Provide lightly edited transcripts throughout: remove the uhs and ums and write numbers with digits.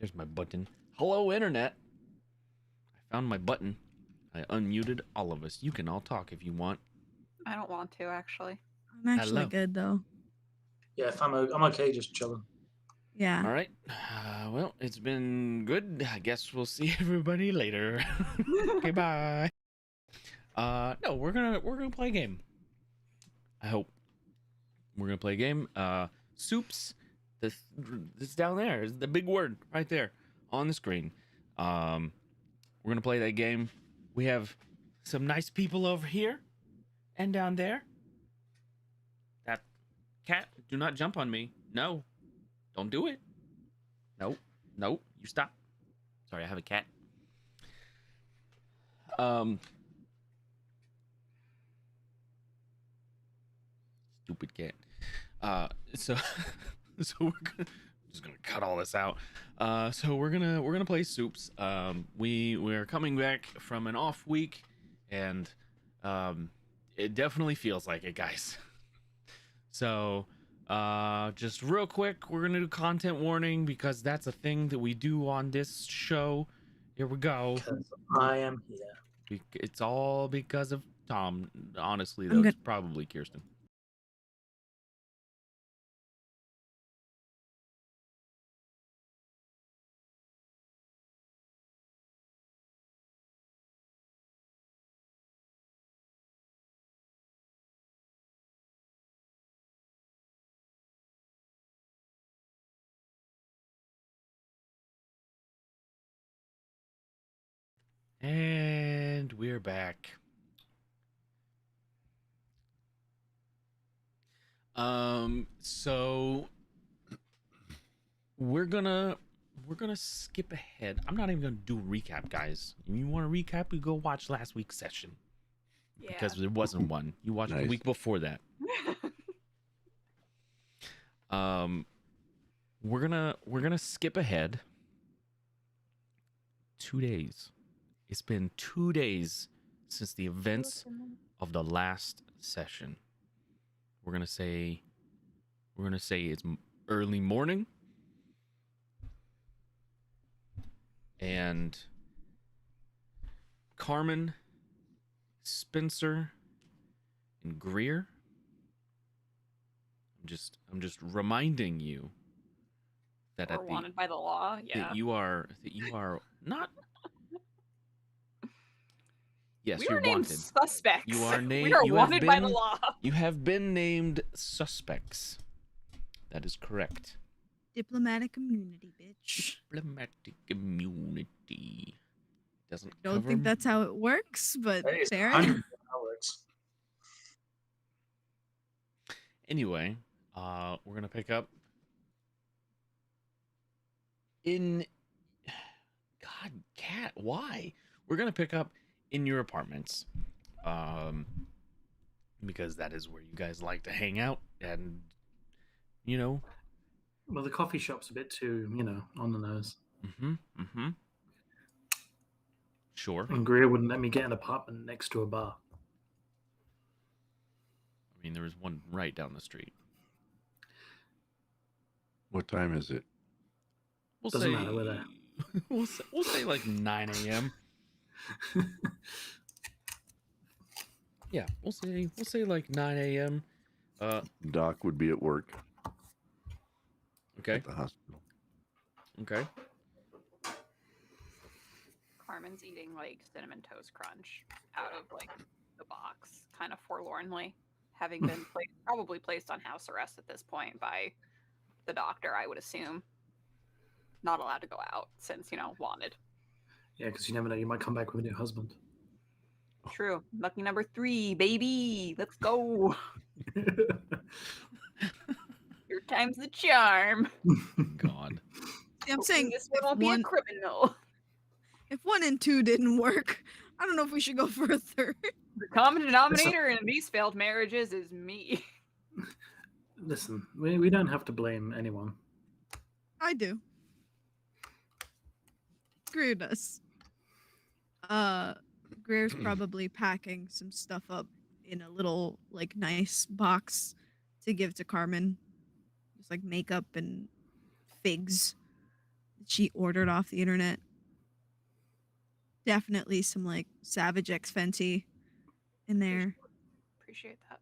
There's my button. Hello, Internet. I found my button. I unmuted all of us. You can all talk if you want. I don't want to, actually. I'm actually Hello. good though. Yeah, if I'm okay, just chilling. Yeah. All right. Well, it's been good. I guess we'll see everybody later. Okay, bye. No, we're gonna play a game. I hope we're gonna play a game. Supes. This down there is the big word right there on the screen. We're gonna play that game. We have some nice people over here and down there. That cat, do not jump on me. No, don't do it. No, no, you stop. Sorry, I have a cat. Stupid cat. So we're just gonna cut all this out. So we're gonna play Supes. We're coming back from an off week, and it definitely feels like it, guys. So just real quick, we're gonna do content warning because that's a thing that we do on this show. Here we go. Because I am here. It's all because of Tom. Honestly, I'm though, good. it's probably Kirsten. And we're back. So we're gonna skip ahead. I'm not even gonna do a recap, guys. If you want to recap, you go watch last week's session. Yeah. Because there wasn't one. You watched the Nice. week before that. We're gonna skip ahead 2 days. It's been 2 days since the events of the last session. We're gonna say it's early morning, and Carmen, Spencer, and Greer. I'm just reminding you that Or at the wanted by the law. Yeah. that you are not. Yes, We you're are named wanted. suspects. You are named. We are You have wanted by the been. law. You have been named suspects. That is correct. Diplomatic immunity, bitch. Diplomatic immunity. Doesn't Don't cover. think that's how it works, but That is fair. 100% how it works. Anyway, we're gonna pick up in. God, cat, why? We're gonna pick up in your apartments, because that is where you guys like to hang out, and you know. Well, the coffee shop's a bit too, on the nose. Sure. And Greer wouldn't let me get an apartment next to a bar. I mean, there was one right down the street. What time is it? We'll Doesn't say, matter, we're there. We'll say like 9 a.m. Yeah, we'll say like 9 a.m. Doc would be at work Okay. at the hospital. Okay. Carmen's eating like cinnamon toast crunch out of like the box, kind of forlornly, having been probably placed on house arrest at this point by the doctor, I would assume. Not allowed to go out since, wanted. Yeah, because you never know, you might come back with a new husband. True. Lucky number 3, baby. Let's go. Your time's the charm. God. See, I'm saying this one won't be a criminal. if 1 and 2 didn't work, I don't know if we should go for a third. The common denominator in these failed marriages is me. Listen, we don't have to blame anyone. I do. Greer does. Greer's probably packing some stuff up in a little like nice box to give to Carmen. Just like makeup and figs she ordered off the internet. Definitely some like Savage X Fenty in there. Appreciate that.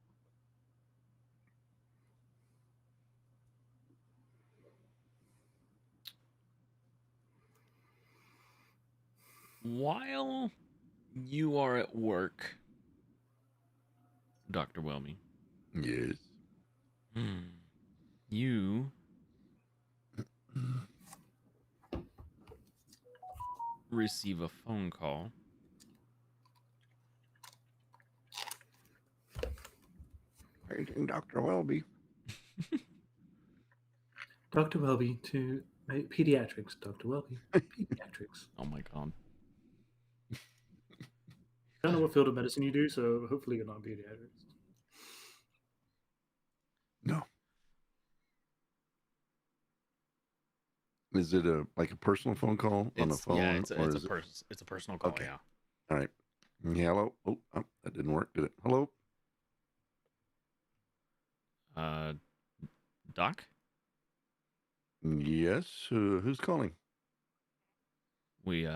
While you are at work, Dr. Welby, Yes. you receive a phone call. Paging Dr. Welby. Dr. Welby to pediatrics. Dr. Welby, pediatrics. Oh my god. I don't know what field of medicine you do, so hopefully you're not pediatrics. No. Is it like a personal phone call on a phone? Yeah, it's or is a personal call. Okay. Yeah. All right. Yeah, hello. Oh, that didn't work, did it? Hello. Doc, Yes. Who's calling? we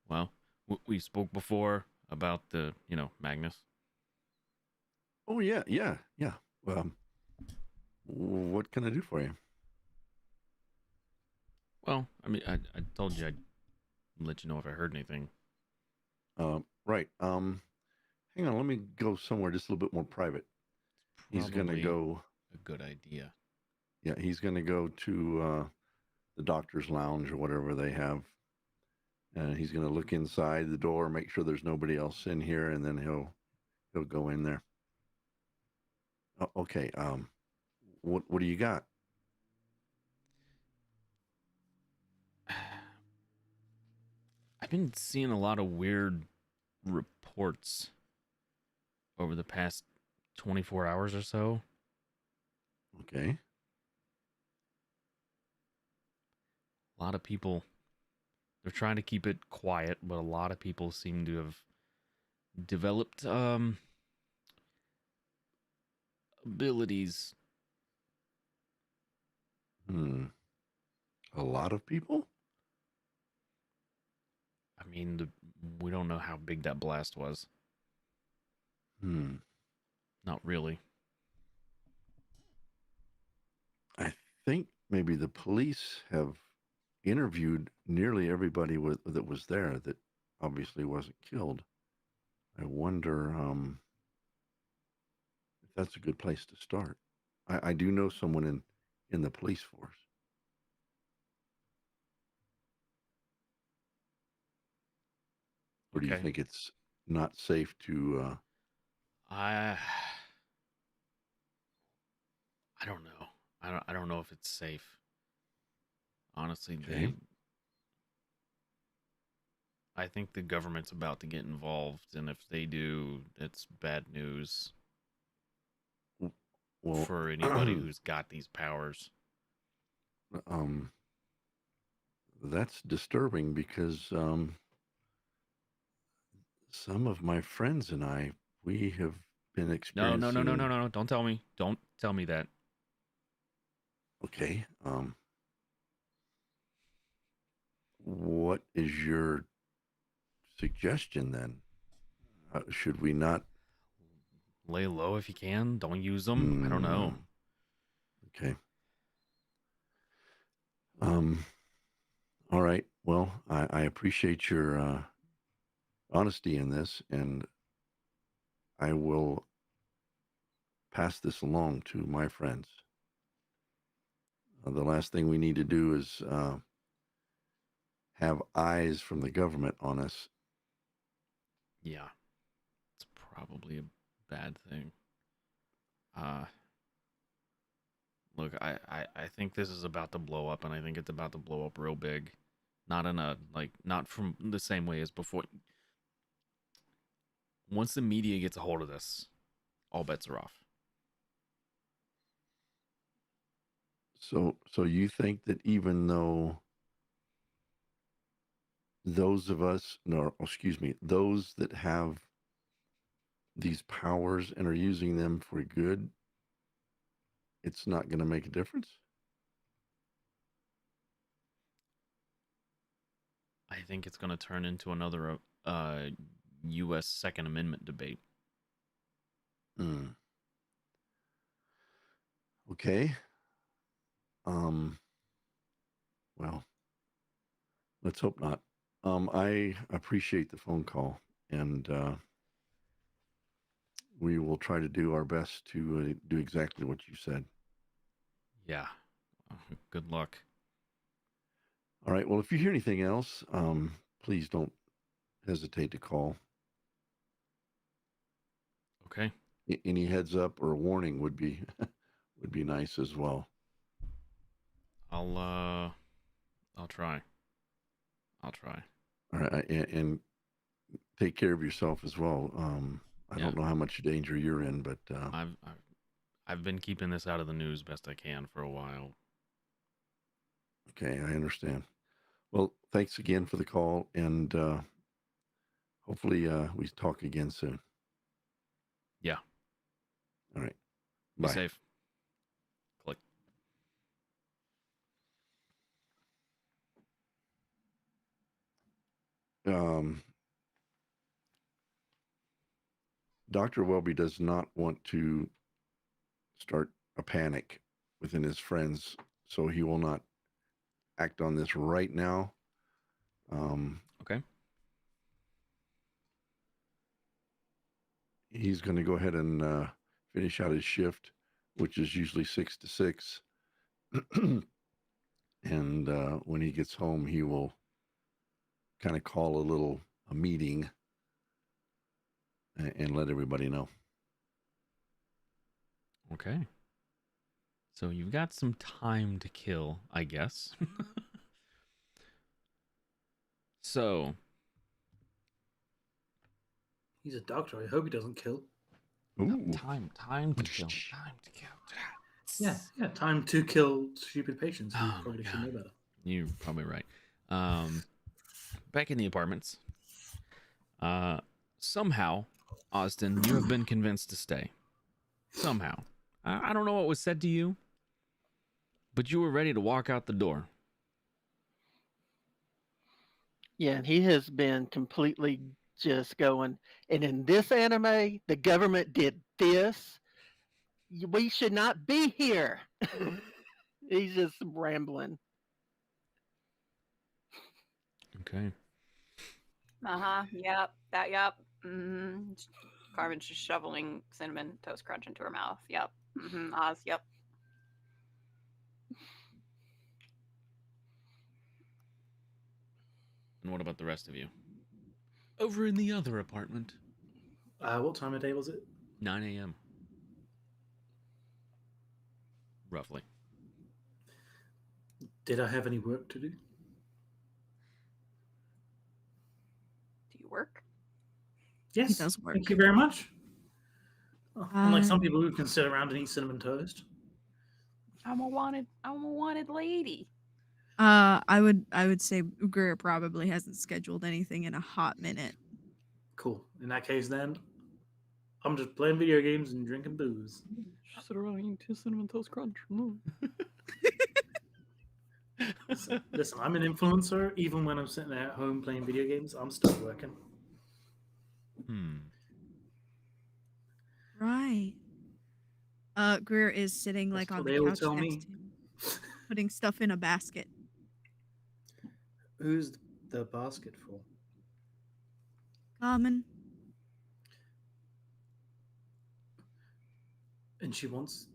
well, we spoke before about the Magnus. Oh yeah. What can I do for you? Well, I mean, I told you I'd let you know if I heard anything. Right. Hang on. Let me go somewhere just a little bit more private. He's gonna Probably go. a good idea. Yeah, he's gonna go to the doctor's lounge or whatever they have, and he's gonna look inside the door, make sure there's nobody else in here, and then he'll go in there. Oh, okay. What do you got? I've been seeing a lot of weird reports over the past 24 hours or so. Okay. A lot of people, they're trying to keep it quiet, but a lot of people seem to have developed abilities. A lot of people? I mean, we don't know how big that blast was. Not really. I think maybe the police have interviewed nearly everybody that was there that obviously wasn't killed. I wonder if that's a good place to start. I do know someone in the police force. Or do you Okay. think it's not safe to? I don't know. I don't know if it's safe. Honestly, Okay. I think the government's about to get involved, and if they do, it's bad news Well, for anybody who's got these powers. that's disturbing because some of my friends and I, we have been experiencing. No. Don't tell me. Don't tell me that. Okay. What is your suggestion then? Should we not Lay low if you can. Don't use them. I don't know. Okay. All right. Well, I appreciate your honesty in this, and I will pass this along to my friends. The last thing we need to do is have eyes from the government on us. Yeah. It's probably a bad thing. Look, I think this is about to blow up, and I think it's about to blow up real big. Not in a, not from the same way as before. Once the media gets a hold of this, all bets are off. So you think that even though those that have these powers and are using them for good, it's not going to make a difference? I think it's going to turn into another U.S. Second Amendment debate. Hmm. Okay. Well, let's hope not. I appreciate the phone call, and we will try to do our best to do exactly what you said. Yeah. Good luck. All right. Well, if you hear anything else, please don't hesitate to call. Okay. Any heads up or warning would be would be nice as well. I'll try. I'll try. All right, and take care of yourself as well. I Yeah. don't know how much danger you're in, but I've been keeping this out of the news best I can for a while. okay, I understand. Well, thanks again for the call, and hopefully we talk again soon. Yeah. All right. Be Bye. safe. Click. Dr. Welby does not want to start a panic within his friends, so he will not act on this right now. Okay. He's going to go ahead and finish out his shift, which is usually 6 to 6. And when he gets home, he will kind of call a meeting and let everybody know. Okay. So you've got some time to kill, I guess. So, He's a doctor. I hope he doesn't kill. Ooh. time to kill. Time to kill. Yeah. Time to kill stupid patients who Oh, probably my should know God. better. You're probably right. Back in the apartments. Somehow, Austin, you have been convinced to stay. Somehow. I don't know what was said to you, but you were ready to walk out the door. Yeah, and he has been completely just going, and in this anime, the government did this. We should not be here. He's just rambling. Okay. Yep. Yep. Mm-hmm. Carmen's just shoveling cinnamon toast crunch into her mouth. Yep. Mm-hmm. Oz. Yep. And what about the rest of you? Over in the other apartment. What time of day was it? 9 a.m. Roughly. Did I have any work to do? Do you work? Yes. does work. Thank you very much. Unlike some people who can sit around and eat cinnamon toast. I'm a wanted lady. I would say Ugur probably hasn't scheduled anything in a hot minute. Cool. In that case, then, I'm just playing video games and drinking booze. Just sit around eating 2 cinnamon toast crunch. Listen, I'm an influencer. Even when I'm sitting at home playing video games, I'm still working. Right. Greer is sitting like That's on what the they all couch tell next me. to him, putting stuff in a basket. Who's the basket for? Carmen. And she wants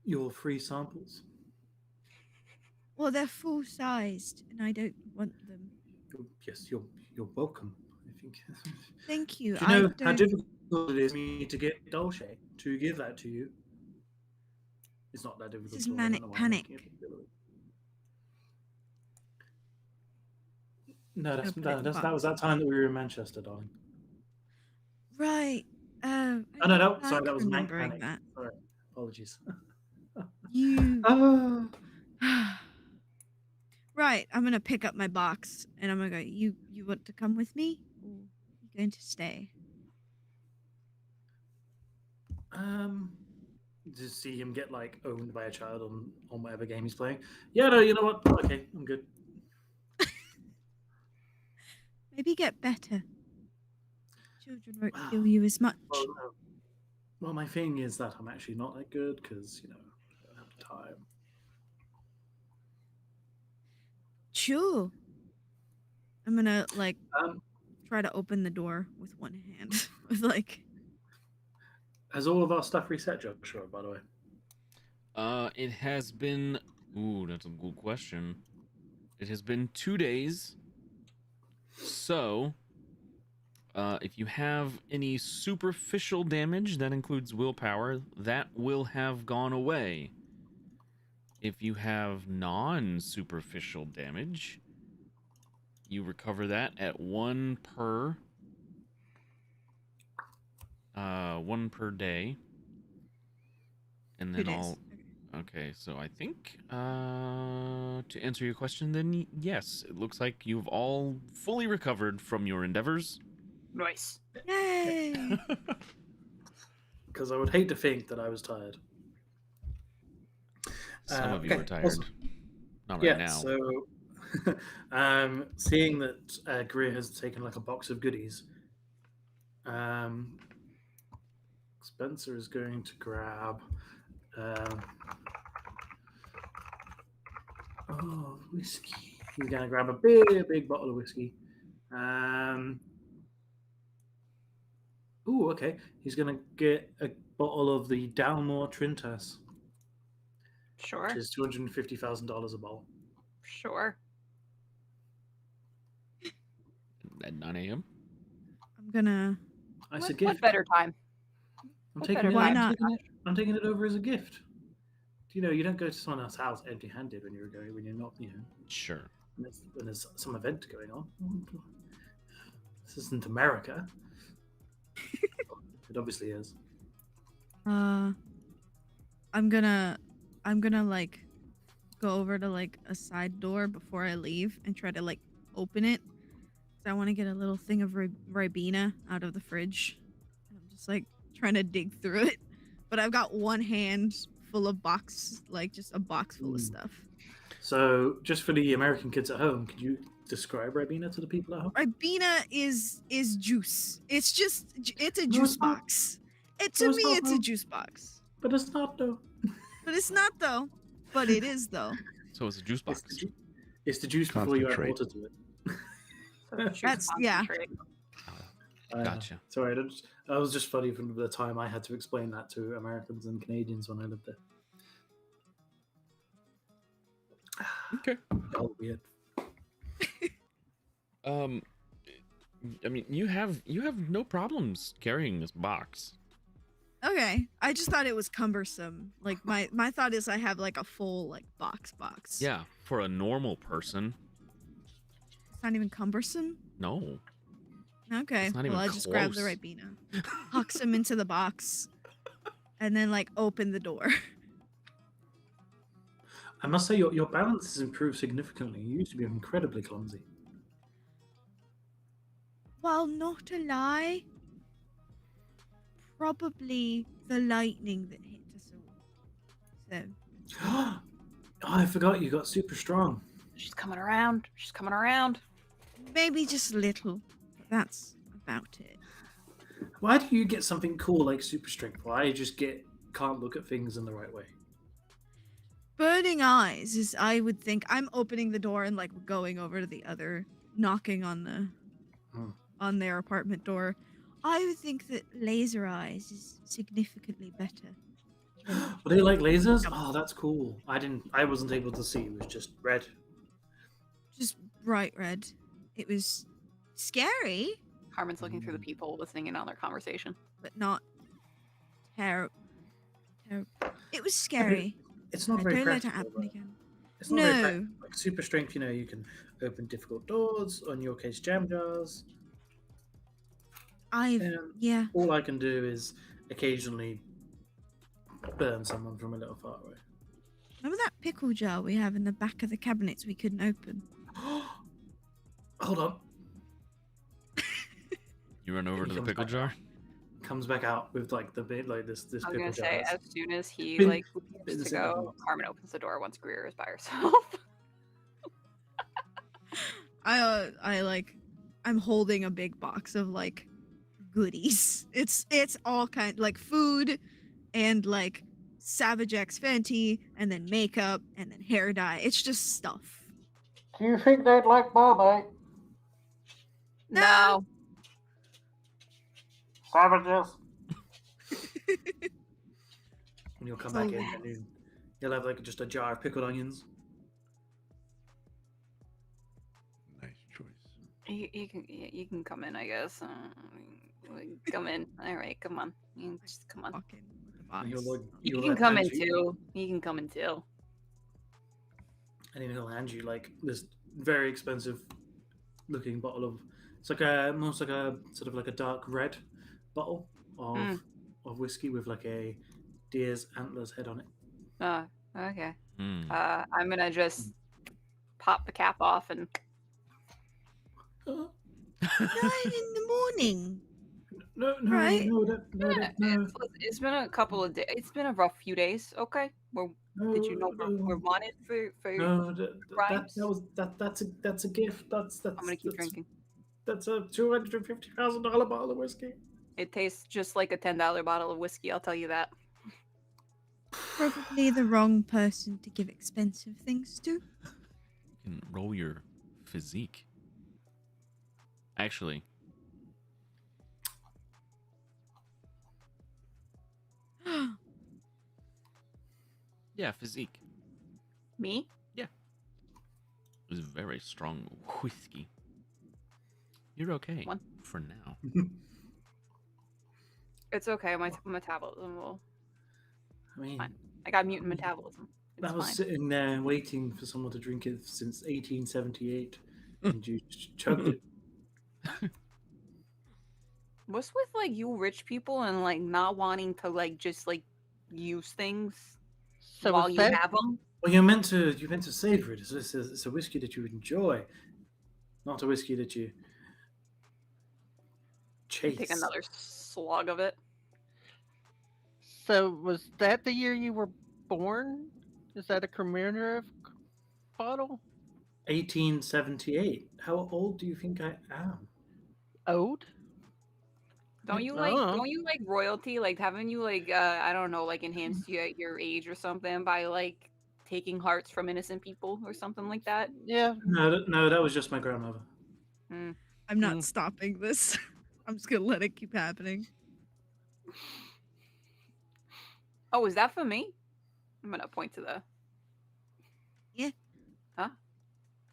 your free samples. Well, they're full sized, and I don't want them. Yes, you're welcome. I think. Thank you. Do you know I how don't. difficult it is for me to get Dolce to give that to you? It's not that difficult. This is at all. I manic don't know why I'm making panic. a big deal of it. No, Gotta put it in the that box. was that time that we were in Manchester, darling. Right. Oh no, don't sorry, like that was Mank remembering Panic. that. Sorry, apologies. You. Ah. Right. I'm gonna pick up my box, and I'm gonna go. You want to come with me, or you going to stay? Just see him get like owned by a child on whatever game he's playing. Yeah, no, you know what? Okay, I'm good. Maybe get better. Children won't Wow. kill you as much. Well, no. Well, my thing is that I'm actually not that good because, I don't have time. Sure. I'm gonna Um, try to open the door with one hand. With has all of our stuff reset, Joshua, by the way? It has been. Ooh, that's a good question. It has been 2 days. So, if you have any superficial damage, that includes willpower, that will have gone away. If you have non-superficial damage, you recover that at one per day. And 2 then days. I'll Okay, so I think to answer your question, then yes, it looks like you've all fully recovered from your endeavors. Nice. Yay! Because I would hate to think that I was tired. Some of you okay, are tired. awesome. Not right Yeah, now. so seeing that Greer has taken like a box of goodies, Spencer is going to grab whiskey. He's going to grab a big bottle of whiskey. Okay. He's going to get a bottle of the Dalmore Trintas, Sure. which is $250,000 a bottle. Sure. At 9 a.m. I'm gonna. It's a What gift. better time? I'm what taking better it. Why time? not? I'm taking it over as a gift. You don't go to someone else's house empty-handed when you're not, Sure. when there's some event going on. This isn't America. It obviously is. I'm gonna go over to a side door before I leave and try to open it. I want to get a little thing of Ribena out of the fridge. And I'm just trying to dig through it, but I've got one hand full of just a box full of stuff. So, just for the American kids at home, could you describe Ribena to the people at home? Ribena is juice. It's a No, juice it's not. box. No, To it's me, not, it's a though. juice box. But it's not though. But it's not though. But it is though. So it's a juice box. It's the juice before you add Concentrate. water to it. So choose That's- yeah. concentrate. Gotcha. Sorry, that was just funny from the time I had to explain that to Americans and Canadians when I lived there. Okay. Oh, weird. I mean, you have no problems carrying this box. Okay. I just thought it was cumbersome. My thought is I have a full box. Yeah, for a normal person, It's not even cumbersome. no. Okay. It's not Well, even I just grab the close. Ribena, hucks him into the box, and then open the door. I must say your balance has improved significantly. You used to be incredibly clumsy. Well, not a lie. Probably the lightning that hit us all. So Oh, I forgot you got super strong. She's coming around. She's coming around. maybe just a little. But that's about it. Why do you get something cool like super strength? Why just can't look at things in the right way? Burning eyes is, I would think, I'm opening the door and going over to the other, knocking on the on their apartment door. I would think that laser eyes is significantly better. Well, they like lasers? Oh, that's cool. I wasn't able to see. It was just red. Just bright red. It was scary, Carmen's looking through the people listening in on their conversation. but not terrible. It was scary. It's not I very don't let it practical. happen though. again. It's not very No. practical. Like super strength, you can open difficult doors. On your case, jam jars. And Yeah. all I can do is occasionally burn someone from a little far away. Remember that pickle jar we have in the back of the cabinets we couldn't open? Hold on. You run over He to the comes pickle back jar. Comes back out with the bit this I was pickle gonna jar. say, as soon as he Been- leaves been to sitting on the go, box. Carmen opens the door once Greer is by herself. I'm holding a big box of like goodies. It's all kind like food and like Savage X Fenty and then makeup and then hair dye. It's just stuff. Do you think they'd like Marmite? No. Savages. And you'll come So back in and you'll have like just a jar of pickled onions. Nice choice. You can come in, I guess. Come in. All right, come on. You can just come on. Walking with the box. And he'll, You he'll can come in hand you- too. You can come in too. And then he'll hand you like this very expensive looking bottle of. It's like almost like a sort of like a dark red bottle of whiskey with like a deer's antlers head on it. Okay. Hmm. I'm gonna just pop the cap off and 9 in the morning. No, Right. It's been a couple of days. It's been a rough few days. Okay. Did you know we're wanted for? No, crimes? that's a gift. That's I'm gonna keep drinking. That's a $250,000 bottle of whiskey. It tastes just like a $10 bottle of whiskey. I'll tell you that. Probably the wrong person to give expensive things to. You can roll your physique. Actually, yeah, physique. Me? It was very strong whiskey. You're okay One. for now. It's okay. My metabolism will. I mean, Fine. I got mutant metabolism. It's I was fine. sitting there waiting for someone to drink it since 1878, and you chugged it. What's with like you rich people and like not wanting to like just like use things So while is you that, have them? Well, you're meant to savor it. It's a whiskey that you enjoy, not a whiskey that you chase. Take another slug of it. so was that the year you were born? Is that a commemorative bottle? 1878. How old do you think I am? Old? Don't you like royalty? Like haven't you like I don't know, like enhanced your age or something by like taking hearts from innocent people or something like that? Yeah. No, that was just my grandmother. I'm not Mm. stopping this. I'm just gonna let it keep happening. Oh, is that for me? I'm gonna point to the. Yeah. Huh?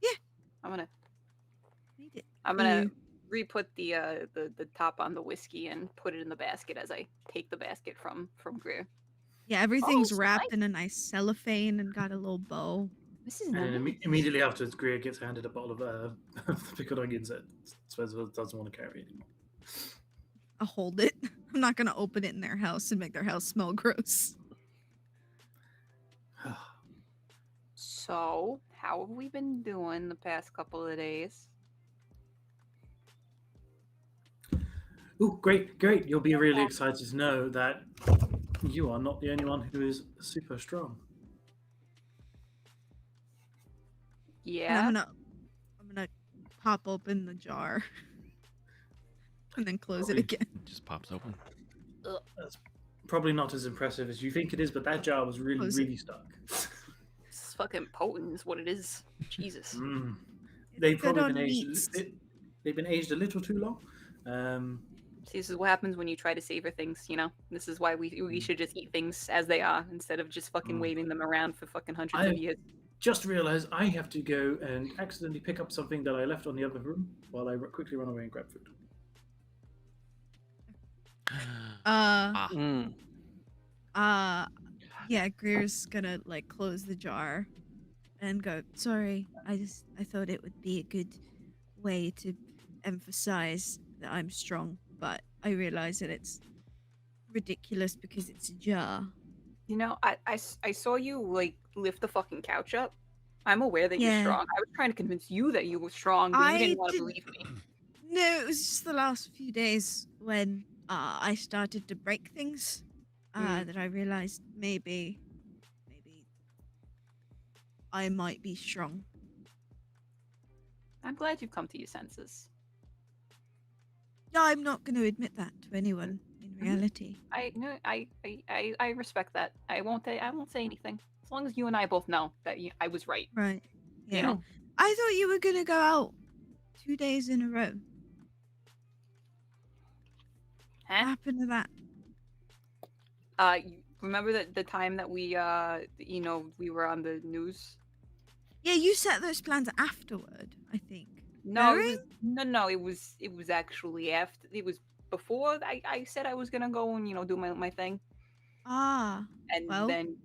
Yeah. Made it. I'm gonna You- re-put the top on the whiskey and put it in the basket as I take the basket from Greer. Yeah, everything's so wrapped nice. in a nice cellophane and got a little bow. This is And nice. then immediately afterwards, Greer gets handed a bottle of pickled onions that Spencer doesn't want to carry anymore. I'll hold it. I'm not gonna open it in their house and make their house smell gross. So, how have we been doing the past couple of days? Ooh, great. You'll be really excited to know that you are not the only one who is super strong. And Yeah. I'm gonna pop open the jar and then close it Okay. again. It just pops open. That's probably not as impressive as you think it is, but that jar was really, Close it. really stuck. It's fucking potent is what it is. Jesus. Mm. It's They've good probably on been aged. meats. They've been aged a little too long. See, this is what happens when you try to savor things, you know? This is why we should just eat things as they are instead of just fucking Mm. waving them around for fucking hundreds of years. Just realized I have to go and accidentally pick up something that I left on the other room while I quickly run away and grab food. Ah, Mm. Yeah, Greer's gonna like close the jar and go, sorry, I thought it would be a good way to emphasize that I'm strong, but I realize that it's ridiculous because it's a jar. You know, I saw you like lift the fucking couch up. I'm aware that you're Yeah. strong. I was trying to convince you that you were strong, but you I didn't want to didn't- believe me. No, it was just the last few days when I started to break things that I realized maybe I might be strong. I'm glad you've come to your senses. I'm not going to admit that to anyone in reality. I respect that. I won't say anything as long as you and I both know that I was right. Right. Yeah. You know. I thought you were going to go out 2 days in a row. What Huh? happened to that? You remember the time that we we were on the news? Yeah, you set those plans afterward, I think. No, During? it was actually after. It was before I said I was gonna go and do my thing. Ah. And Well. then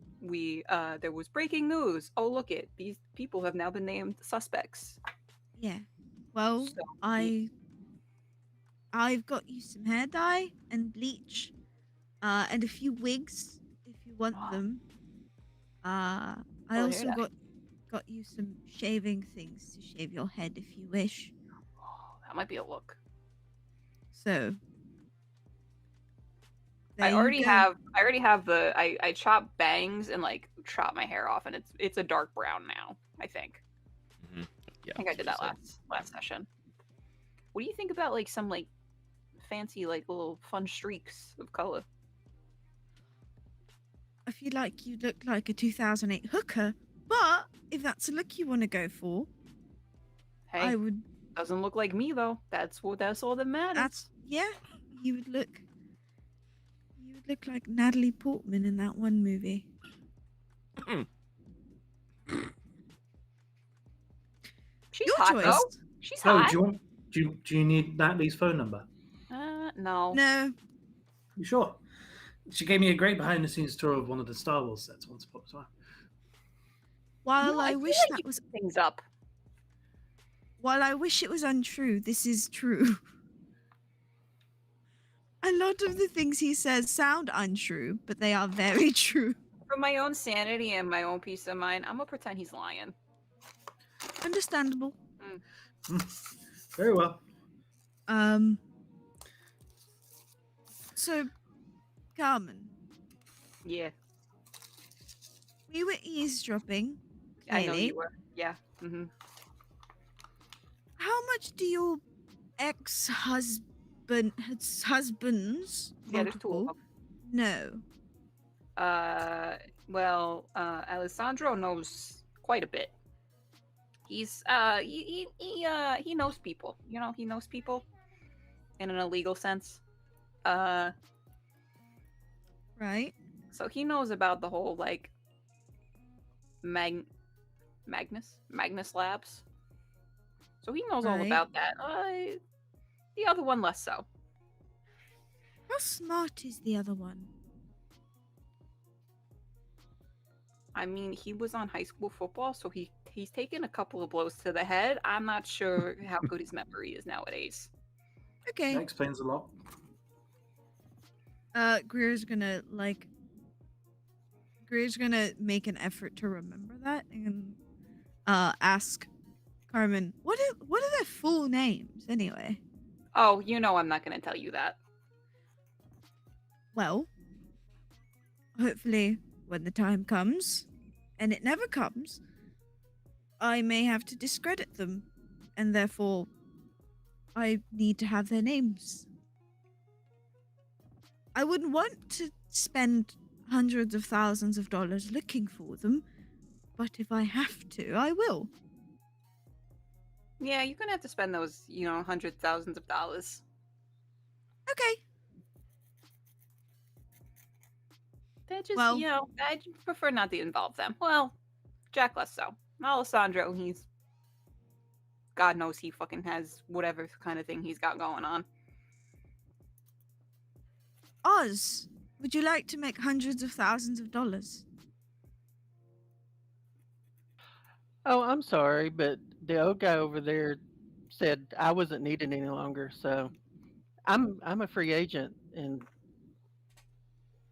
there was breaking news. Oh, look it, these people have now been named suspects. Yeah. Well, So, I've got you some hair dye and bleach, and a few wigs if you want them. I hair also dye. got you some shaving things to shave your head if you wish. Oh, that might be a look. So I there already you go. have the I chop bangs and like chop my hair off, and it's a dark brown now. I think. Yeah, I think I did that last session. What do you think about like some like fancy like little fun streaks of color? I feel like you look like a 2008 hooker, but if that's a look you want to go for, Hey, I would. doesn't look like me though. That's all that matters. Yeah, you would look like Natalie Portman in that one movie. She's Your hot choice. though. She's Oh, hot. do you need Natalie's phone number? No. No. You sure? She gave me a great behind-the-scenes tour of one of the Star Wars sets once upon a time. While No, I feel wish like that you was pick things up. While I wish it was untrue, this is true. A lot of the things he says sound untrue, but they are very true. For my own sanity and my own peace of mind, I'm gonna pretend he's lying. Understandable. Very well. So, Carmen, Yeah, we were eavesdropping. I know Clearly. you were. Yeah. Mm-hmm. How much do your husbands, Yeah, there's two of multiple, know? Well, Alessandro knows quite a bit. He's he knows people. He knows people in an illegal sense. Right. So he knows about the whole like Magnus Labs. So he knows all Right. about that. The other one less so. How smart is the other one? I mean, he was on high school football, so he's taken a couple of blows to the head. I'm not sure how good his memory is nowadays. Okay. That explains a lot. Greer's gonna make an effort to remember that and ask Carmen, what are their full names anyway? Oh, I'm not going to tell you that. Well, hopefully when the time comes, and it never comes, I may have to discredit them, and therefore I need to have their names. I wouldn't want to spend hundreds of thousands of dollars looking for them, but if I have to, I will. Yeah, you're going to have to spend those, hundreds, thousands of dollars. Okay. They're just, Well- I prefer not to involve them. Well, Jack less so. Alessandro, God knows he fucking has whatever kind of thing he's got going on. Oz, would you like to make hundreds of thousands of dollars? Oh, I'm sorry, but the old guy over there said I wasn't needed any longer, so I'm a free agent, and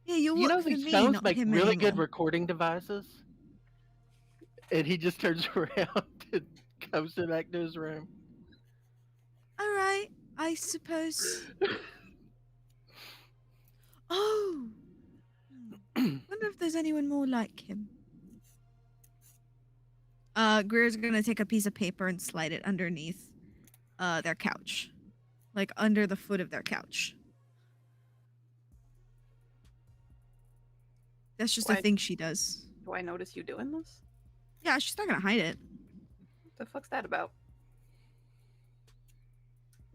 Yeah, you work for these me, phones not make him really anymore. good recording devices. And he just turns around and goes back to his room. All right, I suppose. Oh, wonder if there's anyone more like him. Greer's gonna take a piece of paper and slide it underneath their couch, like under the foot of their couch. That's just a Why- thing she does. Do I notice you doing this? Yeah, she's not gonna hide it. What the fuck's that about?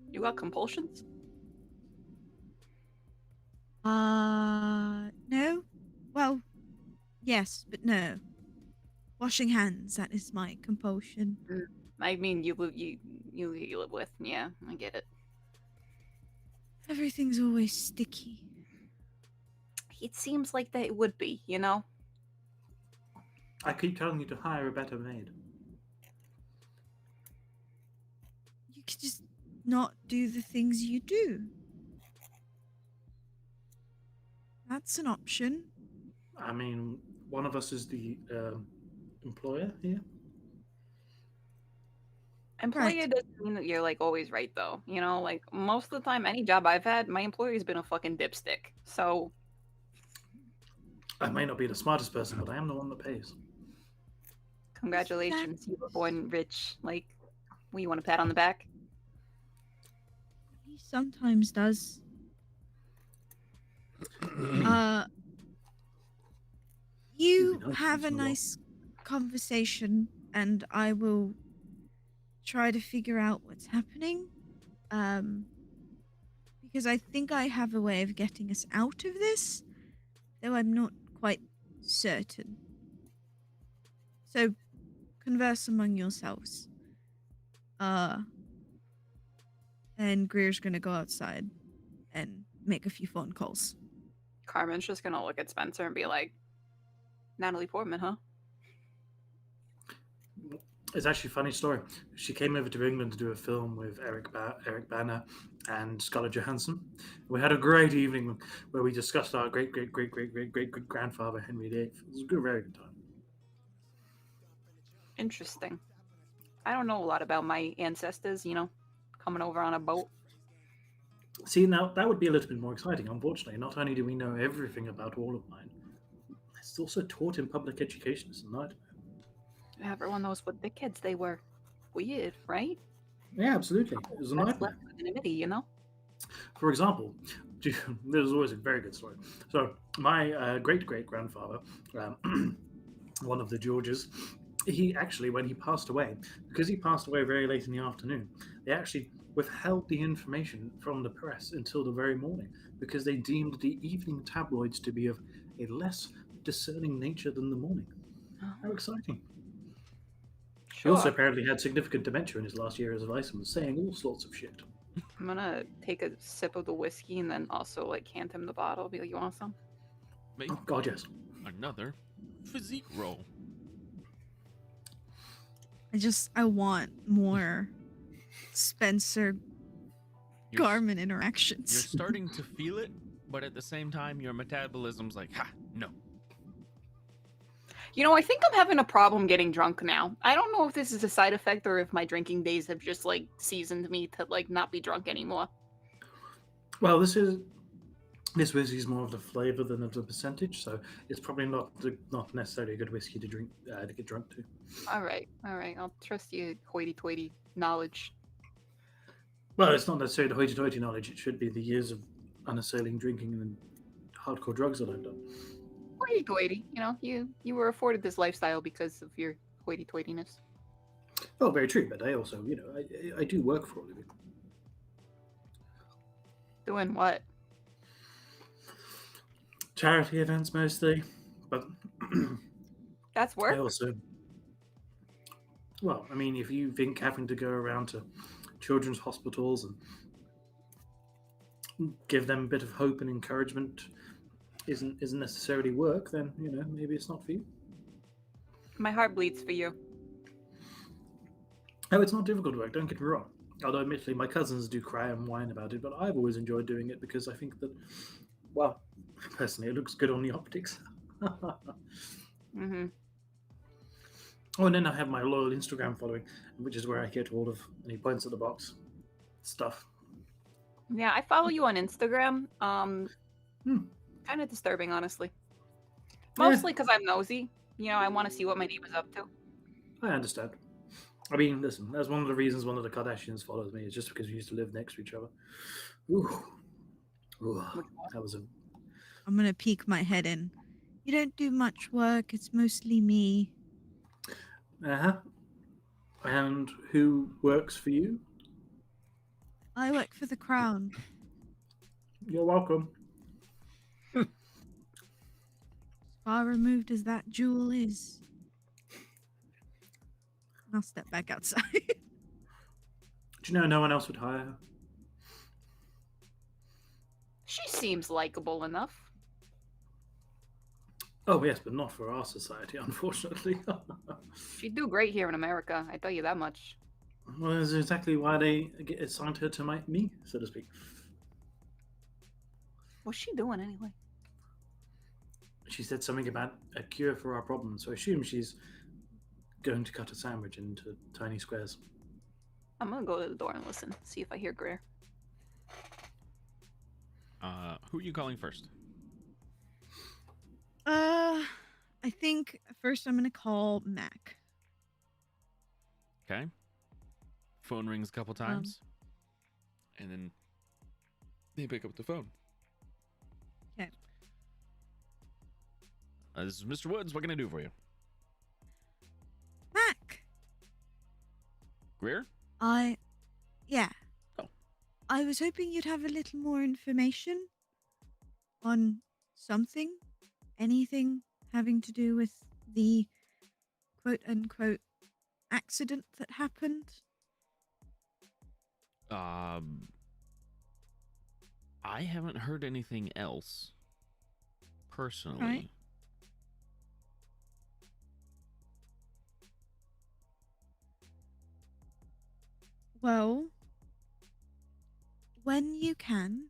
You got compulsions? No. Well, yes, but no. Washing hands, that is my compulsion. I mean, you live with. Yeah, I get it. Everything's always sticky. It seems like that it would be, you know? I keep telling you to hire a better maid. You could just not do the things you do. That's an option. I mean, one of us is the employer here. Employer doesn't mean that you're like always right though. You know, like most of the time, any job I've had, my employer's been a fucking dipstick. So I may not be the smartest person, but I am the one that pays. congratulations, you were born rich. Like, you want a pat on the back? He sometimes does. You Moving on, have a so- nice conversation, and I will try to figure out what's happening. Because I think I have a way of getting us out of this, though I'm not quite certain. So, converse among yourselves. And Greer's gonna go outside and make a few phone calls. Carmen's just gonna look at Spencer and be like, Natalie Portman, huh? It's actually a funny story. She came over to England to do a film with Eric Bana and Scarlett Johansson. We had a great evening where we discussed our great grandfather Henry VIII. It was a good, very good time. Interesting. I don't know a lot about my ancestors, you know, coming over on a boat. See, now that would be a little bit more exciting. Unfortunately, not only do we know everything about all of mine, it's also taught in public education. It's a nightmare. Everyone knows what big kids they were. Weird, right? Yeah, absolutely. It was a That's nightmare. left anonymity, you know? For example, there's always a very good story. So, my great grandfather, one of the Georges, he actually, when he passed away, because he passed away very late in the afternoon, they actually withheld the information from the press until the very morning because they deemed the evening tabloids to be of a less discerning nature than the morning. How exciting. He also apparently had significant dementia in his last year as a life and was saying all sorts of shit. I'm gonna take a sip of the whiskey and then also like hand him the bottle. Be like, you want some? Make Oh, God, yes. another physique roll. I want more Spencer You're, Garmin you're interactions. starting to feel it, but at the same time, your metabolism's like, ha, no. You know, I think I'm having a problem getting drunk now. I don't know if this is a side effect or if my drinking days have just like seasoned me to like not be drunk anymore. Well, this whiskey is more of the flavor than of the percentage, so it's probably not necessarily a good whiskey to drink to get drunk to. All right. I'll trust you, hoity-toity knowledge. Well, it's not necessarily the hoity-toity knowledge. It should be the years of unassailing drinking and hardcore drugs that I've done. Hoity-toity. You know, you were afforded this lifestyle because of your hoity-toityness. Oh, very true. But I also, I do work for a living. Doing what? Charity events mostly, but That's I work. also. Well, I mean, if you think having to go around to children's hospitals and give them a bit of hope and encouragement isn't necessarily work, then maybe it's not for you. My heart bleeds for you. Oh, it's not difficult work. Don't get me wrong. Although, admittedly, my cousins do cry and whine about it, but I've always enjoyed doing it because I think that, well, personally, it looks good on the optics. Mm-hmm. Oh, and then I have my loyal Instagram following, which is where I get all of any points at the box stuff. Yeah, I follow you on Instagram. Kind of disturbing, honestly. Mostly because I'm nosy. You know, I want to see what my neighbor's up to. I understand. I mean, listen, that's one of the reasons one of the Kardashians follows me is just because we used to live next to each other. Ooh. Ooh. That was a. I'm gonna peek my head in. You don't do much work. It's mostly me. Uh-huh. And who works for you? I work for the crown. You're welcome. As far removed as that jewel is. I'll step back outside. Do you know no one else would hire her? She seems likable enough. Oh, yes, but not for our society, unfortunately. She'd do great here in America, I tell you that much. Well, that's exactly why they assigned her to me, so to speak. What's she doing anyway? She said something about a cure for our problem, so I assume she's going to cut a sandwich into tiny squares. I'm gonna go to the door and listen, see if I hear Greer. Who are you calling first? I think first I'm gonna call Mac. Okay. Phone rings a couple times, and then they pick up the phone. Okay. This is Mr. Woods. What can I do for you? Mac! Greer? Yeah. Oh. I was hoping you'd have a little more information on something. Anything having to do with the quote unquote accident that happened. I haven't heard anything else personally. Right. Well, when you can,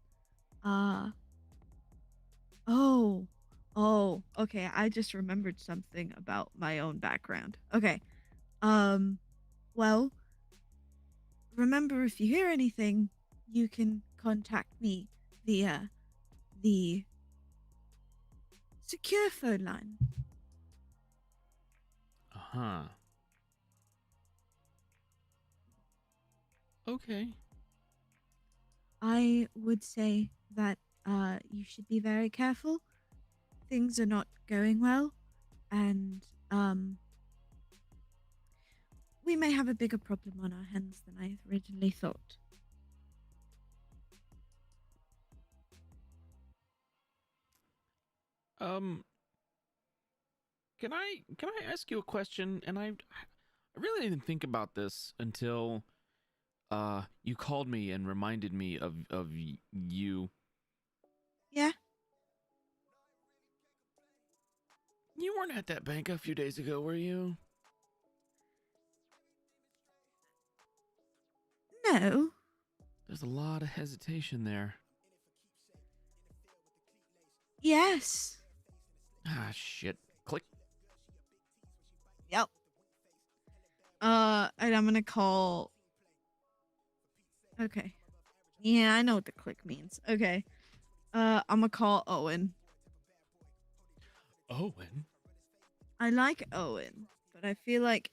okay, I just remembered something about my own background. Okay. Well, remember if you hear anything, you can contact me via the secure phone line. Uh-huh. Okay. I would say that you should be very careful. Things are not going well, and we may have a bigger problem on our hands than I originally thought. Can I ask you a question? And I really didn't think about this until you called me and reminded me of you. Yeah? You weren't at that bank a few days ago, were you? No. There's a lot of hesitation there. Yes. Ah, shit. Click. Yep. And I'm gonna call. Okay. Yeah, I know what the click means. Okay. I'm gonna call Owen. Owen? I like Owen, but I feel like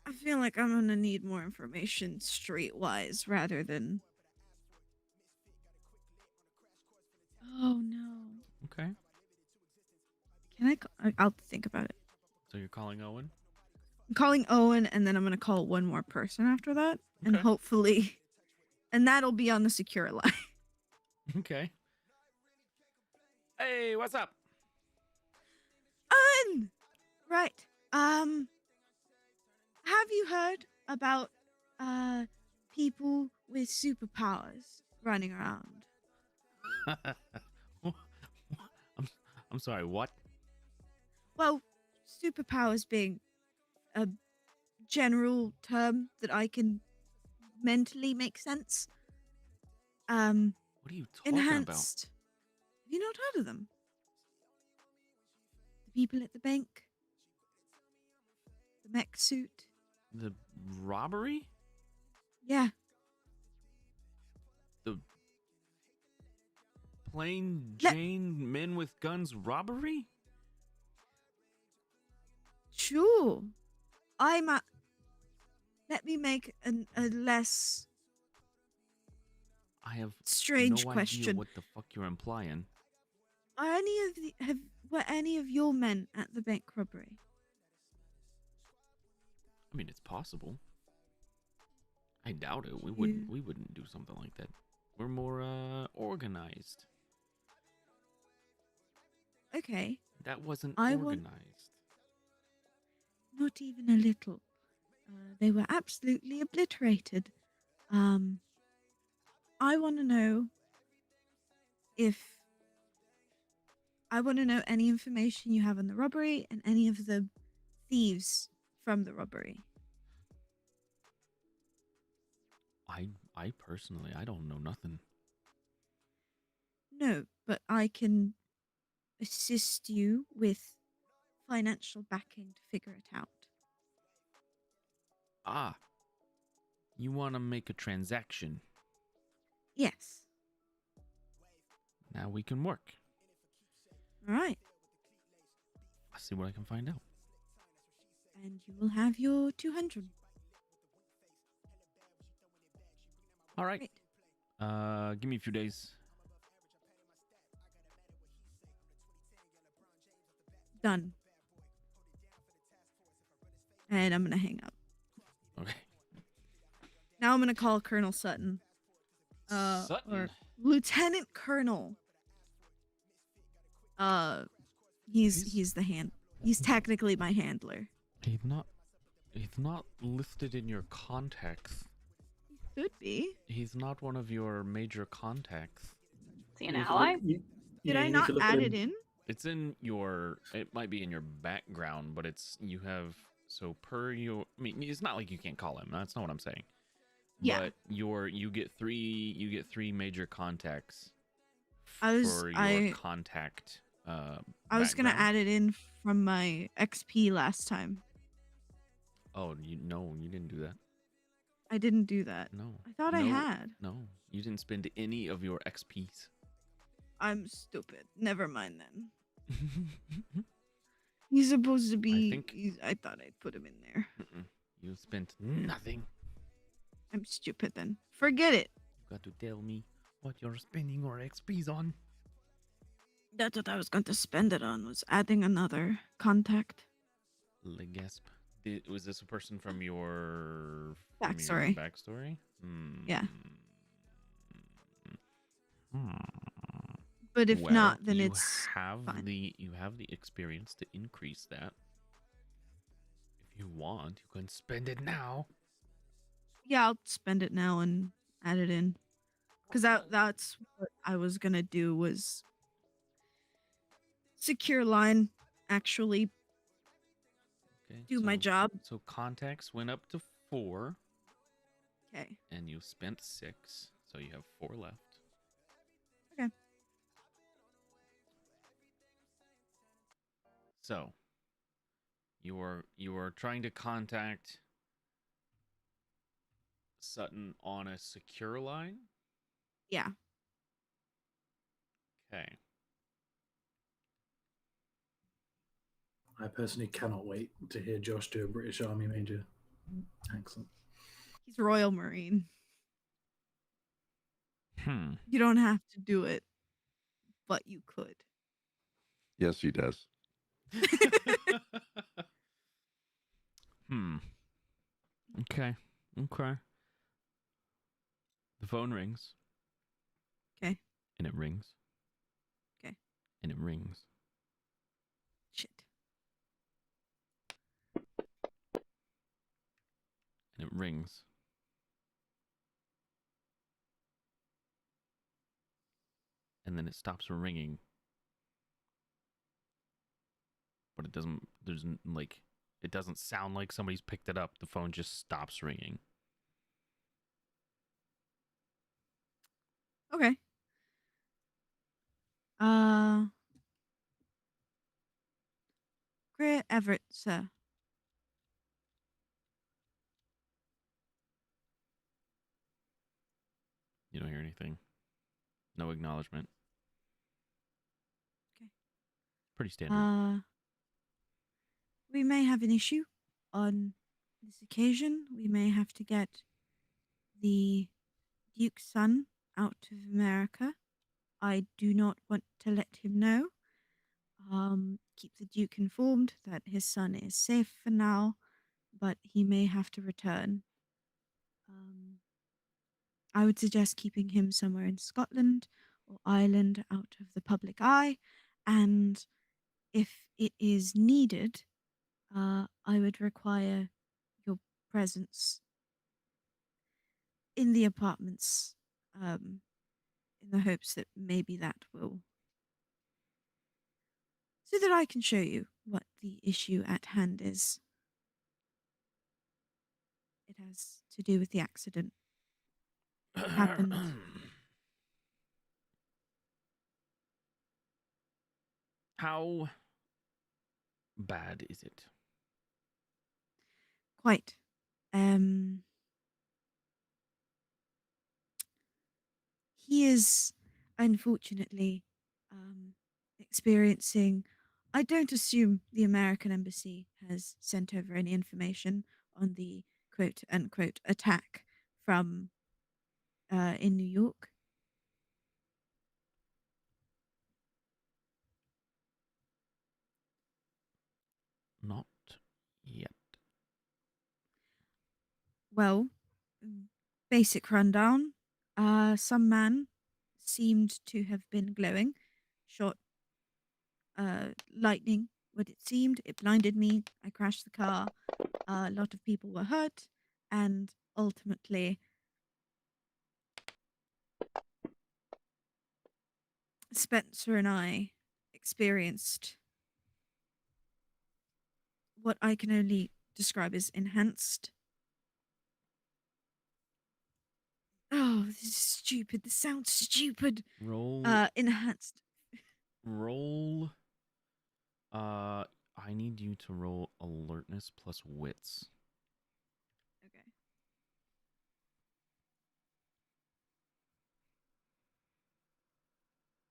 I'm gonna need more information streetwise rather than. Oh no. Okay. I'll think about it. So you're calling Owen? I'm calling Owen, and then I'm gonna call one more person after that, and Okay. hopefully, and that'll be on the secure line. Okay. Hey, what's up? Owen, right? Have you heard about people with superpowers running around? I'm sorry, what? Well, superpowers being a general term that I can mentally make sense. What are you talking Enhanced. Have you not heard of them? The people at the bank? The mech suit? about? The robbery? Yeah. The plain Jane men with guns robbery? Sure. let me make a less I have strange no idea question. what the fuck you're implying. Are any of were any of your men at the bank robbery? I mean, it's possible. I doubt it. We You- wouldn't do something like that. We're more organized. Okay, That wasn't I want- organized. not even a little. They were absolutely obliterated. I want to know if I want to know any information you have on the robbery and any of the thieves from the robbery. I personally, I don't know nothing. No, but I can assist you with financial backing to figure it out. Ah, you want to make a transaction? Yes. Now we can work. All right. I'll see what I can find out. And you will have your 200. All right. Great. Give me a few days. Done. And I'm going to hang up. Okay. Now I'm going to call Colonel Sutton. Sutton. Or Lieutenant Colonel. He's the hand. He's technically my handler. He's not listed in your contacts. He could be. He's not one of your major contacts. Is he an ally? Did I not add it in? It's in your. It might be in your background, but it's you have. So per your. I mean, it's not like you can't call him. That's not what I'm saying. Yeah. But you get three major contacts. For your contact. I was gonna background. add it in from my XP last time. Oh, you didn't do that. I didn't do that. No. I thought I No, had. No, you didn't spend any of your XPs. I'm stupid. Never mind then. He's supposed to be. I thought I'd put him in there. You spent nothing. I'm stupid then. Forget it. You got to tell me what you're spending your XPs on. That's what I was going to spend it on. Was adding another contact. Legasp. Was this a person from your Backstory. Backstory? Yeah. Hmm. But if Well, not, then you it's have fine. you have the experience to increase that. If you want, you can spend it now. Yeah, I'll spend it now and add it in. Because that's what I was gonna do was secure line, actually Okay. do my job. So contacts went up to 4, Okay. and you spent 6, so you have 4 left. Okay. So you are trying to contact Sutton on a secure line? Yeah. Okay. I personally cannot wait to hear Josh do a British Army Major accent. He's Royal Marine. Hmm. You don't have to do it, but you could. Yes, he does. Hmm. Okay. Okay. The phone rings. Okay. And it rings. Okay. And it rings. Shit. And it rings. And then it stops ringing. But it doesn't, it doesn't sound like somebody's picked it up. The phone just stops ringing. Okay. Great Everett, sir. You don't hear anything. No acknowledgement. Okay. Pretty standard. We may have an issue on this occasion, we may have to get the Duke's son out of America. I do not want to let him know. Keep the Duke informed that his son is safe for now, but he may have to return. Um, I would suggest keeping him somewhere in Scotland or Ireland out of the public eye, and if it is needed, I would require your presence in the apartments, in the hopes that maybe that will, so that I can show you what the issue at hand is. It has to do with the accident that happened. How bad is it? Quite. He is unfortunately experiencing. I don't assume the American embassy has sent over any information on the quote unquote attack from in New York. Not yet. Well, basic rundown. Some man seemed to have been glowing, shot lightning. What it seemed, it blinded me. I crashed the car. A lot of people were hurt, and ultimately, Spencer and I experienced what I can only describe as enhanced. Oh, this is stupid. This sounds stupid. Roll. Enhanced. Roll. I need you to roll alertness plus wits. Okay.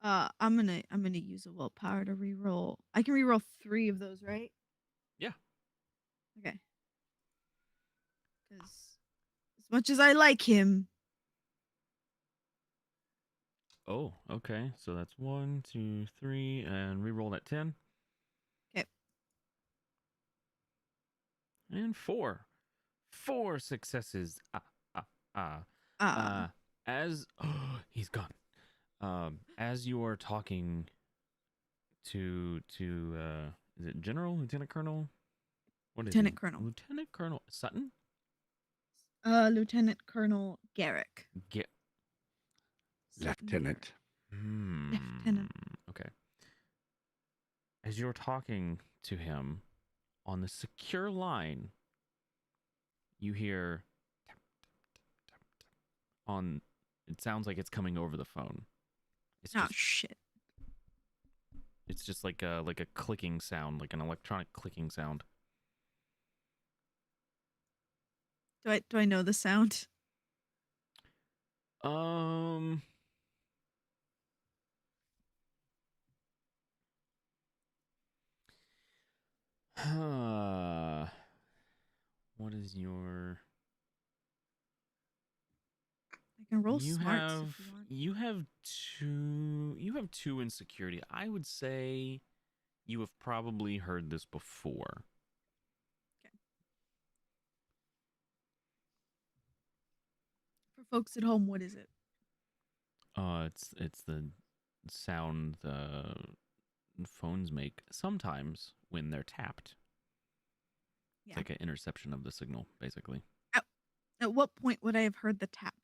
I'm gonna use a willpower to reroll. I can reroll 3 of those, right? Yeah. Okay. Because as much as I like him, Oh, okay. So that's 1, 2, 3, and reroll that 10. okay. And 4. 4 successes. Ah. Uh, As he's gone. As you are talking to is it General, Lieutenant Colonel? What is Lieutenant he? Colonel. Lieutenant Colonel Sutton? Lieutenant Colonel Garrick. Get Sutton Lieutenant. Lieutenant. Okay. As you're talking to him on the secure line, you hear tap, tap, tap, tap, on. It sounds like it's coming over the phone. It's Oh just shit. it's just like a clicking sound, like an electronic clicking sound. Do I know the sound? Um. What is your? I can roll You smarts have if you want. you have 2 in security. I would say you have probably heard this before. Okay. For folks at home, what is it? It's the sound the phones make sometimes when they're tapped. Yeah. It's like an interception of the signal, basically. At what point would I have heard the tap?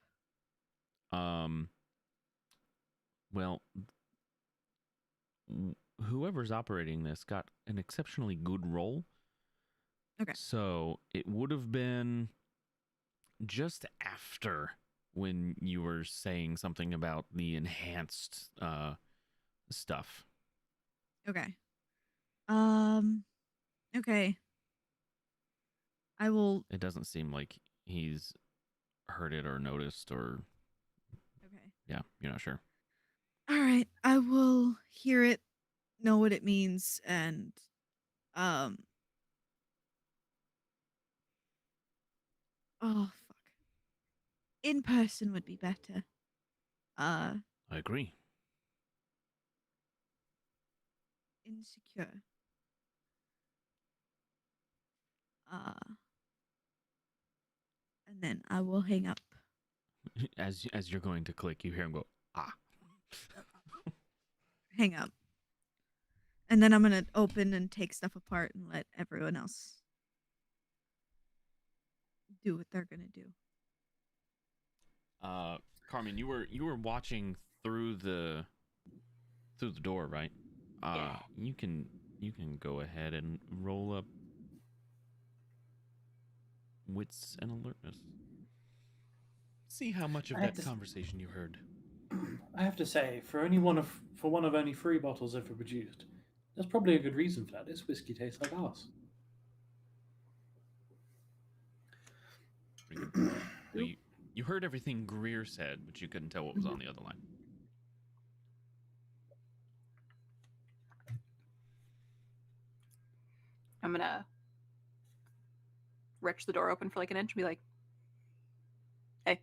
Well, whoever's operating this got an exceptionally good roll. Okay. So it would have been just after when you were saying something about the enhanced stuff. Okay. Okay. I will. It doesn't seem like he's heard it or noticed or Okay. yeah, you're not sure. All right. I will hear it, know what it means, and um Oh fuck. In person would be better. I agree. Insecure. And then I will hang up. As you're going to click, you hear him go, ah. Hang up. And then I'm gonna open and take stuff apart and let everyone else do what they're gonna do. Carmen, you were watching through the door, right? Yeah. You can go ahead and roll up wits and alertness. See how much of I have that to- conversation you heard. I have to say, for one of only 3 bottles ever produced, there's probably a good reason for that. This whiskey tastes like ours. Very good. So you heard everything Greer said, but you couldn't tell what was on the other line. I'm gonna wrench the door open for like an inch and be like, "Hey,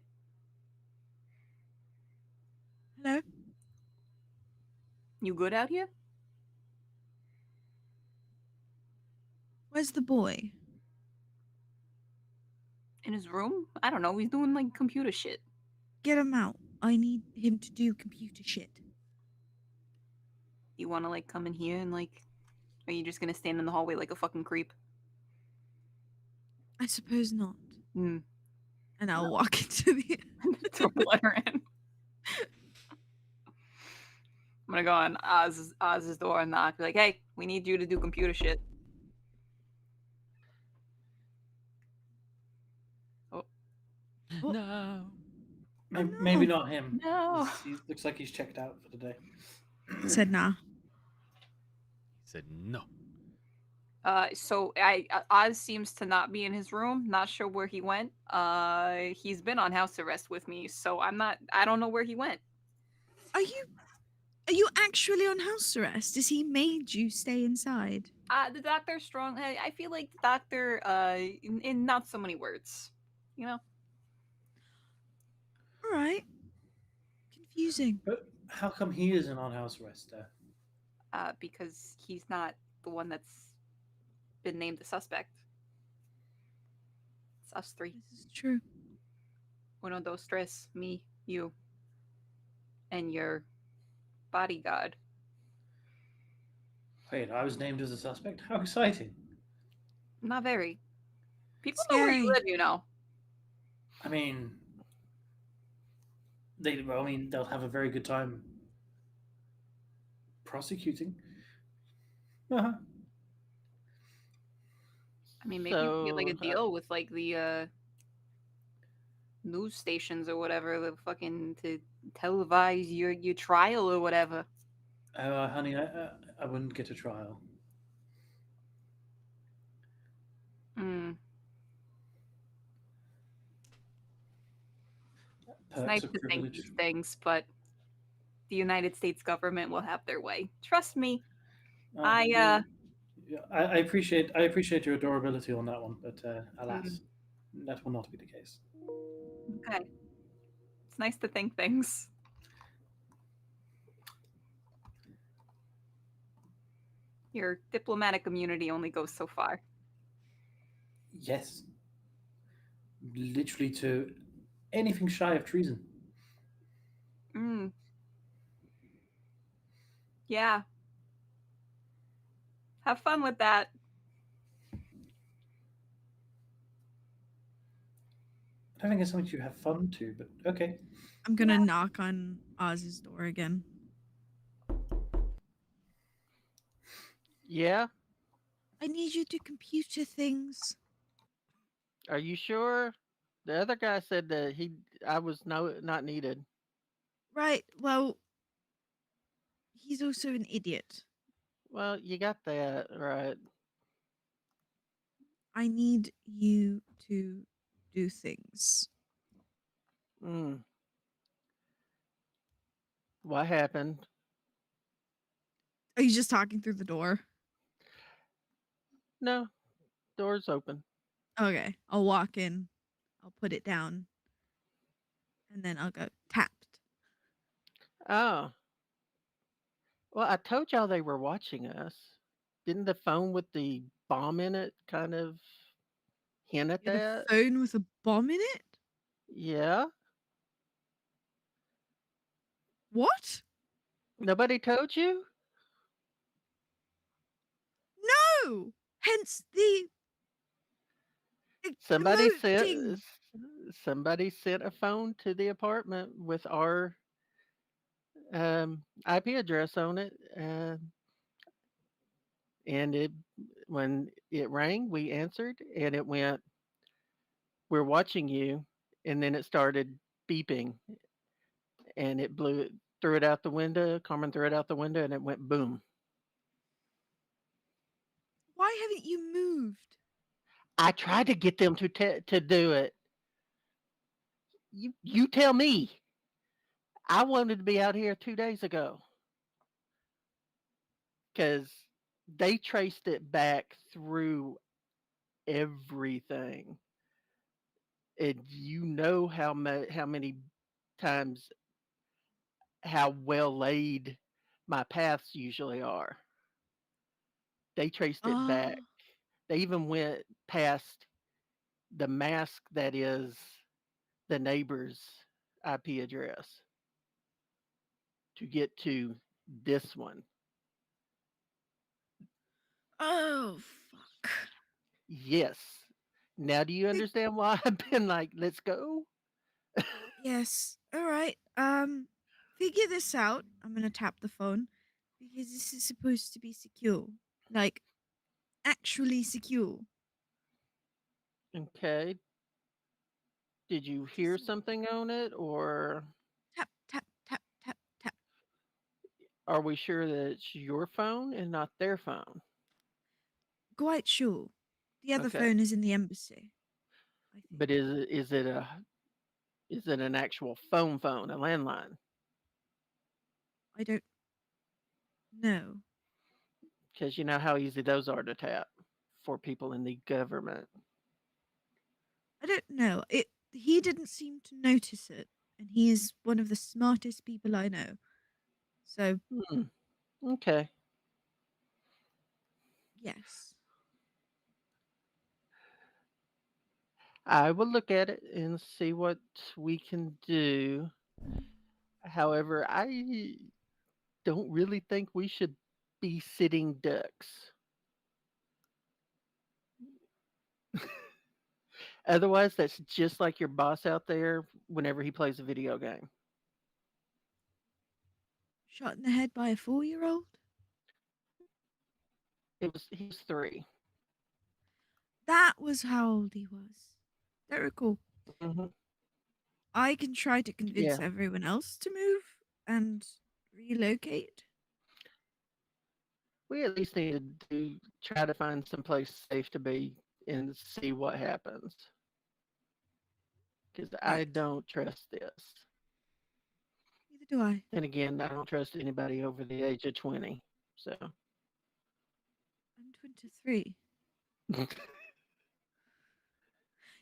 Hello? you good out here?" Where's the boy? In his room? I don't know. He's doing like computer shit. Get him out. I need him to do computer shit. You want to like come in here and like, are you just gonna stand in the hallway like a fucking creep? I suppose not. Hmm. And I'll walk into the. Throw a letter in. I'm gonna go on Oz's door and knock. Be like, "Hey, we need you to do computer shit." Oh. No. Maybe not him. No. He looks like he's checked out for the day. Said nah. He said no. So Oz seems to not be in his room. Not sure where he went. He's been on house arrest with me, so I don't know where he went. Are you actually on house arrest? Has he made you stay inside? The doctor's strong. I feel like the doctor, in not so many words, you know. All right. Confusing. But how come he isn't on house arrest there? Because he's not the one that's been named the suspect. It's us 3. This is true. Uno, dos, tres. Me, you, and your bodyguard. Wait, I was named as a suspect? How exciting. Not very. People know where you Scary. live, you know. I mean, they'll have a very good time prosecuting. Uh-huh. I mean, maybe you could get like a So, deal with like the news stations or whatever, the fucking to televise your trial or whatever. Honey, I wouldn't get a trial. Mm. It's Perks nice of to think privilege. these things, but the United States government will have their way. Trust me. Yeah, I appreciate your adorability on that one, but alas, that will not be the case. Okay. It's nice to think things. Your diplomatic immunity only goes so far. Yes, literally to anything shy of treason. Mm. Yeah. Have fun with that. I don't think it's something you have fun to, but okay. I'm gonna knock on Oz's door again. yeah. I need you to computer things. Are you sure? The other guy said that I was not needed. Right. Well, he's also an idiot. Well, you got that right. I need you to do things. Mm. What happened? Are you just talking through the door? No, door's open. Okay. I'll walk in I'll put it down, and then I'll go tapped. Oh, well, I told y'all they were watching us. Didn't the phone with the bomb in it kind of hint at You had a that? phone with a bomb in it? Yeah. What? Nobody told you? No! Hence the Somebody emoting. sent somebody sent a phone to the apartment with our IP address on it, and it when it rang, we answered, and it went, "We're watching you," and then it started beeping, and it threw it out the window. Carmen threw it out the window, and it went boom. Why haven't you moved? I tried to get them to do it. You tell me. I wanted to be out here 2 days ago because they traced it back through everything, and you know how many times how well laid my paths usually are. They traced it Oh, back. They even went past the mask that is the neighbor's IP address to get to this one. oh, fuck. Yes. Now do you understand why I've been like, let's go? Yes. All right. Figure this out. I'm gonna tap the phone because this is supposed to be secure, like actually secure. Okay. Did you hear Just something on it, or tap, tap, tap, tap, tap. are we sure that it's your phone and not their phone? Quite sure. The other Okay. phone is in the embassy. I think. But is it an actual phone, a landline? I don't know. Because you know how easy those are to tap for people in the government. I don't know. It. He didn't seem to notice it, and he is one of the smartest people I know. So Hmm. Okay. yes. I will look at it and see what we can do. However, I don't really think we should be sitting ducks. Otherwise, that's just like your boss out there whenever he plays a video game. Shot in the head by a 4-year-old? He was 3. That was how old he was. Very cool. Hmm. I can try to convince Yeah, everyone else to move and relocate. we at least need to try to find some place safe to be and see what happens. Because I Right. don't trust this. Neither do I. And again, I don't trust anybody over the age of 20. So, I'm 23.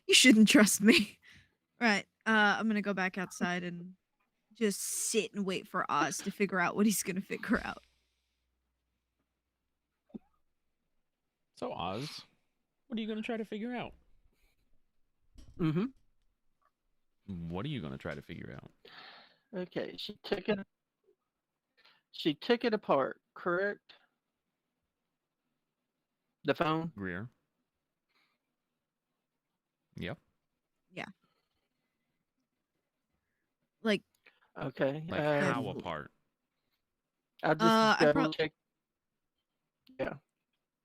You shouldn't trust me. Right. I'm gonna go back outside and just sit and wait for Oz to figure out what he's gonna figure out. So Oz, what are you gonna try to figure out? mm-hmm. What are you gonna try to figure out? Okay, she took it apart, correct? The phone? Greer. Yep. Yeah. Like, Okay. Like how apart? I'll just I double check. Yeah.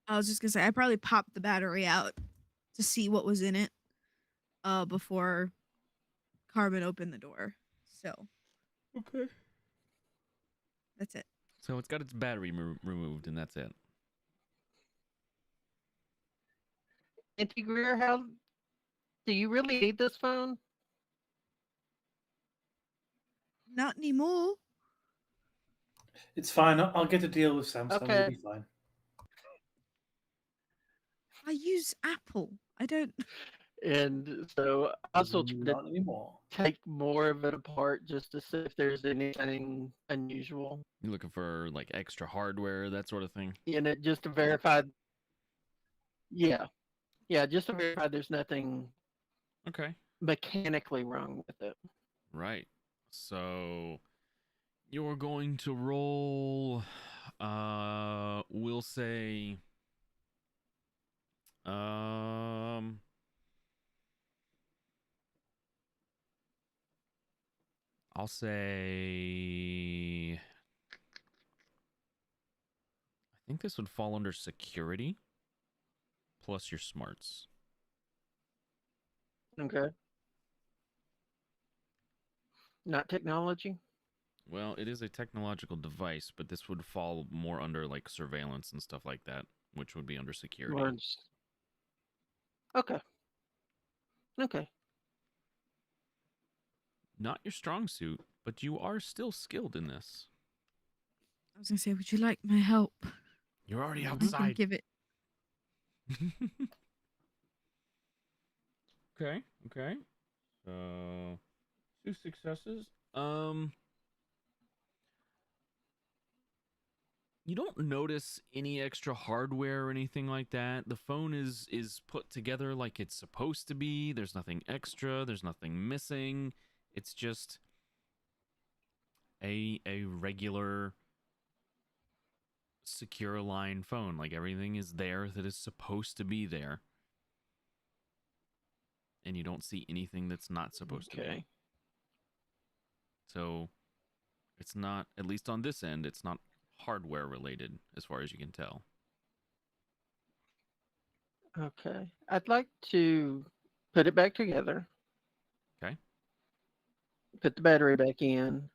I was just gonna say I probably popped the battery out to see what was in it before Carmen opened the door. So Okay. that's it. So it's got its battery removed, and that's it. Auntie Greer, how do you really need this phone? Not anymore. It's fine. I'll get a deal with Samsung. Okay. You'll be fine. I use Apple. I don't And so I also try to Not anymore. take more of it apart just to see if there's anything unusual You looking for like extra hardware, that sort of thing? in it, just to verify. Yeah, yeah, just to verify there's nothing Okay. mechanically wrong with it. Right. So you're going to roll we'll say um I'll say I think this would fall under security plus your smarts. Okay. Not technology. Well, it is a technological device, but this would fall more under like surveillance and stuff like that, which would be under security. Words. Okay. Okay. Not your strong suit, but you are still skilled in this. I was gonna say, would you like my help? You're already I can outside. give it. Okay, okay. So 2 successes. You don't notice any extra hardware or anything like that. The phone is put together like it's supposed to be. There's nothing extra, there's nothing missing. It's just a regular secure line phone. Like everything is there that is supposed to be there. And you don't see anything that's not supposed to be. Okay. So it's not, at least on this end, it's not hardware related as far as you can tell. Okay. I'd like to put it back together. Okay. Put the battery back in,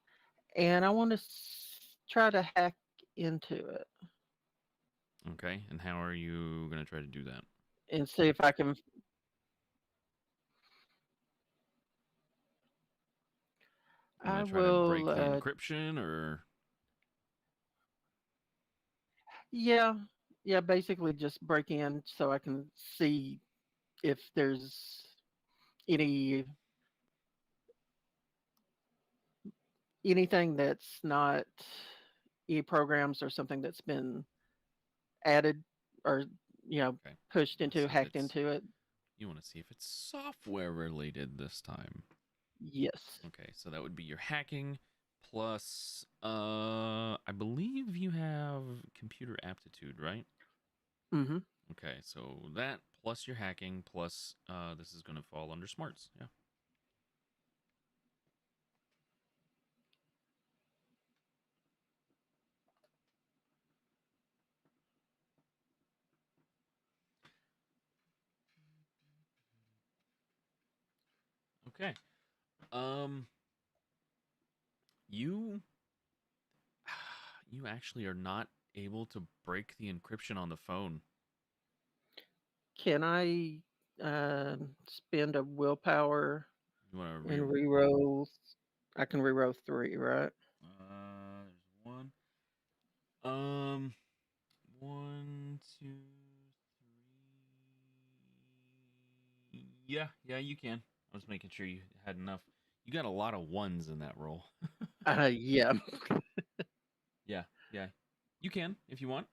and I want to try to hack into it Okay. And how are you going to try to do that? and see if I can. You I want to try to break will. the encryption or? Yeah. Yeah. Basically, just break in so I can see if there's any anything that's not any programs or something that's been added or Okay. pushed Let's into, see if hacked it's, into it. you want to see if it's software related this time. Yes. Okay. So that would be your hacking plus, I believe you have computer aptitude, right? Mm-hmm. Okay. So that plus your hacking plus, this is going to fall under smarts. Yeah. Okay. Um, you you actually are not able to break the encryption on the phone. Can I spend a willpower You want to and re reroll? I can reroll 3, right? there's one. Um, one, two, three. Yeah, yeah, you can. I was making sure you had enough. You got a lot of ones in that roll. Yeah. Yeah, yeah. You can if you want.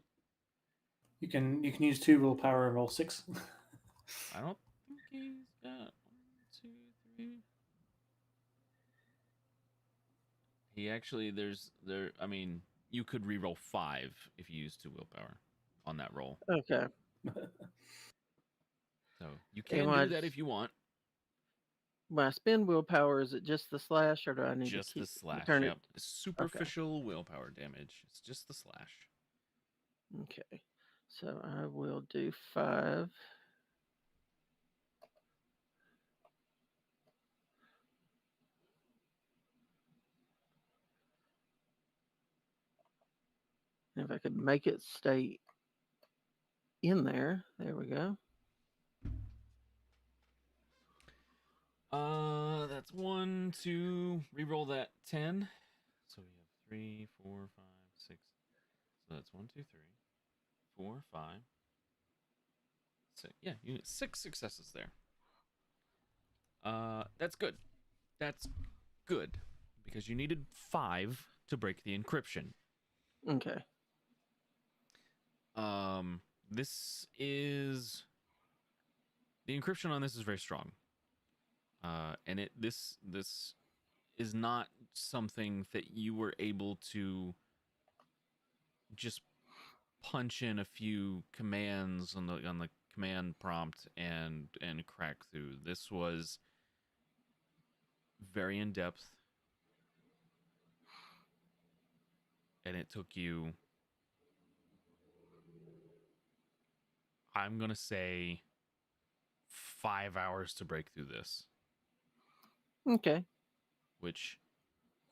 You can use 2 willpower and roll 6. I don't think he's got 1, 2, 3. He actually, I mean, you could reroll 5 if you use 2 willpower on that roll. Okay. So you And can do that if you want. when I spend willpower, is it just the slash, or do I need Just to the keep slash. turn Yep. it? Superficial willpower damage. It's just the slash. Okay. So I will do 5. If I could make it stay in there, there we go. That's 1, 2. Reroll that 10. So we have 3, 4, 5, 6. So that's 1, 2, 3, 4, 5, 6. Yeah, you get 6 successes there. That's good. That's good because you needed 5 to break the encryption. Okay. This is the encryption on this is very strong. And this is not something that you were able to just punch in a few commands on the command prompt and crack through. This was very in depth, and it took you, I'm gonna say, 5 hours to break through this. Okay. Which,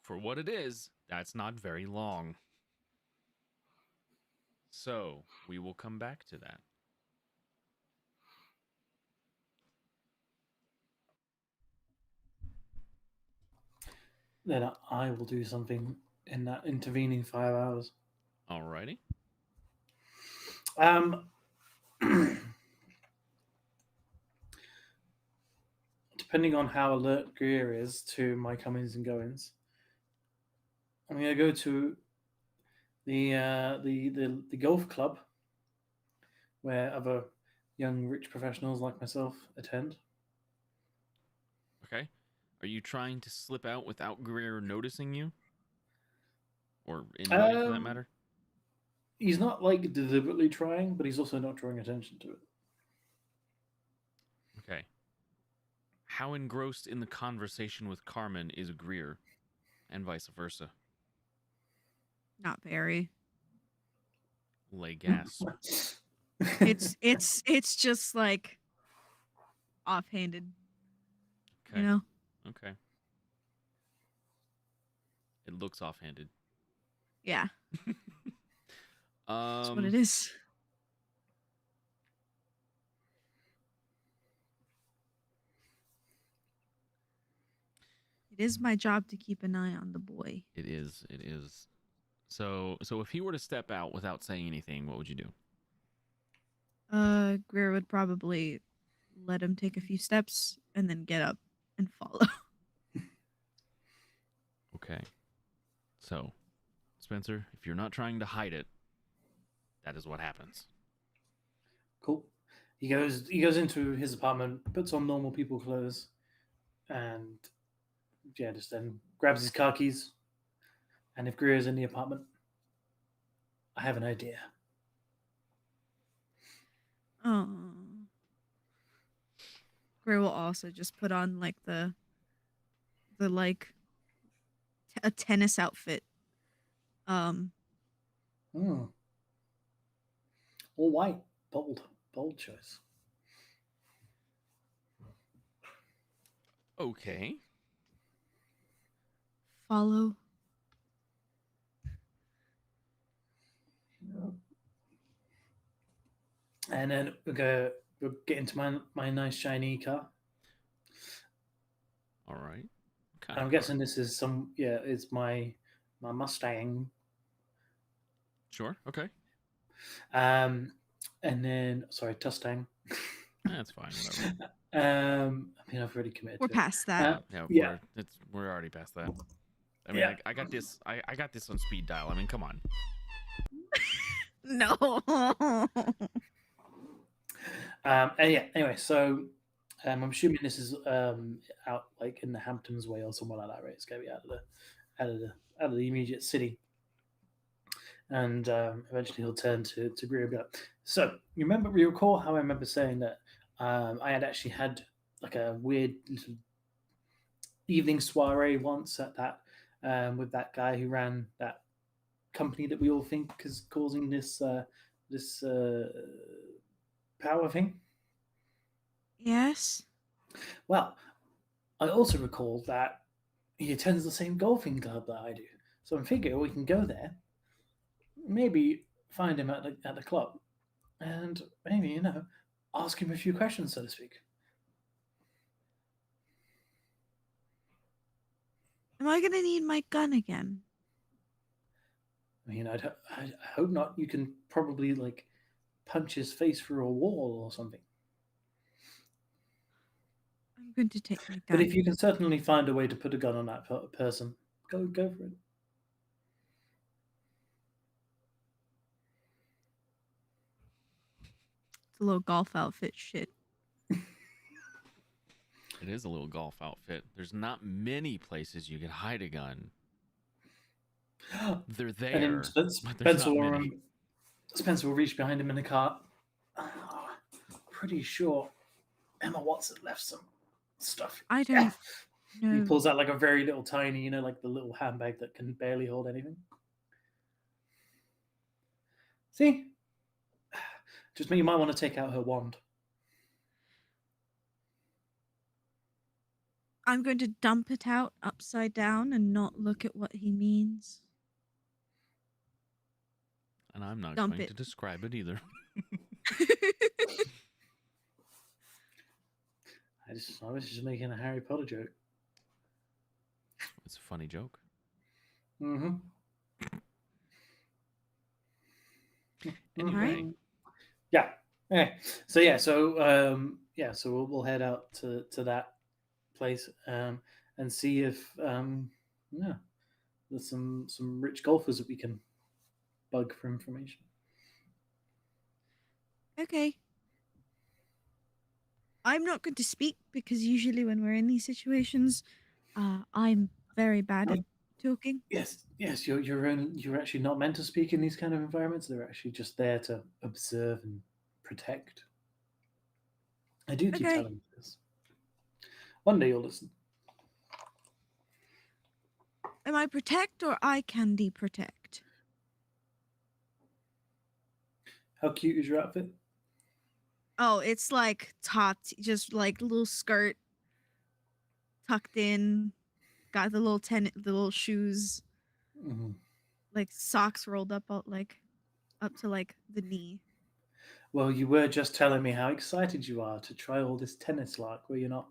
for what it is, that's not very long. So we will come back to that. Then I will do something in that intervening 5 hours. Alrighty. Depending on how alert Greer is to my comings and goings, I'm going to go to the golf club where other young rich professionals like myself attend. Okay. Are you trying to slip out without Greer noticing you? Or anybody for that matter? He's not like deliberately trying, but he's also not drawing attention to it. Okay. How engrossed in the conversation with Carmen is Greer, and vice versa? Not very. Lay gasp. It's just like offhanded. Okay. You know? Okay. It looks offhanded. Yeah. That's what it Um, is. It is my job to keep an eye on the boy. it is. It is. So if he were to step out without saying anything, what would you do? Greer would probably let him take a few steps and then get up and follow. Okay. So, Spencer, if you're not trying to hide it, that is what happens. Cool. He goes into his apartment, puts on normal people clothes, and just then grabs his car keys. And if Greer's in the apartment, I have an idea. Oh. Greer will also just put on like the like a tennis outfit. All white, bold choice. Okay. Follow. And then we'll get into my nice shiny car. All right. And I'm guessing this is it's my Mustang. Sure. Okay. And then Mustang. That's fine. Whatever. I mean, I've already committed. We're to past that. Yeah. We're already past that. I mean, Yeah. I got this. I got this on speed dial. I mean, come on. No. And yeah. Anyway, so I'm assuming this is out like in the Hamptons way or somewhere like that, right? It's gonna be out of the immediate city. And eventually he'll turn to Greer and be like, so you recall how I remember saying that I had actually had like a weird little evening soiree once at that with that guy who ran that company that we all think is causing this power thing. Yes. Well, I also recall that he attends the same golfing club that I do, so I'm thinking we can go there, maybe find him at the club, and maybe ask him a few questions, so to speak. Am I gonna need my gun again? I mean, I hope not. You can probably like punch his face through a wall or something. I'm going to take my But gun. if you can certainly find a way to put a gun on that person, go for it. It's a little golf outfit shit. It is a little golf outfit. There's not many places you can hide a gun. They're And then there, but there's not many. Spencer will reach behind him in the car. Oh, pretty sure Emma Watson left some stuff. I don't He know. pulls out like a very little tiny, like the little handbag that can barely hold anything. See? Just mean you might want to take out her wand. I'm going to dump it out upside down and not look at what he means. And I'm not Dump going it. to describe it either. I was just making a Harry Potter joke. It's a funny joke. Mm-hmm. Anyway. Yeah. Okay. So we'll head out to that place and see if there's some rich golfers that we can bug for information. Okay. I'm not going to speak because usually when we're in these situations, I'm very bad at talking. Yes, you're actually not meant to speak in these kind of environments. They're actually just there to observe and protect. I do keep Okay. telling you this. One day you'll listen. Am I protect or eye candy protect? How cute is your outfit? Oh, it's like just like little skirt tucked in, got the the little shoes, Mm-hmm. like socks rolled up like up to like the knee. Well, you were just telling me how excited you are to try all this tennis lark, were you not?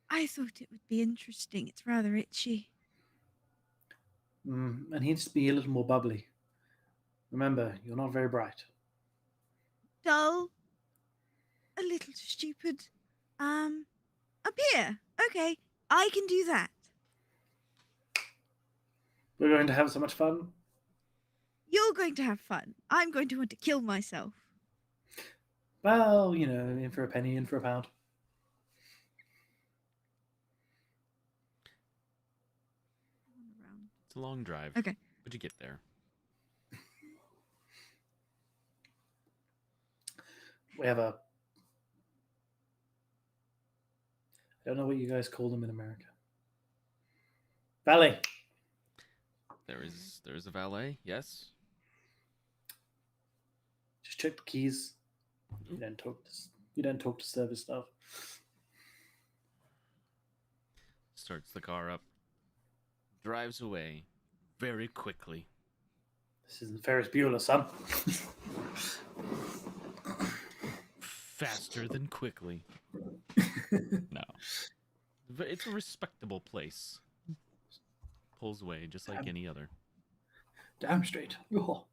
I thought it would be interesting. It's rather itchy. And he needs to be a little more bubbly. Remember, you're not very bright. Dull. A little stupid. Up here. Okay, I can do that. We're going to have so much fun. You're going to have fun. I'm going to want to kill myself. Well, in for a penny, in for a pound. It's a long drive. Okay. But you get there. We have a... I don't know what you guys call them in America. Valet. There is a valet, yes. Just check the keys. You don't talk to service staff. Starts the car up. Drives away very quickly. This isn't Ferris Bueller, son. Faster than quickly. No. It's a respectable place. Pulls away just like any other. Damn straight. Oh.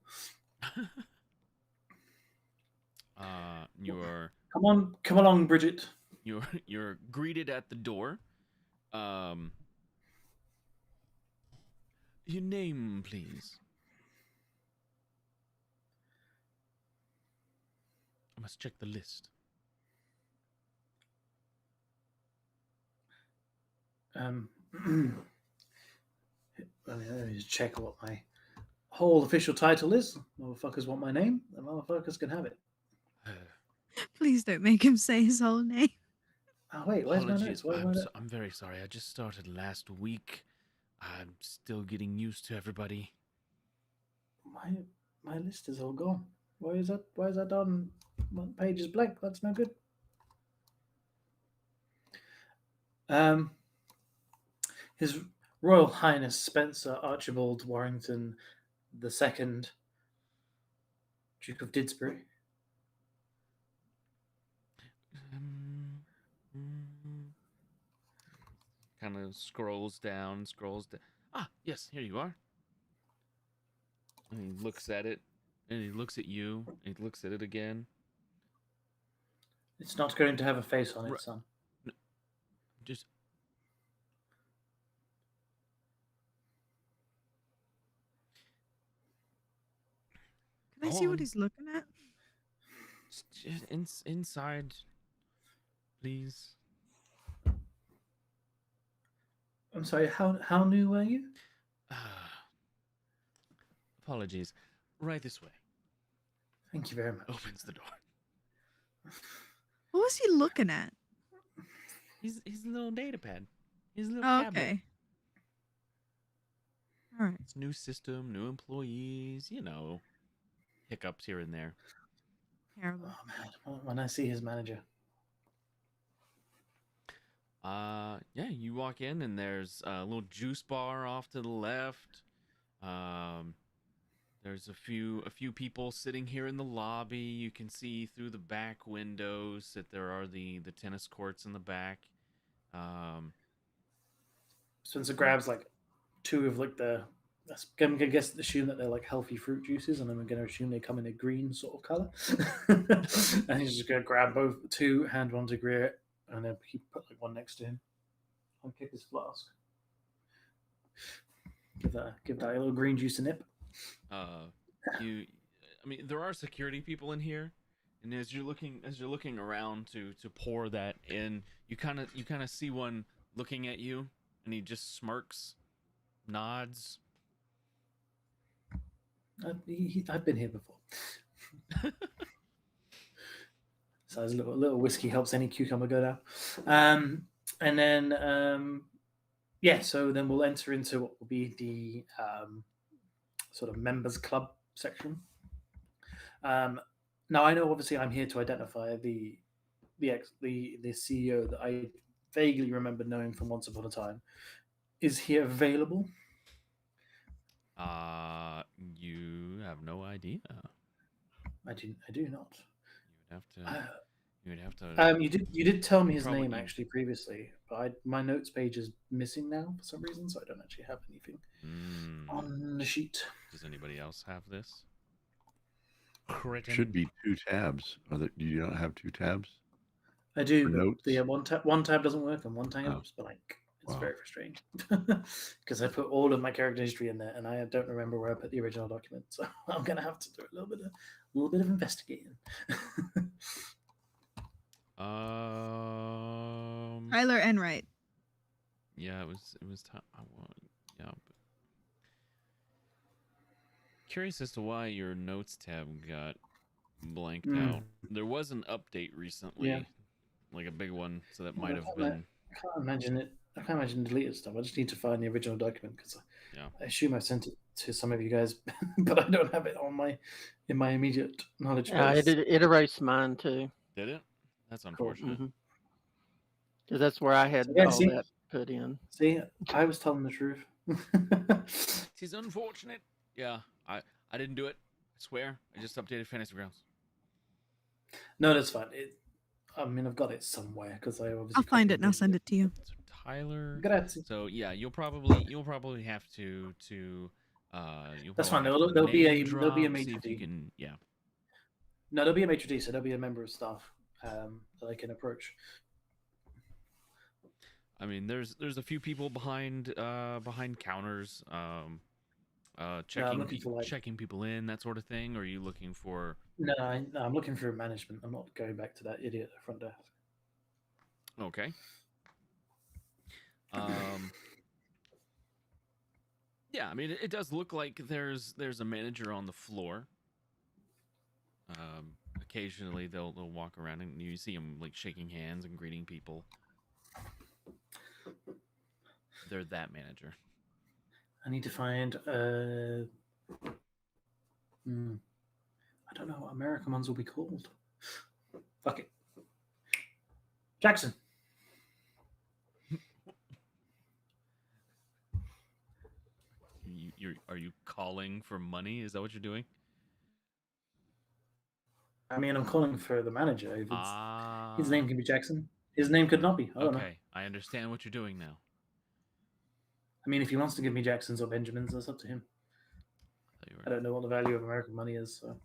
You're Come along, Bridget. You're greeted at the door. Your name, please. I must check the list. Let me just check what my whole official title is. Motherfuckers want my name. The motherfuckers can have it. Please don't make him say his whole name. Oh wait, where's my notes? I'm very sorry. I just started last week. I'm still getting used to everybody. My list is all gone. Why is that done? One page is blank. That's no good. His Royal Highness Spencer Archibald Warrington II, Duke of Didsbury. Kind of scrolls down. Ah, yes, here you are. And he looks at it, and he looks at you, and he looks at it again. It's not going to have a face on it, Right. son. Just Can I Hold see what on. he's looking at? inside, please. I'm sorry. How new are you? Apologies. Right this way. Thank you very much. Opens the door. What was he looking at? His little data pad. His little Oh, tablet. okay. All right. It's new system, new employees. Hiccups here and there. Terrible. Oh man, when I see his manager. Yeah, you walk in and there's a little juice bar off to the left. There's a few people sitting here in the lobby. You can see through the back windows that there are the tennis courts in the back. Spencer grabs like two of like I'm gonna guess assume that they're like healthy fruit juices, and I'm gonna assume they come in a green sort of color. And he's just gonna grab two, hand one to Greer, and then he put like one next to him. And kick his flask. Give that a little green juice a nip. There are security people in here, and as you're looking around to pour that in, you kind of see one looking at you, and he just smirks, nods. I've been here before. So a little whiskey helps any cucumber go down. And then so then we'll enter into what will be the sort of members club section. Now I know obviously I'm here to identify the CEO that I vaguely remember knowing from Once Upon a Time. Is he available? You have no idea. I do not. You would have to. You did tell me his Probably name you. actually previously, but my notes page is missing now for some reason, so I don't actually have anything on the sheet. Does anybody else have this? Should be 2 tabs. Do you not have 2 tabs? I do, For but notes? the one tab doesn't work and one tab's blank. It's very frustrating because I put all of my character history in there, and I don't remember where I put the original document. So I'm gonna have to do a little bit of investigating. Tyler Enright. Yeah, it was time. Yeah. But curious as to why your notes tab got blanked out. There was an update recently, like a big one, so that might have been. I can't imagine deleted stuff. I just need to find the original document because I assume I sent it to some of you guys, but I don't have it in my immediate knowledge base. It erased mine too. Did it? That's unfortunate. Cool. Because that's where I had that put in. See, I was telling the truth. It is unfortunate. Yeah, I didn't do it. I swear. I just updated Fantasy Grounds. No, that's fine. I've got it somewhere because I obviously. I'll find it and I'll send it to you. So Tyler. Grazie. So yeah, you'll probably have to. That's fine. There'll be a maitre d'. Yeah. No, there'll be a maitre d', so there'll be a member of staff that I can approach. I mean, there's a few people behind counters, checking people in, that sort of thing. Or are you looking for? No, I'm looking for management. I'm not going back to that idiot at the front desk. Okay. Yeah, I mean, it does look like there's a manager on the floor. Occasionally they'll walk around and you see them like shaking hands and greeting people. They're that manager. I need to find. I don't know what American ones will be called. Fuck it. Jackson. Are you calling for money? Is that what you're doing? I mean, I'm calling for the manager. His name can be Jackson. His name could not be. I don't know. I understand what you're doing now. I mean, if he wants to give me Jacksons or Benjamins, that's up to him. I don't know what the value of American money is, so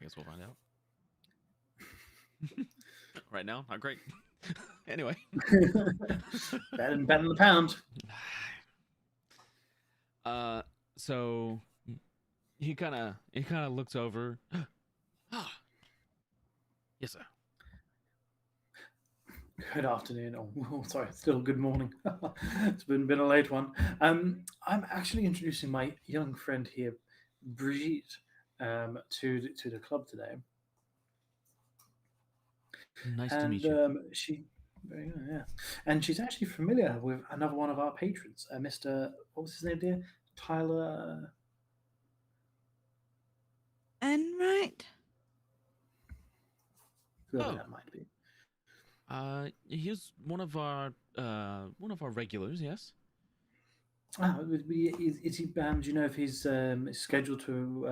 I guess we'll find out. right now. Not great. Anyway. better than the pound. So he kind of looks over. Ah, yes, sir. Good afternoon. Oh, sorry, still good morning. It's been a late one. I'm actually introducing my young friend here, Brigitte, to the club today, Nice to and meet you. she, yeah, and she's actually familiar with another one of our patrons, Mr. What was his name, dear? Tyler. Enright? Whoever Oh. that might be. He's one of our regulars. Yes. Ah, is he? Do you know if he's scheduled to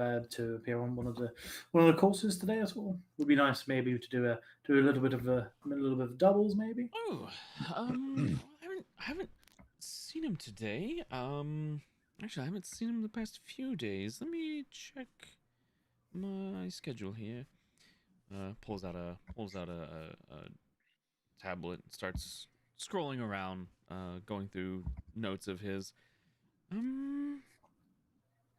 appear on one of the courses today at all? Would be nice maybe to do a little bit of doubles maybe. Oh, I haven't seen him today. Actually, I haven't seen him the past few days. Let me check my schedule here. Pulls out a tablet, and starts scrolling around, going through notes of his.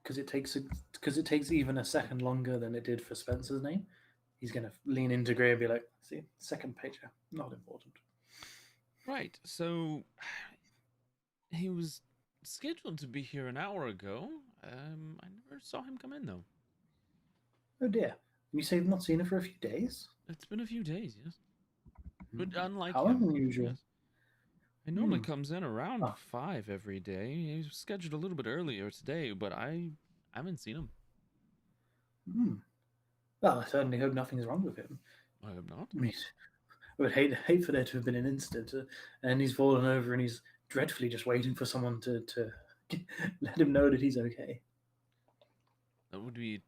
Because it takes even a second longer than it did for Spencer's name. He's gonna lean into Gray and be like, "See, second page, not important." Right. So he was scheduled to be here an hour ago. I never saw him come in though. Oh dear. You say you've not seen her for a few days? It's been a few days, yes. But unlike How him, unusual. yes. He normally Hmm. comes in around Ah. 5 every day. He was scheduled a little bit earlier today, but I haven't seen him. Well, I certainly hope nothing's wrong with him. I hope not. I mean, I would hate for there to have been an incident, and he's fallen over, and he's dreadfully just waiting for someone to let him know that he's okay. That would be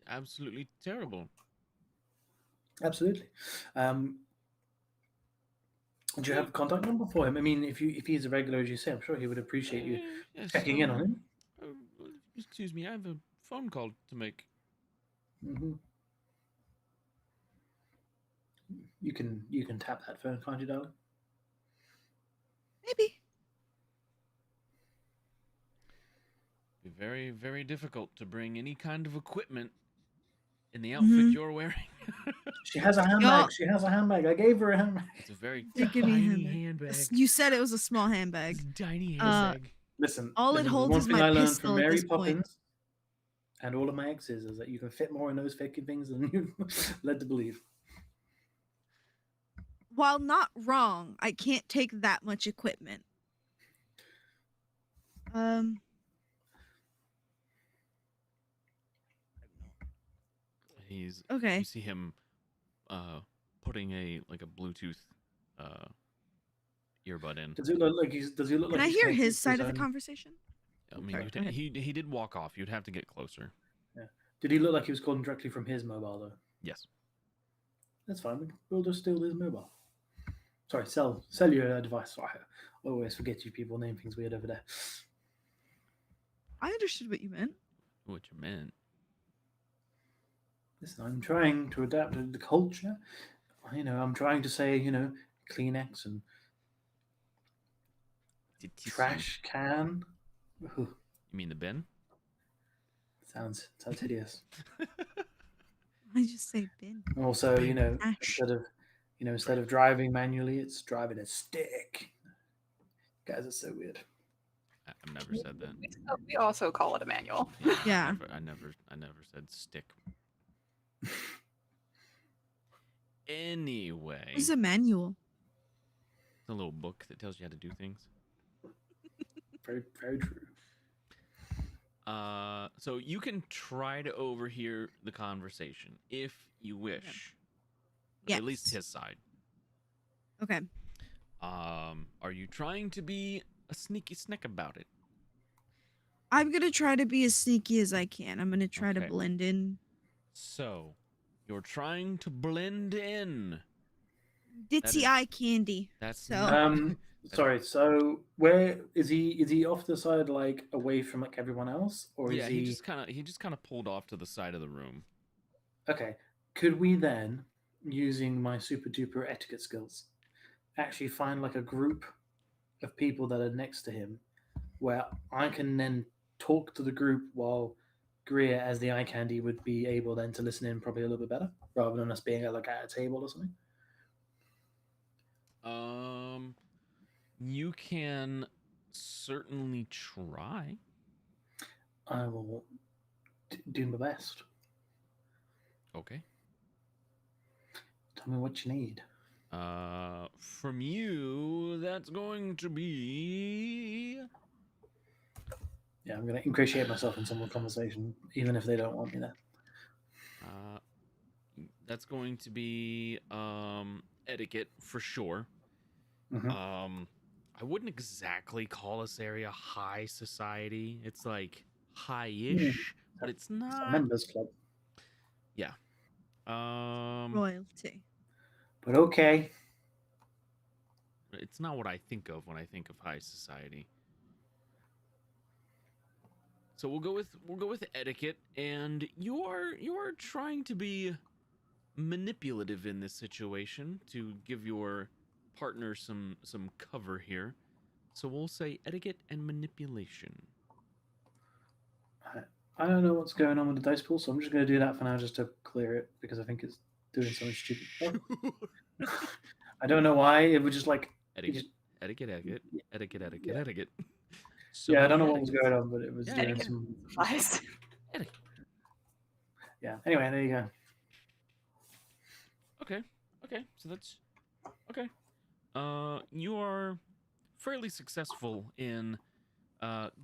absolutely terrible. Absolutely. Do you have a contact number for him? I mean, if he's a regular, as you say, I'm sure he would appreciate you Yes, checking in on him. Excuse me, I have a phone call to make. Hmm. You can tap that phone, can't you, darling? Maybe. Be very, very difficult to bring any kind of equipment in the outfit you're wearing. She has a handbag. She has a handbag. I gave her a handbag. It's a very Did give me a tiny handbag. handbag. You said it was a small It's handbag. a tiny handbag. Listen, All it there's holds one is thing my I learned from pistol at Mary this point. Poppins and all of my exes is that you can fit more in those fucking things than you led to believe. While not wrong, I can't take that much equipment. He's Okay. You see him putting a Bluetooth earbud in. Does he look like he's Can I hear his side of the conversation? I mean, Sorry, go ahead. he did walk off. You'd have to get closer. Yeah. Did he look like he was calling directly from his mobile though? Yes. That's fine. We'll just steal his mobile. Sorry, sell your device. Sorry, I always forget you people name things weird over there. I understood what you meant. What you meant? Listen, I'm trying to adapt to the culture. I'm trying to say, Kleenex and trash can. You mean the bin? Sounds hideous. I just say bin. Also, Ash. instead of driving manually, it's driving a stick. Guys are so weird. I've never said that. We also call it a manual. Yeah. I never said stick. Anyway, It's a manual. it's a little book that tells you how to do things. Very, very true. So you can try to overhear the conversation if you wish. Yes. At least his side. Okay. Are you trying to be a sneaky snick about it? I'm gonna try to be as sneaky as I can. I'm gonna try to Okay. blend in. So, you're trying to blend in. Ditzy is- eye candy. That's So- not- Sorry. So where is he? Is he off the side, like away from like everyone else, or yeah, is he just kind of pulled off to the side of the room. Okay. Could we then using my super duper etiquette skills, actually find like a group of people that are next to him where I can then talk to the group while Greer, as the eye candy, would be able then to listen in probably a little bit better rather than us being at like at a table or something. You can certainly try. I will do my best. Okay. Tell me what you need. From you, that's going to be. Yeah, I'm going to ingratiate myself in some conversation, even if they don't want me there. That's going to be etiquette for sure. Mm-hmm. I wouldn't exactly call this area high society. It's like high-ish, but it's It's a not. members club, Yeah. Royalty. but okay. It's not what I think of when I think of high society. So we'll go with etiquette, and you are trying to be manipulative in this situation to give your partner some cover here. So we'll say etiquette and manipulation. I don't know what's going on with the dice pool, so I'm just going to do that for now just to clear it because I think it's doing something stupid stuff. I don't know why. It was just like. Etiquette, Just, etiquette. So yeah, I don't know many what was etiquettes. going on, but it was doing Etiquette. some. Flies. Etiquette. Yeah, anyway, there you go. Okay. So that's okay. You are fairly successful in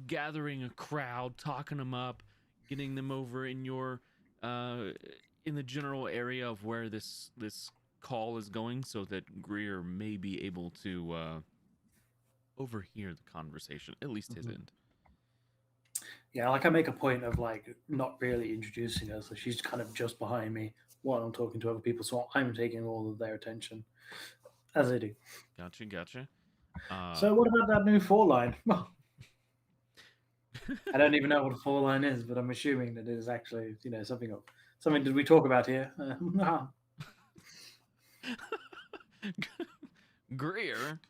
gathering a crowd, talking them up, getting them over in your in the general area of where this call is going, so that Greer may be able to overhear the conversation, at least his end. Yeah, like I make a point of like not really introducing her, so she's kind of just behind me while I'm talking to other people, so I'm taking all of their attention, as I do. Gotcha. So what about that new four line? Well, I don't even know what a four line is, but I'm assuming that it is actually, something of something did we talk about here? Greer,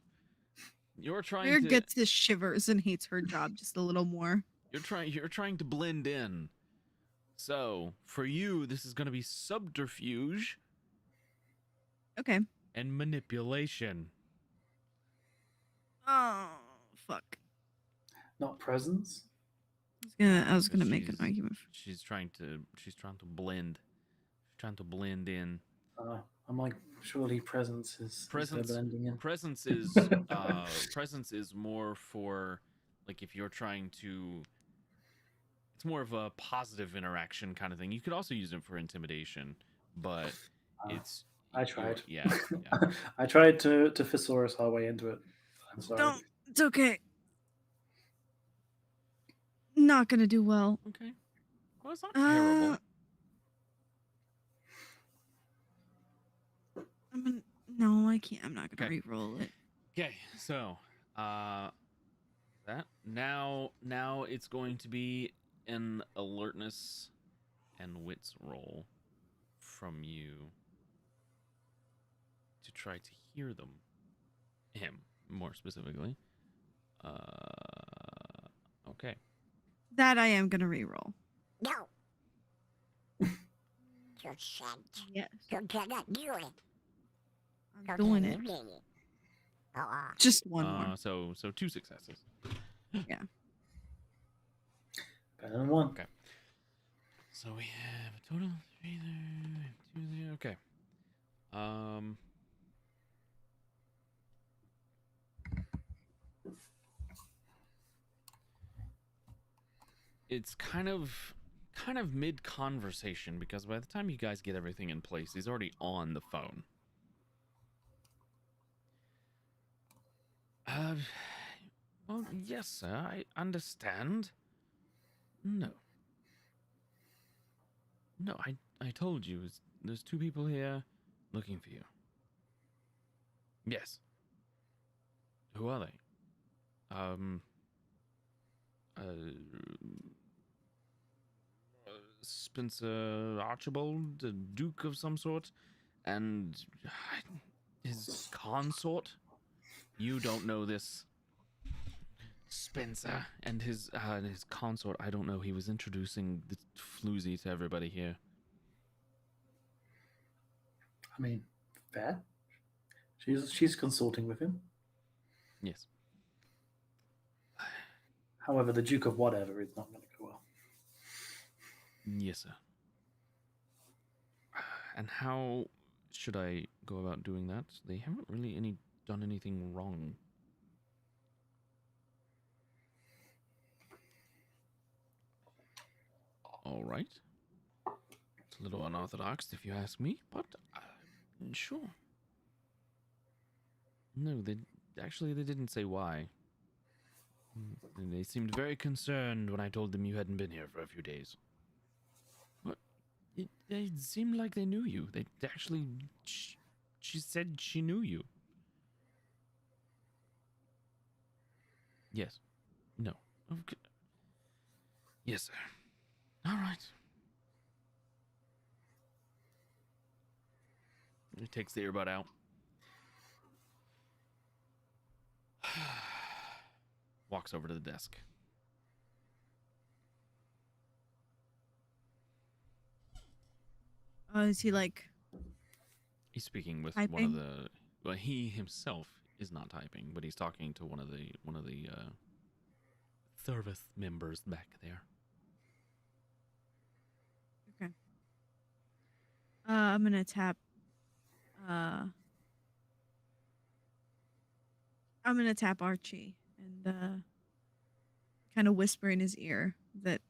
you're trying Greer to gets his shivers and hates her job just a little more. you're trying to blend in. So for you, this is going to be subterfuge. Okay. And manipulation. Oh fuck. Not presence. I was gonna make an argument. She's trying to blend. She's trying to blend in. I'm like, surely presence is blending in. Presence is more for like if you're trying to. It's more of a positive interaction kind of thing. You could also use it for intimidation, but it's. I tried. Yeah. I tried to thesaurus our way into it. I'm sorry. Don't. It's okay. Not gonna do well. Okay. Well, it's not terrible. No, I can't. I'm not gonna re-roll it. Okay, so that now it's going to be an alertness and wits roll from you to try to hear them. Him, more specifically. Okay. That I am gonna re-roll. No. You shan't. Yes. You cannot do it. I'm doing it. Just one more. So 2 successes. Yeah. Better than one. Okay. So we have a total of 3 there, 2 there. Okay. It's kind of mid conversation because by the time you guys get everything in place, he's already on the phone. Well, yes, sir, I understand. No, I told you, there's 2 people here looking for you. Yes. Who are they? Spencer Archibald, a duke of some sort, And his consort. You don't know this, Spencer, and his consort. I don't know. He was introducing the floozy to everybody here. I mean, fair. She's consulting with him. Yes. However, the Duke of whatever is not going to go well. Yes, sir. And how should I go about doing that? They haven't really done anything wrong. All right. It's a little unorthodox, if you ask me, but sure. No, they didn't say why. And they seemed very concerned when I told them you hadn't been here for a few days. But it seemed like they knew you. They actually, she said she knew you. Yes. No. Okay. Yes, sir. All right. He takes the earbud out. Walks over to the desk. Is he like He's speaking with one of typing? the. Well, he himself is not typing, but he's talking to one of the service members back there. Okay. I'm gonna tap. I'm gonna tap Archie and kind of whisper in his ear that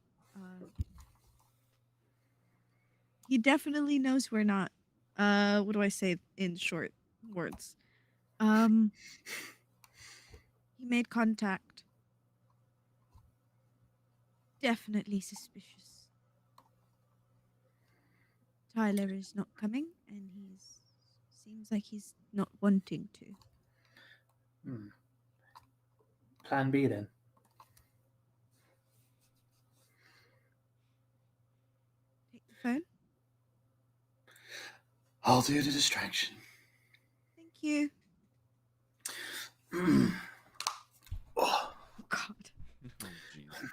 he definitely knows we're not. What do I say in short words? He made contact. Definitely suspicious. Tyler is not coming, and seems like he's not wanting to. Plan B then. Take the phone. I'll do the distraction. Thank you. Oh, Oh God. Oh, jeez.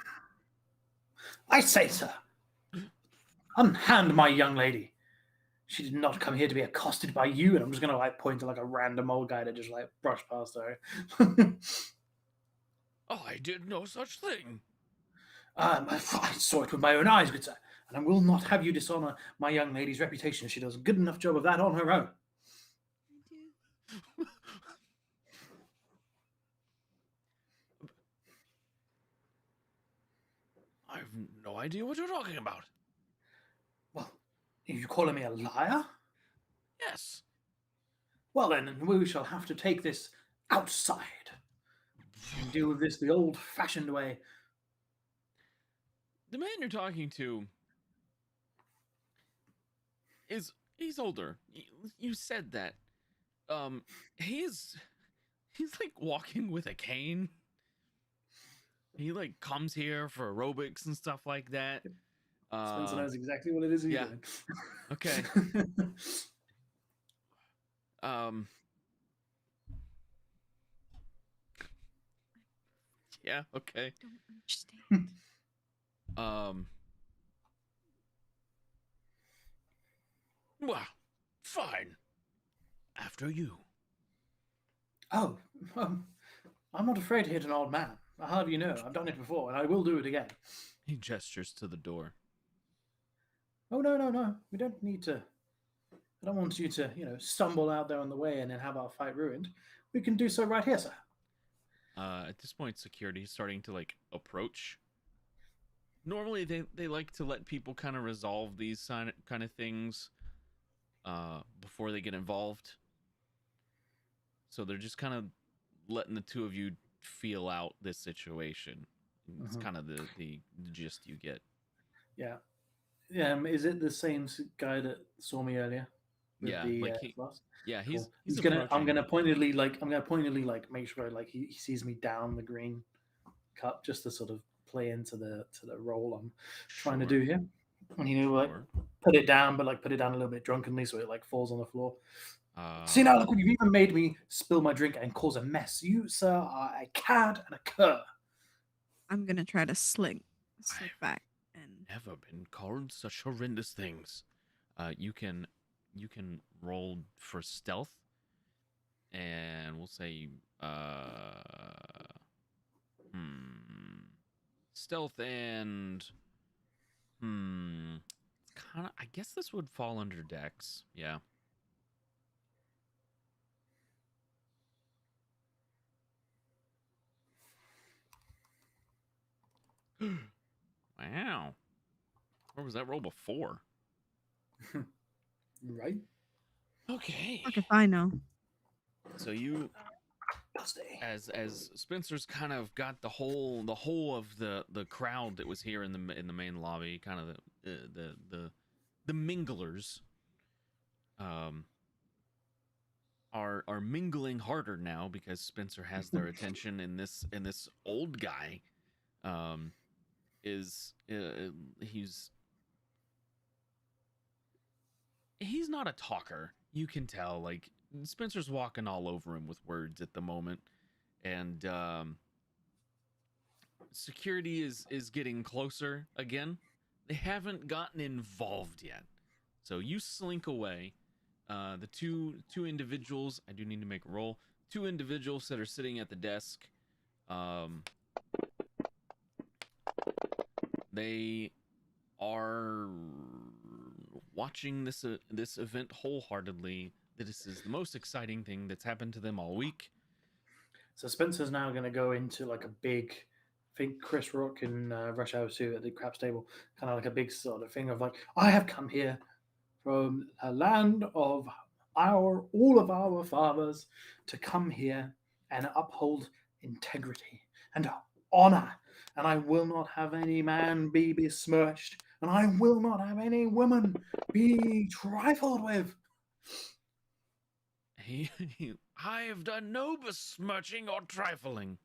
I say, sir, unhand my young lady. She did not come here to be accosted by you, and I'm just gonna point to a random old guy to just brush past her. I did no such thing. I saw it with my own eyes, good sir, and I will not have you dishonor my young lady's reputation. She does a good enough job of that on her own. I do. I have no idea what you're talking about. Well, are you calling me a liar? Yes. Well, then we shall have to take this outside and deal with this the old-fashioned way. The man you're talking to he's older. You said that. He's like walking with a cane. He comes here for aerobics and stuff like that. Spencer knows exactly what it is he's yeah. doing. Okay. Yeah, okay. Don't understand. Well, fine. After you. Oh, I'm not afraid to hit an old man. How have you know? I've done it before, and I will do it again. He gestures to the door. Oh, no. We don't need to. I don't want you to, stumble out there on the way and then have our fight ruined. We can do so right here, sir. At this point, security is starting to approach. Normally, they like to let people kind of resolve these kind of things before they get involved. So they're just kind of letting the two of you feel out this situation. It's kind of the gist you get. Yeah. Is it the same guy that saw me earlier? Yeah, flask? Yeah, Cool. he's I'm gonna approaching. pointedly make sure he sees me down the green cup just to sort of play into the role I'm trying to Sure. do here. And you like Or, put it down, but like put it down a little bit drunkenly, so it like falls on the floor. See uh, now, look, you've even made me spill my drink and cause a mess. You, sir, are a cad and a cur. I'm gonna try to slick I've back and never been called such horrendous things. You can roll for stealth, and we'll say stealth and it's kind of, I guess this would fall under Dex. Yeah. Wow. Where was that roll before? Right? Okay. fuck if I know. So you, Busty. as Spencer's kind of got the whole of the crowd that was here in the main lobby, kind of the minglers, are mingling harder now because Spencer has their attention, and this old guy, is he's not a talker. You can tell, like, Spencer's walking all over him with words at the moment, and security is getting closer again. They haven't gotten involved yet, so you slink away. The two individuals, I do need to make a roll. Two individuals that are sitting at the desk, they are watching this event wholeheartedly. This is the most exciting thing that's happened to them all week. So Spencer's now going to go into like a big, I think Chris Rock in Rush Hour 2 at the craps table, kind of like a big sort of thing of like, I have come here from a land of all of our fathers to come here and uphold integrity and honor. And I will not have any man be besmirched, and I will not have any woman be trifled with. I have done no besmirching or trifling.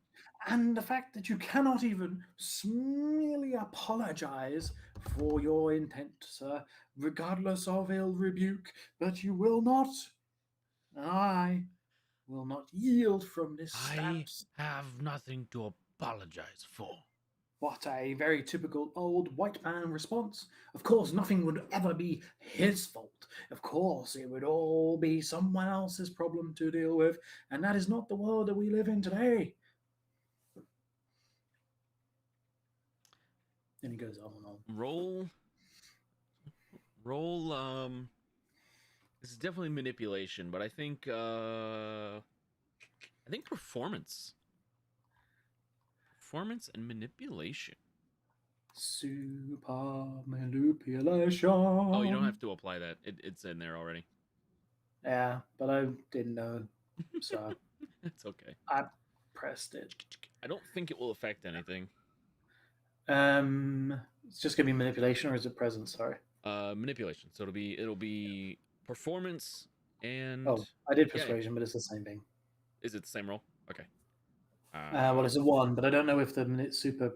And the fact that you cannot even merely apologize for your intent, sir, regardless of ill rebuke, but you will not, and I will not yield from this I stance. have nothing to apologize for. What a very typical old white man response. Of course, nothing would ever be his fault. Of course, it would all be someone else's problem to deal with, and that is not the world that we live in today. And he goes on and on. Roll this is definitely manipulation, but I think performance and manipulation. Super manipulation. Oh, you don't have to apply that. It's in there already. Yeah, but I didn't know, so It's okay. I pressed it. I don't think it will affect anything. It's just gonna be manipulation, or is it presence? Sorry. Manipulation. So it'll be performance and. Oh, I did persuasion, but it's the same thing. Is it the same roll? Okay. Well, it's a 1, but I don't know if the super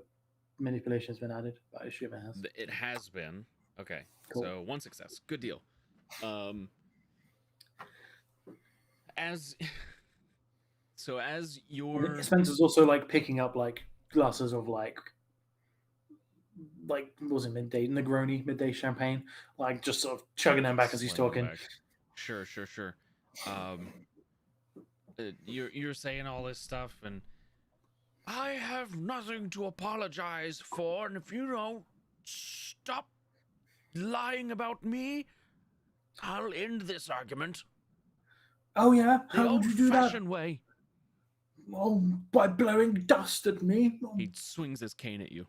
manipulation has been added, but I assume it has. It has been. Okay. Cool. So 1 success. Good deal. As your Spencer's also like picking up like glasses of like what was it, midday champagne, like just sort of chugging them back as he's Sling them talking. back. Sure. You're saying all this stuff, and I have nothing to apologize for, and if you don't stop lying about me, I'll end this argument. Oh yeah, The how would you do that? old-fashioned way. Oh, by blowing dust at me. He swings his cane at you.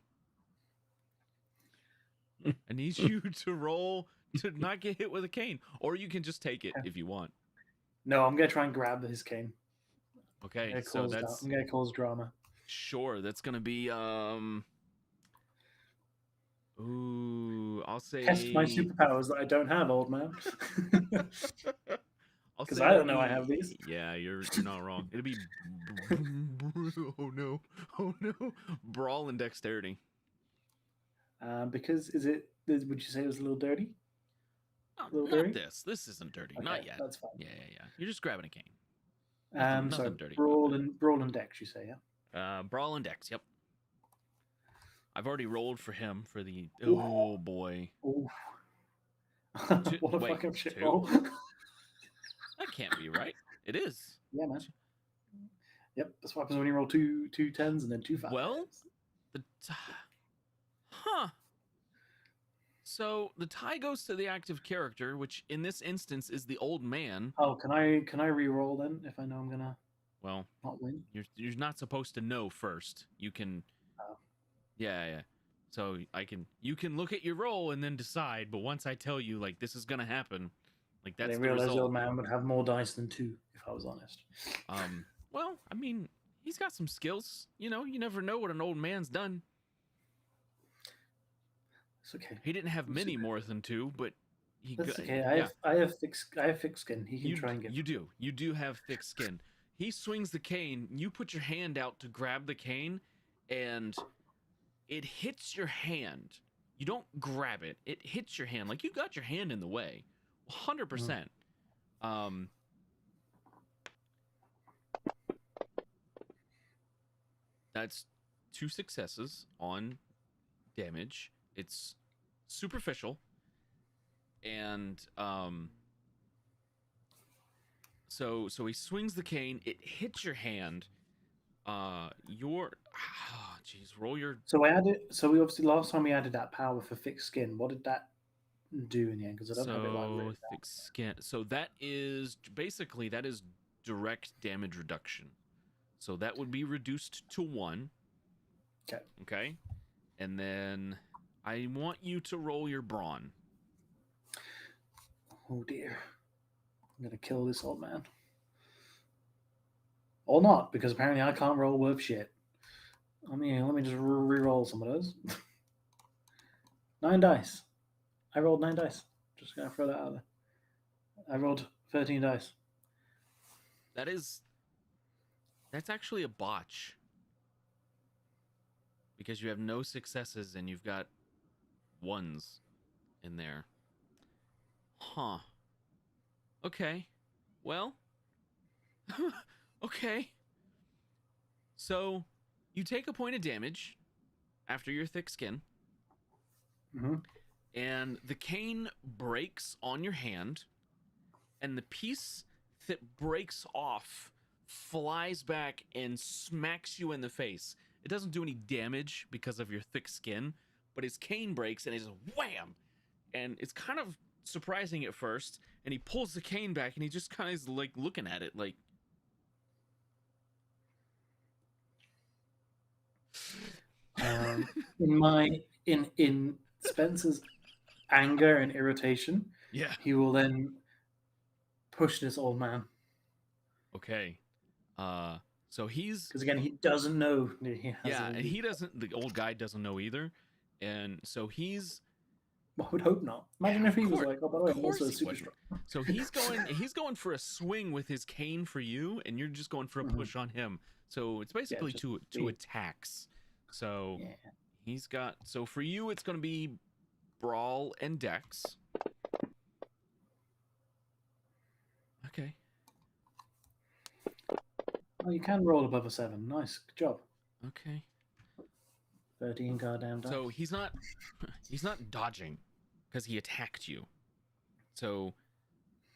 I need you to roll to not get hit with a cane, or you can just take it if you want. No, I'm gonna try and grab his cane. Okay, so I'm gonna cause drama. Sure, that's gonna be ooh, I'll say Test my superpowers that I don't have, old man. Because I don't know I have these. Yeah, you're not wrong. It'll be oh no, brawl and dexterity. Because is it Would you say it was a little dirty? No, Little not dirty? this. This isn't dirty. Okay, Not yet. that's fine. Yeah. You're just grabbing a cane. Nothing So dirty. brawl and dex, you say, yeah? Brawl and Dex. Yep. I've already rolled for him for the. Ooh. Oh boy. Ooh. What a wait, fucking shit 2? roll. That can't be right. It is. Yeah, man. Yep, that's what happens when you roll two 10s and then 2 5s. Well, huh. So the tie goes to the active character, which in this instance is the old man. Oh, can I re-roll then if I know I'm gonna Well, not win? you're not supposed to know first. You can. Oh. Yeah. So you can look at your roll and then decide. But once I tell you like this is gonna happen, like I that's didn't the realize the result. old man would have more dice than 2, if I was honest. Well, I mean, he's got some skills. You know, you never know what an old man's done. It's okay. He didn't have many more than 2, but he. That's okay. I have thick skin. He can try and get. You do have thick skin. He swings the cane. You put your hand out to grab the cane, and it hits your hand. You don't grab it. It hits your hand. Like you got your hand in the way. 100%. That's 2 successes on damage. It's superficial. And so he swings the cane, it hits your hand. Roll your. So we obviously last time we added that power for thick skin. What did that do in the end? Because I don't have it like written thick skin. So that is direct damage reduction. So that would be reduced to 1. Okay. And then I want you to roll your brawn. Oh dear. I'm gonna kill this old man. Or not, because apparently I can't roll worth shit. Let me just re-roll some of those. 9 dice. I rolled 9 dice. Just gonna throw that out there. I rolled 13 dice. That's actually a botch. Because you have no successes and you've got 1s in there. Huh. Okay. Well. Okay. So, you take a point of damage after your thick skin. Mm-hmm. And the cane breaks on your hand. And the piece that breaks off flies back and smacks you in the face. It doesn't do any damage because of your thick skin, but his cane breaks and it's wham! And it's kind of surprising at first, and he pulls the cane back and he just kind of is like looking at it like, in Spencer's anger and irritation, yeah, he will then push this old man. Okay. So he's, because again he doesn't know that he has and he doesn't. The old guy doesn't know either, and so he's. I would hope not. Imagine if he was like, "Oh, by the way, I'm also he super wouldn't. strong." So he's going for a swing with his cane for you, and you're just going for a push on him. So it's basically just two attacks. So Yeah. he's got. So for you, it's going to be brawl and dex. Okay. Oh, you can roll above a 7. Nice, good job. Okay. 13 goddamn dice. So he's not dodging because he attacked you. So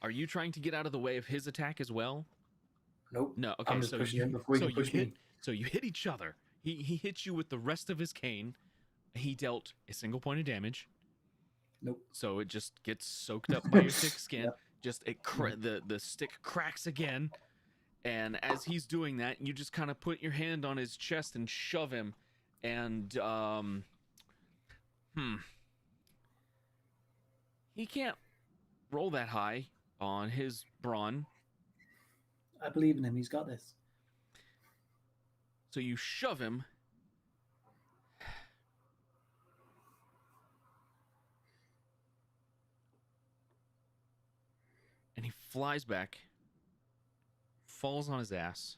are you trying to get out of the way of his attack as well? Nope. No. Okay. I'm just So pushing him before he can push me. So you hit each other. He hit you with the rest of his cane. He dealt a single point of damage. Nope. So it just gets soaked up by your thick skin. Yep. Just the stick cracks again. And as he's doing that, you just kind of put your hand on his chest and shove him. And he can't roll that high on his brawn. I believe in him. He's got this. So you shove him. And he flies back, falls on his ass,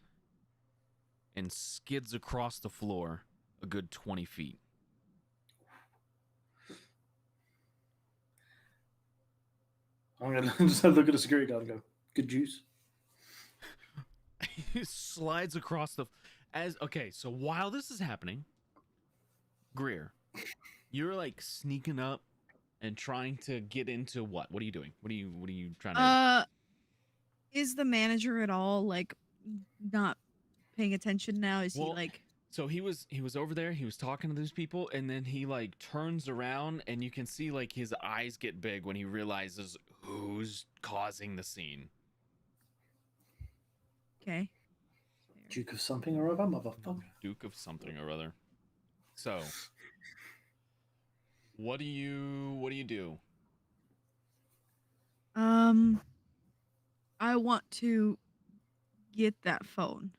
and skids across the floor a good 20 feet. I'm gonna just look at the security guard and go, "Good juice." He slides across the okay, so while this is happening, Greer, you're like sneaking up and trying to get into what? What are you doing? What are you trying to Is the manager at all like not paying attention now? Is he Well, like so he was over there, he was talking to those people, and then he like turns around and you can see like his eyes get big when he realizes who's causing the scene. okay? Duke of something or other, motherfucker. Duke of something or other. So what do you do? I want to get that phone.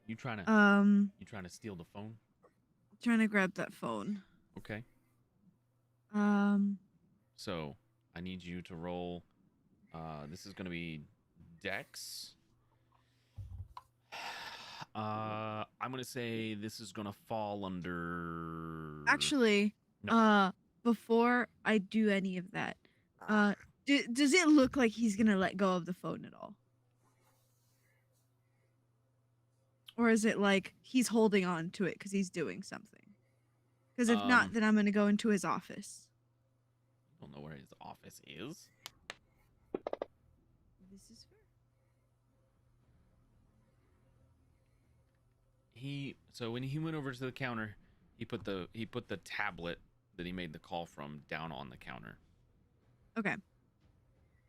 You trying to steal the phone? Trying to grab that phone. Okay. Um, So I need you to roll. This is gonna be Dex. I'm gonna say this is gonna fall under. actually, No. before I do any of that, does it look like he's gonna let go of the phone at all? Or is it like he's holding on to it because he's doing something? Because if not, then I'm gonna go into his office. Don't know where his office is. This is fair. So when he went over to the counter, he put the tablet that he made the call from down on the counter. Okay.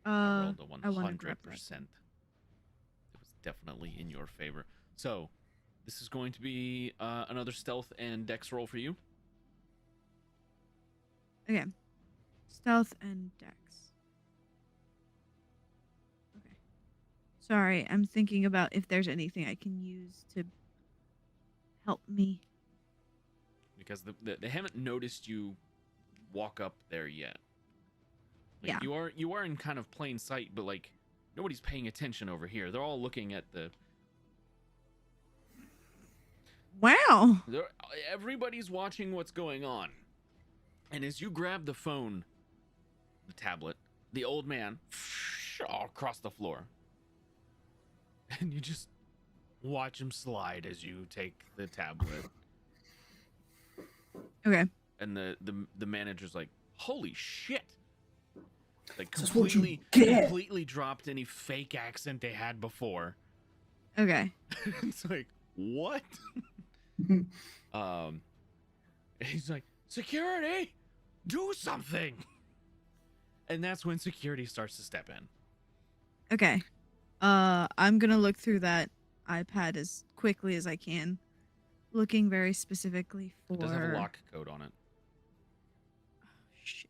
I rolled a I wanna grab 100%. that. It was definitely in your favor. So this is going to be another stealth and dex roll for you. Okay. Stealth and dex. Okay. Sorry, I'm thinking about if there's anything I can use to help me. Because they haven't noticed you walk up there yet. Like, Yeah. You are in kind of plain sight, but like nobody's paying attention over here. They're all looking at the. Wow. Everybody's watching what's going on. And as you grab the phone, the tablet, the old man across the floor. And you just watch him slide as you take the tablet. Okay. And the manager's like, "Holy shit!" Like This is what you completely dropped any fake accent they had before. Okay. It's like, what? He's like, "Security, do something!" And that's when security starts to step in. Okay. I'm gonna look through that iPad as quickly as I can, looking very specifically for. It does have a lock code on it. Shit.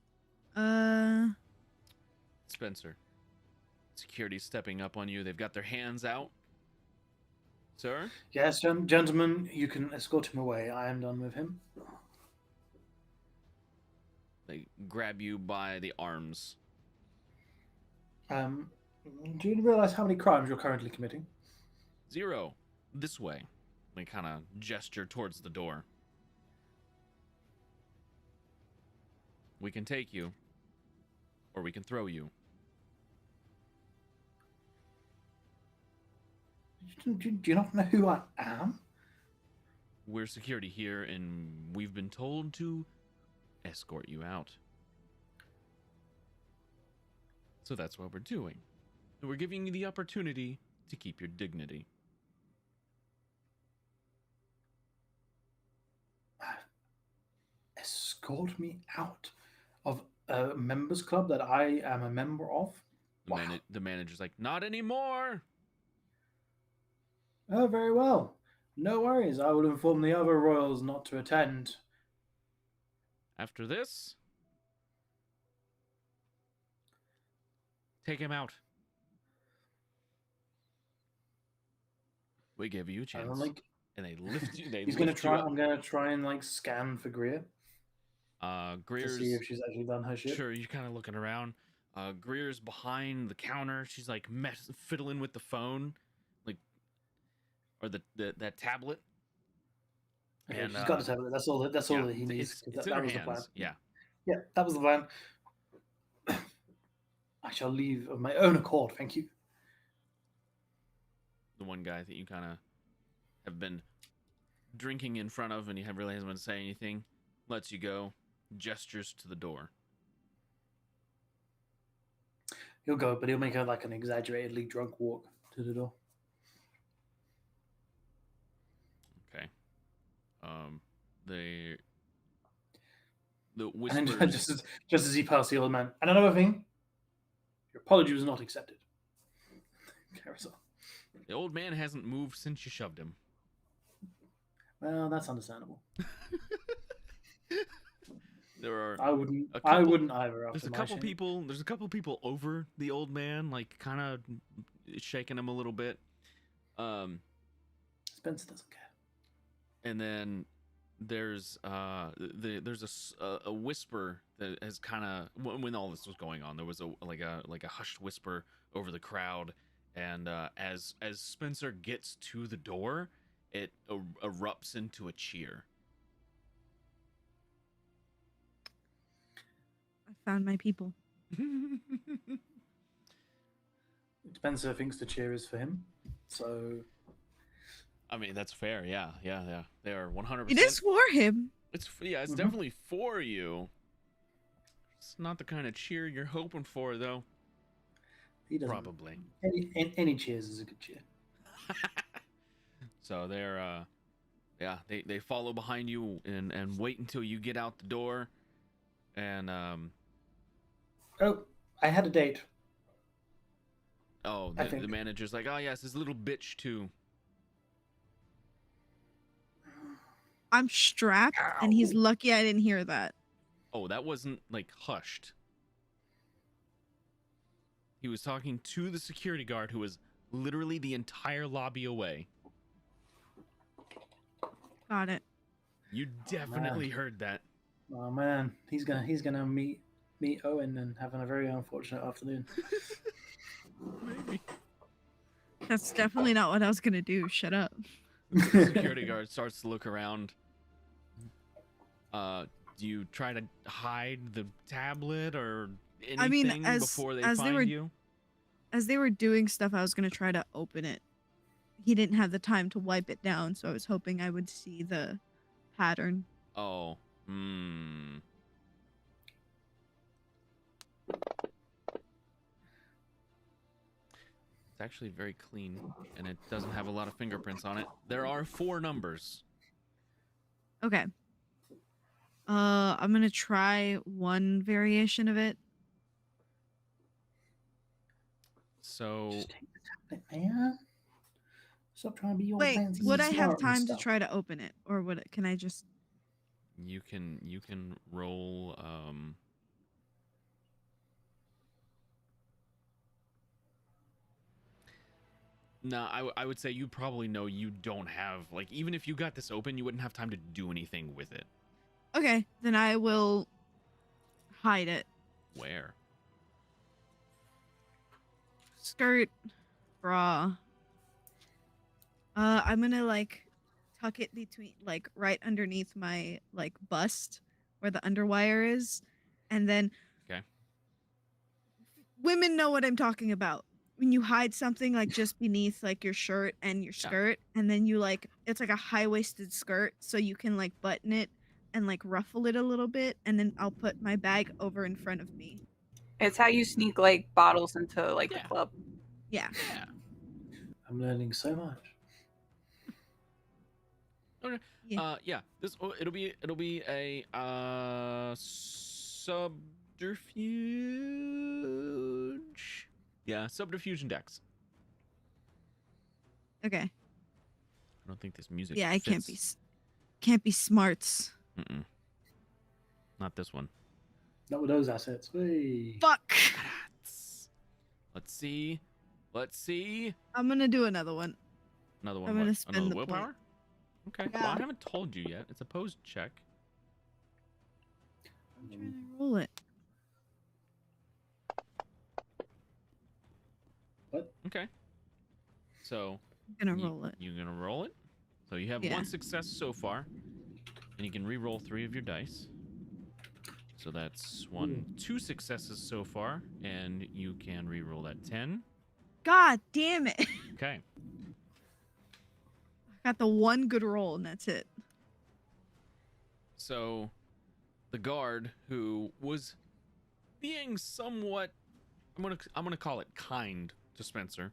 Spencer, security's stepping up on you. They've got their hands out. Sir? Yes, gentlemen, you can escort him away. I am done with him. They grab you by the arms. Do you realize how many crimes you're currently committing? 0. This way. They kind of gesture towards the door. We can take you, or we can throw you. Do you not know who I am? We're security here, and we've been told to escort you out. So that's what we're doing. We're giving you the opportunity to keep your dignity. Escort me out of a members club that I am a member of? The manager's like, "Not anymore!" Oh, very well. No worries. I will inform the other royals not to attend. After this, take him out. We give you a chance. And they lift you. He's gonna try. I'm gonna try and like scan for Greer. Greer's To see if she's actually done her shit. Sure, you're kind of looking around. Greer's behind the counter. She's like fiddling with the phone, like, or that tablet. Okay, And she's got the tablet. That's all. That's all that he needs. It's that in her was the hands. plan. Yeah. Yeah, that was the plan. I shall leave of my own accord, thank you. The one guy that you kind of have been drinking in front of and you have really hasn't been saying anything, lets you go, gestures to the door. He'll go, but he'll make like an exaggeratedly drunk walk to the door. Okay. The And whispers. then just as he passed the old man, and another thing, your apology was not accepted. Carousel. The old man hasn't moved since you shoved him. Well, that's understandable. There are I wouldn't. a couple- I wouldn't either. After there's a my couple shame. people. There's a couple people over the old man, like kind of shaking him a little bit. Spencer doesn't care. And then there's there's a whisper that has kind of when all this was going on, there was a hushed whisper over the crowd, and as Spencer gets to the door, it erupts into a cheer. I found my people. Spencer thinks the cheer is for him, so I mean, that's fair. Yeah. They are 100%. It is for him. It's Mhm. definitely for you. It's not the kind of cheer you're hoping for, though. he doesn't. Probably. Any cheers is a good cheer. So they're they follow behind you and wait until you get out the door, and Oh, I had a date. oh, I the think. manager's like, oh yes, this little bitch too. I'm strapped, and he's lucky I didn't hear that. Oh, that wasn't like hushed. He was talking to the security guard who was literally the entire lobby away. Got it. You definitely heard that. Oh man, he's gonna meet Owen and having a very unfortunate afternoon. Maybe. That's definitely not what I was gonna do. Shut up. The security guard starts to look around. Do you try to hide the tablet or anything I mean, before they as they find were you? as they were doing stuff, I was gonna try to open it. He didn't have the time to wipe it down, so I was hoping I would see the pattern. Oh, hmm. It's actually very clean, and it doesn't have a lot of fingerprints on it. There are 4 numbers. Okay. I'm gonna try one variation of it. So Just take the tablet, man. Stop trying to be all Wait, fancy. would and I have smart and time to stuff. try to open it, or can I just? you can roll No, I would say you probably know you don't have, like, even if you got this open, you wouldn't have time to do anything with it. Okay, then I will hide it. Where? Skirt, bra. I'm gonna like tuck it between, like, right underneath my like bust where the underwire is, and then. Okay. Women know what I'm talking about. When you hide something like just beneath like your shirt and your Yeah. skirt, and then you like it's like a high-waisted skirt, so you can like button it and like ruffle it a little bit, and then I'll put my bag over in front of me. It's how you sneak like bottles into like Yeah. the club. Yeah. Yeah. I'm learning so much. Okay. Yeah. Yeah. It'll be a subterfuge. Yeah, subterfuge and dex. Okay. I don't think this music. Yeah, I can't fits. be smarts. Mm-mm. Not this one. Not with those assets. Whey. Fuck. Let's see. I'm gonna do another one. Another one. I'm gonna What? spend Another the point. willpower? Okay. Well, Yeah. I haven't told you yet. It's a pose check. I'm trying to roll it. Okay. So I'm gonna roll it. you're gonna roll it. So you have Yeah. one success so far, and you can re-roll 3 of your dice. So So that's 2 successes so far, and you can re-roll that 10. God damn it. Okay. Got the one good roll and that's it. So the guard, who was being somewhat, I'm gonna call it kind to Spencer,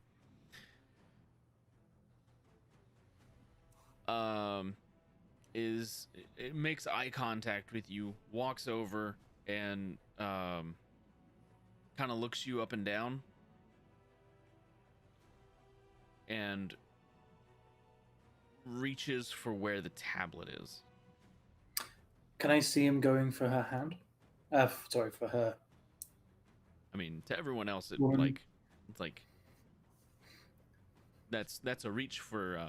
it makes eye contact with you, walks over, and kind of looks you up and down, and reaches for where the tablet is. Can I see him going for her hand? Sorry, for her. I mean, to everyone else, it's Woman. like that's a reach for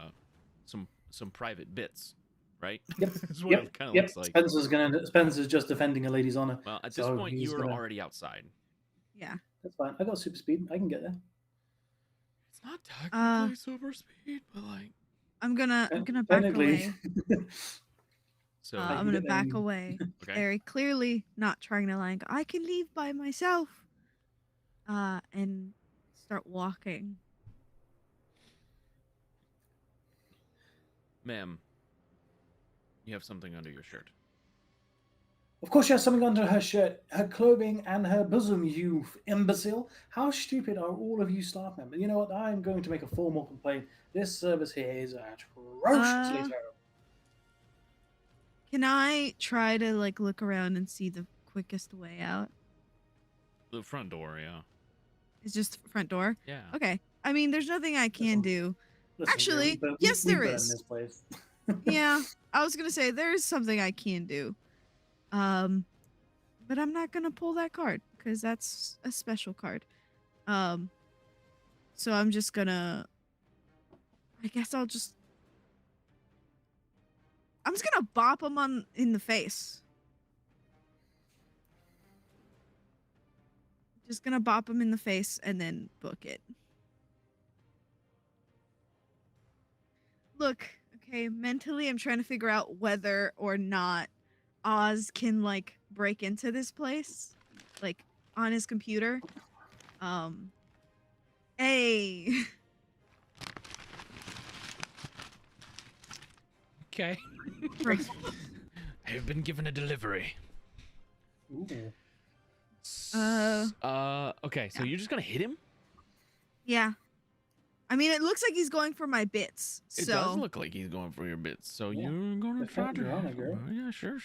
some private bits, right? Yep. That's what Yep. it kind of Yep. looks like. Spencer's just defending a lady's honor. Well, at this so point, he's you are gonna- already outside. Yeah. That's fine. I got super speed. I can get there. It's not technically super speed, but like. I'm gonna back Technically. away. So I I'm can gonna get back in. away. okay. Very clearly not trying to like, I can leave by myself. And start walking. Ma'am, you have something under your shirt. Of course, she has something under her shirt, her clothing, and her bosom, you imbecile. How stupid are all of you staff members? You know what? I'm going to make a formal complaint. This service here is atrociously terrible. Can I try to like look around and see the quickest way out? The front door, yeah. It's just the front door? Yeah. Okay. I mean, there's nothing I can Listen. do. Listen, Actually, we yes, we there burn is. This place. Yeah, I was gonna say there is something I can do. But I'm not gonna pull that card because that's a special card. So I'm just gonna. I guess I'm just gonna bop him in the face. Just gonna bop him in the face and then book it. Look, okay, mentally I'm trying to figure out whether or not Oz can like break into this place, like on his computer. Hey. Okay. I've been given a delivery. Ooh. Okay, so you're just gonna hit him? Yeah. I mean, it looks like he's going for my bits. It So does look like he's going for your bits. So Yeah. you're gonna try Defend to. your honor, girl. Yeah, sure,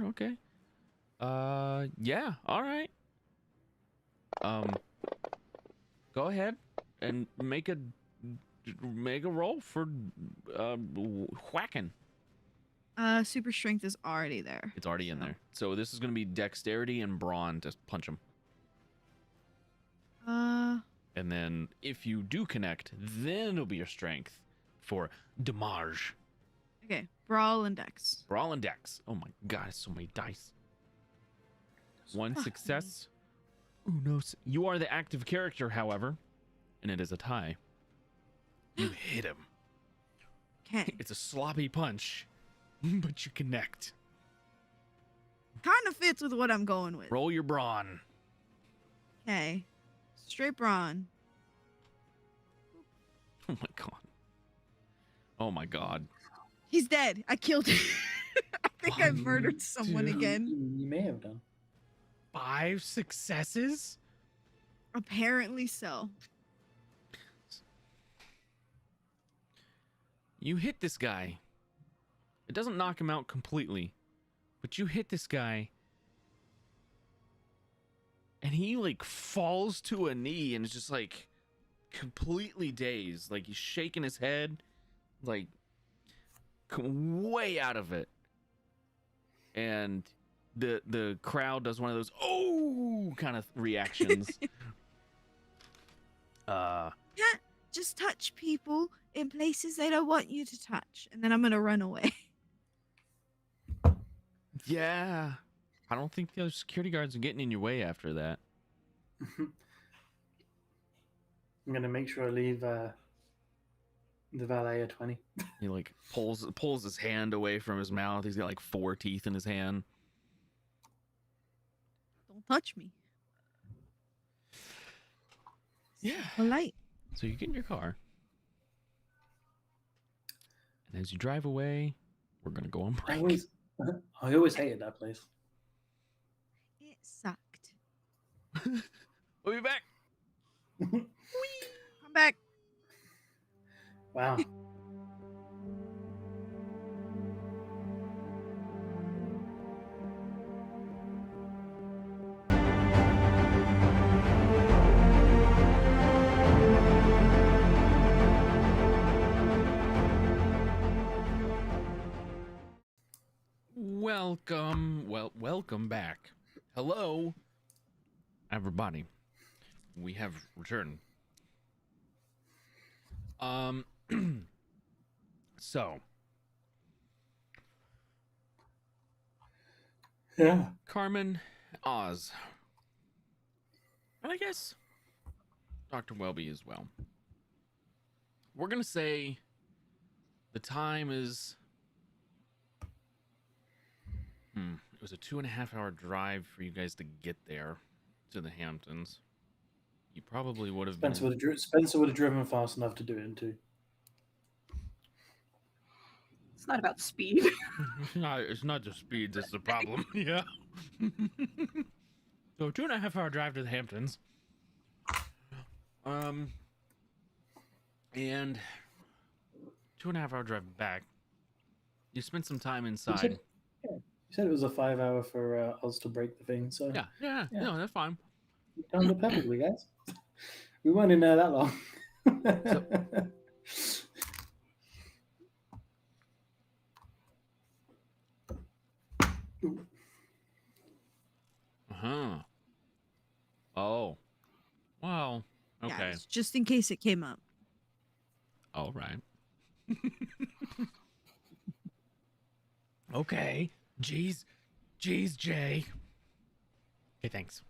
okay. Yeah, all right. Go ahead and make a roll for whacking. super strength is already there. It's already in So. there. So this is gonna be dexterity and brawn to punch him. And then if you do connect, then it'll be your strength for damage. Okay, brawl and dex. Brawl and dex. Oh my god, so many dice. One Fuck me. success. Oh no. You are the active character, however, and it is a tie. You hit him. Okay. It's a sloppy punch, but you connect. Kind of fits with what I'm going with. Roll your brawn. Okay. Straight brawn. Oh my god. Oh my god. He's dead. I killed him. I think I Wow, murdered someone dude. again. You may have done. 5 successes? Apparently so. You hit this guy. It doesn't knock him out completely, but you hit this guy, and he like falls to a knee and is just like completely dazed. Like he's shaking his head, like way out of it. And the crowd does one of those oh kind of reactions. Can't just touch people in places they don't want you to touch. And then I'm gonna run away. Yeah. I don't think those security guards are getting in your way after that. I'm gonna make sure I leave the valet a 20. He like pulls his hand away from his mouth. He's got like 4 teeth in his hand. touch me. Yeah. Polite. So you get in your car, and as you drive away, we're gonna go on I break. always hated that place. It sucked. We'll be back. Come back. Wow. Welcome back. Hello, everybody. We have returned. So Yeah. Carmen, Oz, and I guess Dr. Welby as well. We're gonna say the time is. It was a 2.5-hour drive for you guys to get there to the Hamptons. You probably would have been. Spencer would have driven fast enough to do it in 2. It's not about speed. It's not just speed that's the problem. Yeah. So 2.5-hour drive to the Hamptons. And 2.5-hour drive back. You spent some time inside. You said it was a 5-hour for us to break the thing, so Yeah. No, that's fine. you timed it perfectly, guys. We weren't in there that long. Oh. Well, okay. Yeah, it's just in case it came up. All right. Okay. Jeez, Jay. Okay, thanks.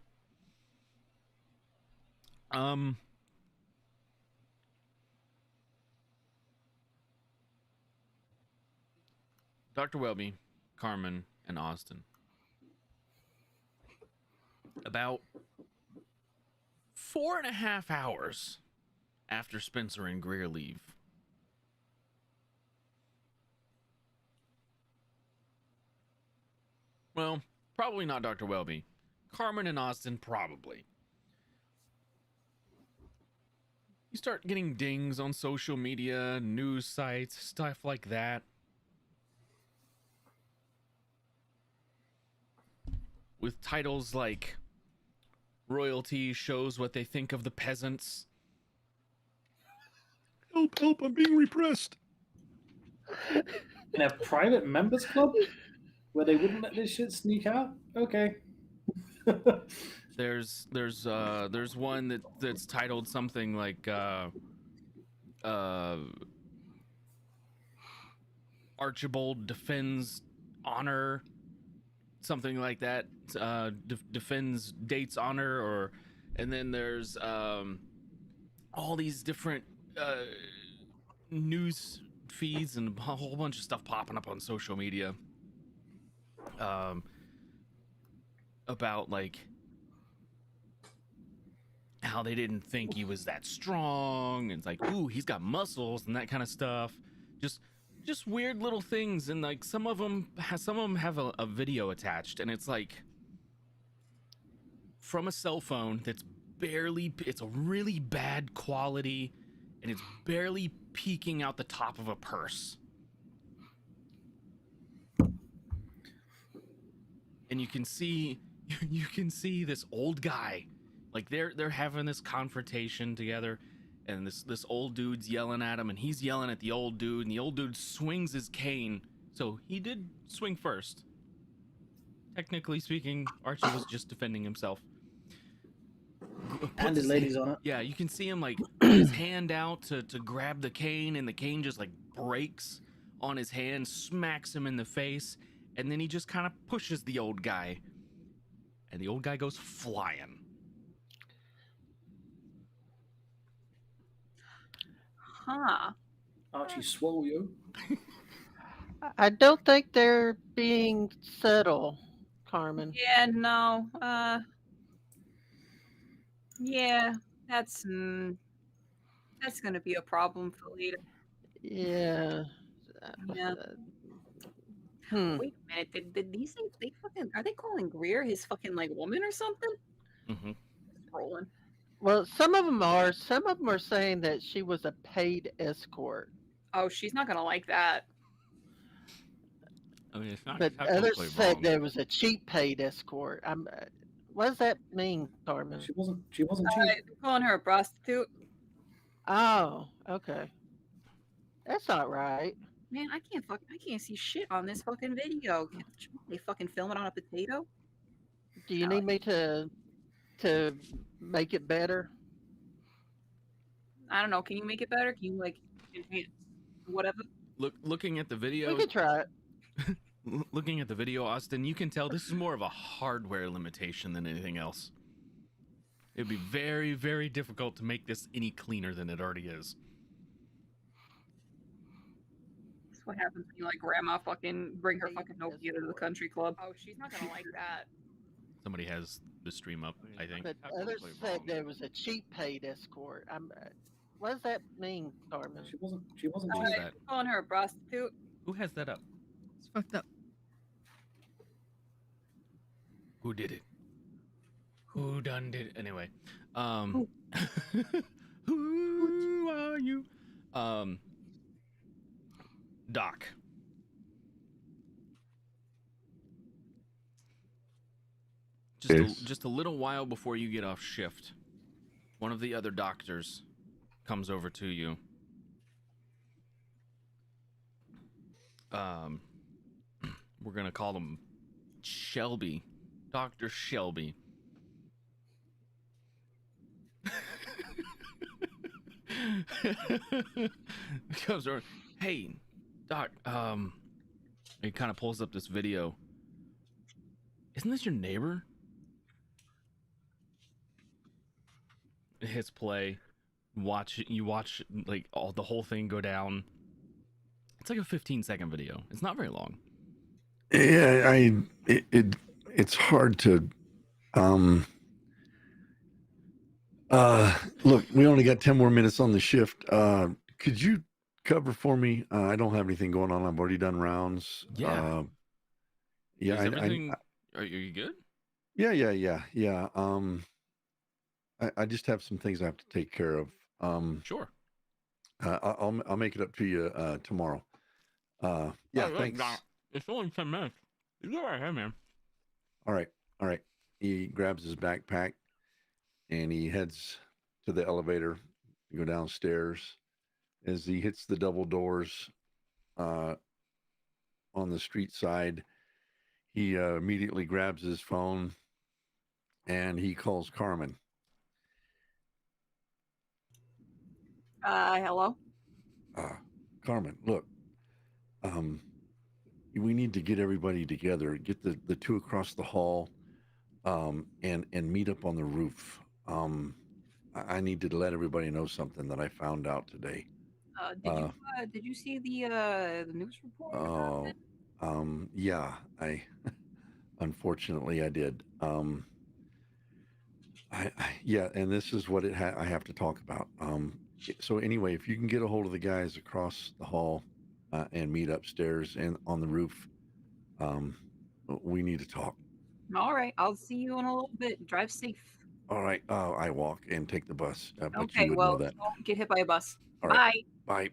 Dr. Welby, Carmen, and Austin. About 4.5 hours after Spencer and Greer leave. Well, probably not Dr. Welby. Carmen and Austin, probably. You start getting dings on social media, news sites, stuff like that. With titles like Royalty shows what they think of the peasants. Help, I'm being repressed. In a private members club where they wouldn't let this shit sneak out? Okay. There's one that's titled something like Archibald defends honor, something like that. Defends date's honor, or and then there's all these different news feeds and a whole bunch of stuff popping up on social media about like how they didn't think he was that strong, and it's like, ooh, he's got muscles and that kind of stuff. Just weird little things, and like some of them have a video attached, and it's like from a cell phone that's it's a really bad quality, and it's barely peeking out the top of a purse. And you can see this old guy, like they're having this confrontation together, and this old dude's yelling at him, and he's yelling at the old dude, and the old dude swings his cane. So he did swing first. Technically speaking, Archie was just defending himself. And his ladies on it. Yeah, you can see him like put his hand out to grab the cane, and the cane just like breaks on his hand, smacks him in the face, and then he just kind of pushes the old guy, and the old guy goes flying. Huh. Archie swole you. I don't think they're being subtle, Carmen. Yeah, no. Yeah, that's gonna be a problem for later. Yeah. Yeah. Wait a minute. Did these things? They fucking are they calling Greer his fucking like woman or something? Mm-hmm. Rolling. Well, some of them are. Some of them are saying that she was a paid escort, Oh, she's not gonna like that. I mean, it's not but others technically said wrong. there was a cheap paid escort. What does that mean, Carmen? She wasn't cheap. They're calling her a prostitute. Oh, okay. That's not right. Man, I can't see shit on this fucking video. They fucking film it on a potato. Do you need me to make it better? I don't know. Can you make it better? Can you like enhance whatever? Looking at the We video, could try it. looking at the video, Austin, you can tell this is more of a hardware limitation than anything else. It'd be very, very difficult to make this any cleaner than it already is. That's what happens when you like grandma fucking bring her fucking Nokia to the country club. Oh, she's not gonna like that. Somebody has the stream up, I think. But others said there was a cheap paid escort. What does that mean, Carmen? She wasn't Who's cheap. that? They're calling her a prostitute. Who has that up? It's fucked up. Who did it? Who done did it? Anyway, who are you? Doc. Just a little while before you get off shift, one of the other doctors comes over to you. We're gonna call him Shelby, Dr. Shelby. Comes over, hey, Doc. He kind of pulls up this video. Isn't this your neighbor? It hits play. You watch like the whole thing go down. It's like a 15-second video. It's not very long. Yeah, it's hard to look, we only got 10 more minutes on the shift. Could you cover for me? I don't have anything going on. I've already done rounds. Yeah. Yeah. Is everything are you good? Yeah. I just have some things I have to take care of. Sure. I'll make it up to you tomorrow. Yeah, thanks. It's only 10 minutes. You go right ahead, man. All right. He grabs his backpack and he heads to the elevator to go downstairs. As he hits the double doors on the street side, he immediately grabs his phone and he calls Carmen. Hello? Carmen, look, we need to get everybody together, get the two across the hall, and meet up on the roof. I need to let everybody know something that I found out today. Did you see the news report? Oh, yeah, unfortunately I did. Yeah, and this is what I have to talk about. So anyway, if you can get a hold of the guys across the hall and meet upstairs and on the roof, we need to talk. All right, I'll see you in a little bit. Drive safe. All right, I walk and take the bus. But Okay, you would well, know that. don't get hit by a bus. All Bye. right. Bye.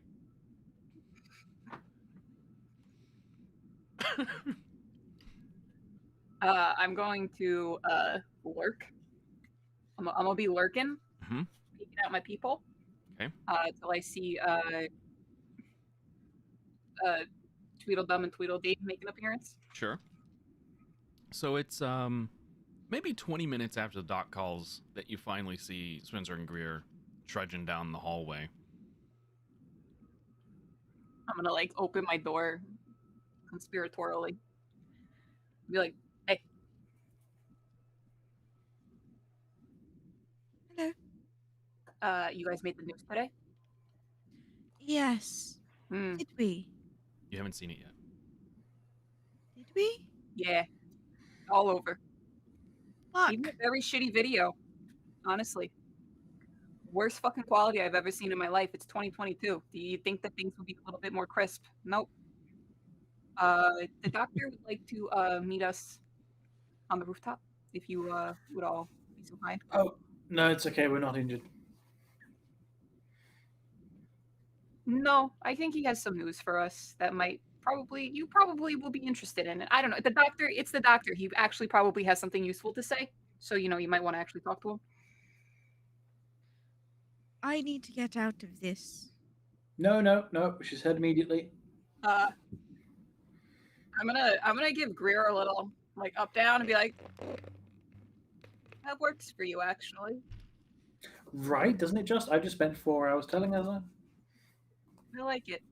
I'm going to lurk. I'm gonna be lurking, peeking at my people. Okay. Till I see Tweedledum and Tweedledee make an appearance. Sure. So it's maybe 20 minutes after the doc calls that you finally see Spencer and Greer trudging down the hallway. I'm gonna like open my door conspiratorially. Be like, hey. Hello. You guys made the news today? Yes. Did we? You haven't seen it yet. Did we? Yeah. All over. Fuck. Even a very shitty video. Honestly. Worst fucking quality I've ever seen in my life. It's 2022. Do you think that things would be a little bit more crisp? Nope. The doctor would like to meet us on the rooftop if you would all be so kind. Oh, no, it's okay. We're not injured. No, I think he has some news for us that might you probably will be interested in it. I don't know. It's the doctor. He actually probably has something useful to say. So, you might want to actually talk to him. I need to get out of this. No, no, no. She said immediately. I'm gonna give Greer a little like up down and be like, that works for you actually. Right, doesn't it just? I just spent 4 hours telling her that. I like it.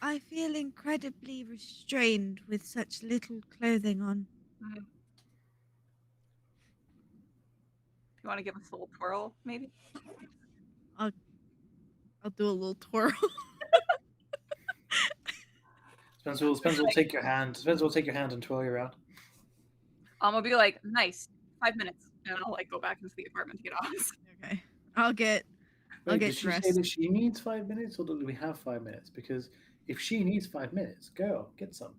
I feel incredibly restrained with such little clothing on. Mm. You want to give us a little twirl, maybe? I'll do a little twirl. Spencer will take your hand. Spencer will take your hand and twirl you around. I'm gonna be like, nice, 5 minutes, and I'll like go back into the apartment to get on. Okay. I'll get Wait, get did she dressed. say that she needs 5 minutes, or do we have 5 minutes? Because if she needs 5 minutes, go get some.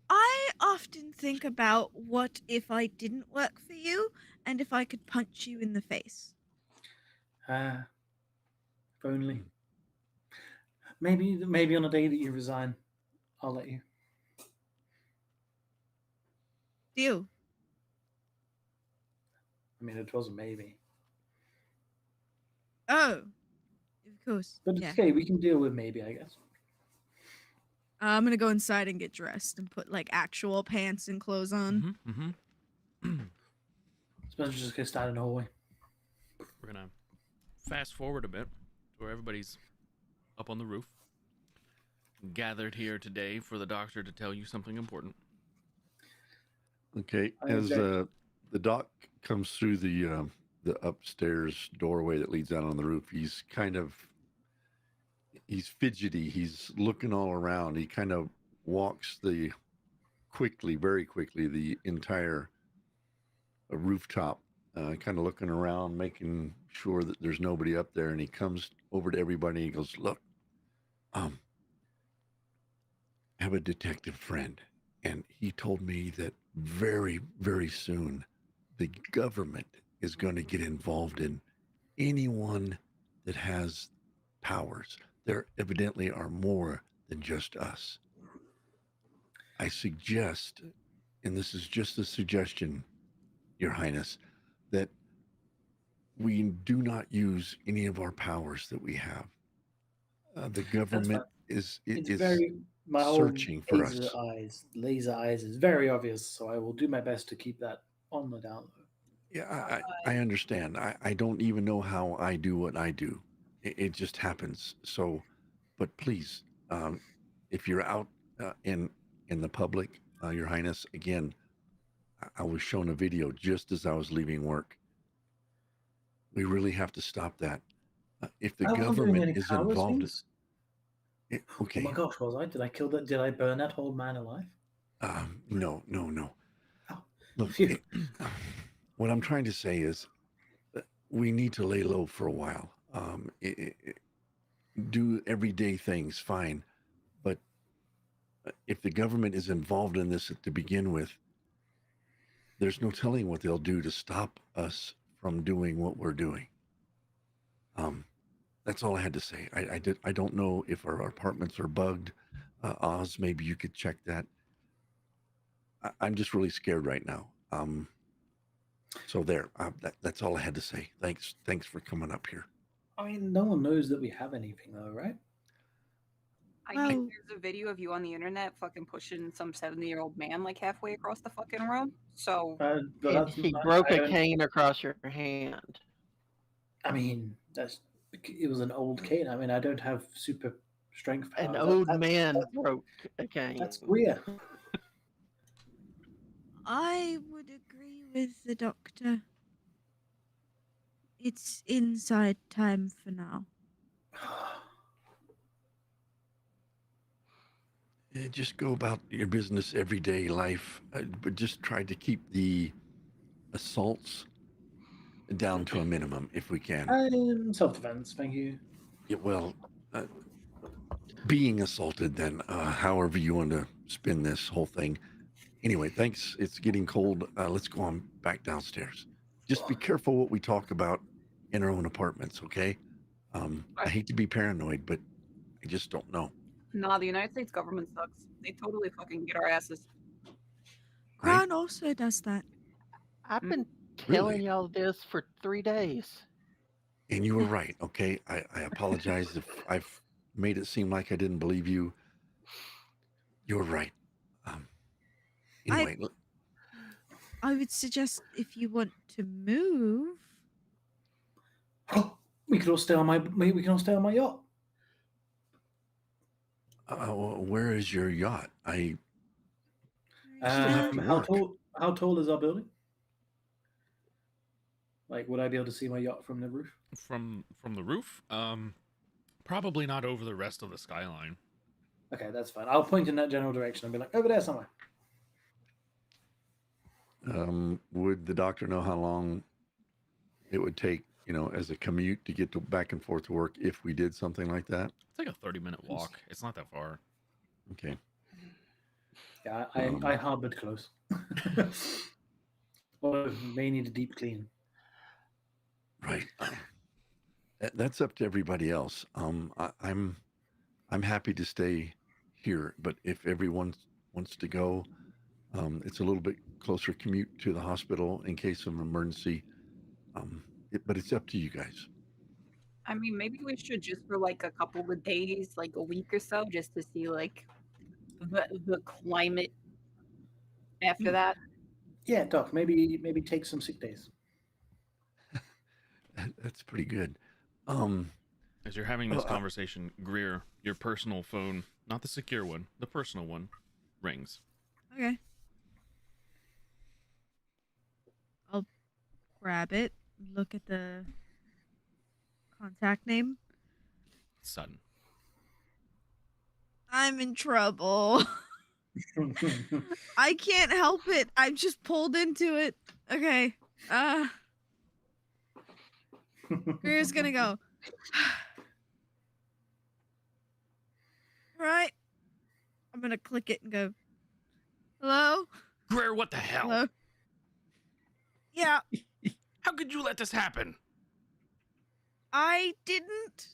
I often think about what if I didn't work for you and if I could punch you in the face. If only. Maybe on a day that you resign, I'll let you. Deal. I mean, it was a maybe, Oh, of course. but Yeah. it's okay. We can deal with maybe, I guess. I'm gonna go inside and get dressed and put like actual pants and clothes on. Spencer's just gonna stand in the hallway. We're gonna fast forward a bit to where everybody's up on the roof, gathered here today for the doctor to tell you something important. Okay, I as object. the doc comes through the upstairs doorway that leads out on the roof, he's fidgety. He's looking all around. He kind of walks very quickly, the entire rooftop, kind of looking around, making sure that there's nobody up there. And he comes over to everybody and he goes, "Look, I have a detective friend, and he told me that very, very soon the government is going to get involved in anyone that has powers. There evidently are more than just us. I suggest, and this is just a suggestion, Your Highness, that we do not use any of our powers that we have. The government is It's very my whole searching for us. Laser eyes is very obvious. So I will do my best to keep that on the down low. Yeah, I understand. I don't even know how I do what I do. It just happens. So, but please, if you're out in the public, Your Highness, again, I was shown a video just as I was leaving work. We really have to stop that. If the I wasn't doing government any is powers involved, things. okay. Oh my gosh, was I? Did I kill that? Did I burn that whole man alive? No. Oh, Look, phew. what I'm trying to say is we need to lay low for a while. Do everyday things, fine. But if the government is involved in this to begin with, there's no telling what they'll do to stop us from doing what we're doing. That's all I had to say. I don't know if our apartments are bugged. Oz, maybe you could check that. I'm just really scared right now. So there. That's all I had to say. Thanks for coming up here. I mean, no one knows that we have anything, though, right? I Well- think there's a video of you on the internet fucking pushing some 70-year-old man like halfway across the fucking room. So But And that's he I broke a don't- cane across your hand. I mean, it was an old cane. I mean, I don't have super strength powers. An old man broke a cane. That's Greer. I would agree with the doctor. It's inside time for now. Just go about your business, everyday life, but just try to keep the assaults down to a minimum if we can. Self-defense, thank you. Yeah, well, uh, being assaulted, then, however you want to spin this whole thing. Anyway, thanks. It's getting cold. Let's go on back downstairs. Just be careful what we talk about in our own apartments, okay? I hate to be paranoid, but I just don't know. Nah, the United States government sucks. They totally fucking get our asses. Right? Crown also does that. I've been Really? telling y'all this for 3 days. And you were right, okay? I apologize if I've made it seem like I didn't believe you. You were right. Um, anyway, I would suggest if you want to move. We could all stay on my. We can all stay on my yacht. where is your yacht? I still have to How work. tall? How tall is our building? Like, would I be able to see my yacht from the roof? From the roof? Probably not over the rest of the skyline. Okay, that's fine. I'll point in that general direction and be like, over there somewhere. Would the doctor know how long it would take, as a commute to get back and forth to work if we did something like that? It's like a 30-minute walk. It's not that far. Okay. Yeah, I harbored close. Or may need a deep clean. Right. That's up to everybody else. I'm happy to stay here, but if everyone wants to go, it's a little bit closer commute to the hospital in case of an emergency. But it's up to you guys. I mean, maybe we should just for like a couple of days, like a week or so, just to see like the climate after that. Yeah, Doc. Maybe take some sick days. That's pretty good. As you're having this Oh, conversation, Greer, your personal phone, not the secure one, the personal one, rings. Okay. I'll grab it, look at the contact name. Sudden. I'm in trouble. I can't help it. I'm just pulled into it. Okay. Greer's gonna go. Right. I'm gonna click it and go. Hello? Greer, what the hell? Hello? Yeah, How could you let this happen? I didn't.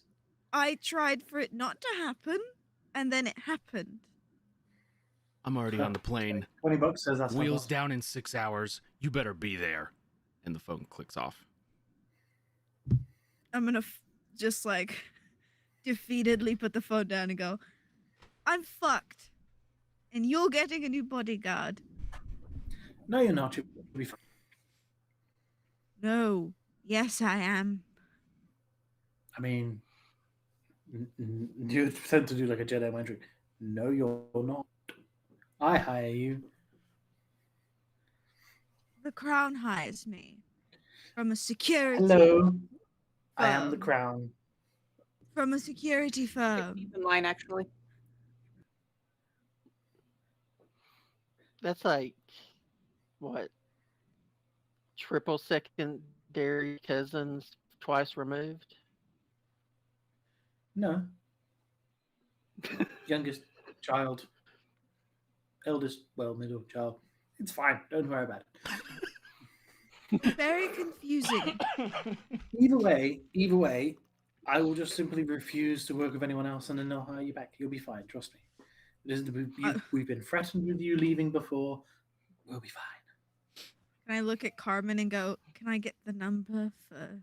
I tried for it not to happen, and then it happened. I'm already on the plane. $20 says that's my Wheels boss. down in 6 hours. You better be there. And the phone clicks off. I'm gonna just like defeatedly put the phone down and go, I'm fucked. And you're getting a new bodyguard. No, you're not. You'll be fine. No. Yes, I am. I mean, you tend to do like a Jedi mind trick. No, you're not. I hire you. The crown hires me from a security Hello. I am the firm. crown. From a security firm. Keep in line, actually. That's like, what? Triple secondary cousins twice removed? No. Youngest child. Eldest, well, middle child. It's fine. Don't worry about it. Very confusing. Either way, I will just simply refuse to work with anyone else and then they'll hire you back. You'll be fine. Trust me. We've been threatened with you leaving before. We'll be fine. Can I look at Carmen and go, can I get the number for...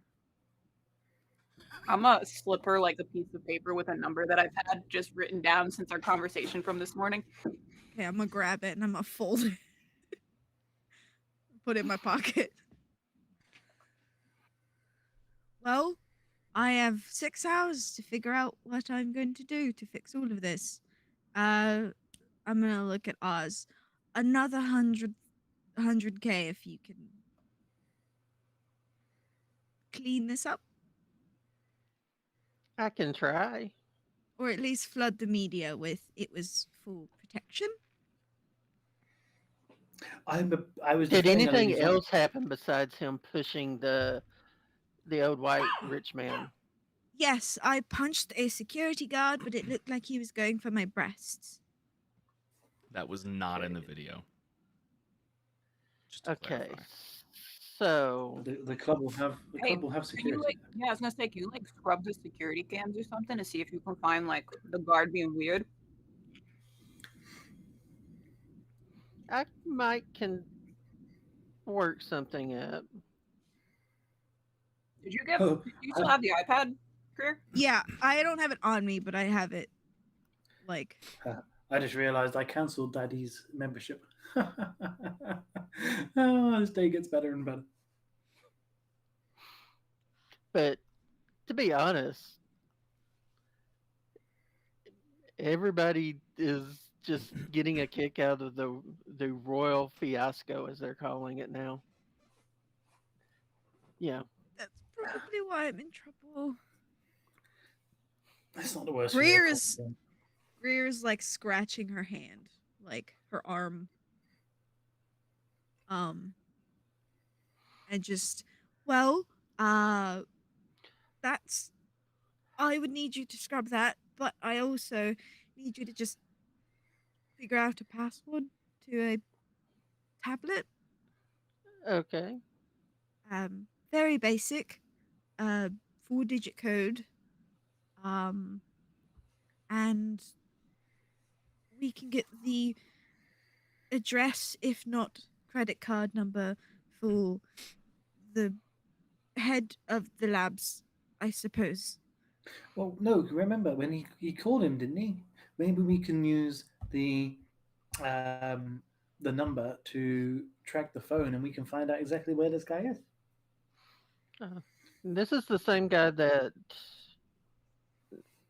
I'm gonna slip her like a piece of paper with a number that I've had just written down since our conversation from this morning. Okay, I'm gonna grab it and I'm gonna fold it. Put it in my pocket. Well, I have 6 hours to figure out what I'm going to do to fix all of this. I'm gonna look at Oz. Another 100K if you can clean this up. I can try. or at least flood the media with it was for protection. I was Did defending a anything lady's honor. else happen besides him pushing the old white rich man? Yes, I punched a security guard, but it looked like he was going for my breasts. That was not in the video. Just to Okay, clarify. so The club will have Hey, club will have Can you security. yeah, I was gonna say, can you like scrub the security cams or something to see if you can find like the guard being weird? I can work something up. Did you get? Oh, Do you still have the iPad, Greer? Yeah, I don't have it on me, but I have it. Like, I just realized I cancelled Daddy's membership. Oh, this day gets better and better. But to be honest, everybody is just getting a kick out of the royal fiasco, as they're calling it now. Yeah. that's probably why I'm in trouble. That's not the worst. Greer's like scratching her hand, like her arm. And just, well, that's, I would need you to scrub that, but I also need you to just figure out a password to a tablet. Okay. Very basic, 4-digit code. And we can get the address, if not credit card number, for the head of the labs, I suppose. Well, no, remember when he called him, didn't he? Maybe we can use the number to track the phone, and we can find out exactly where this guy is. This is the same guy that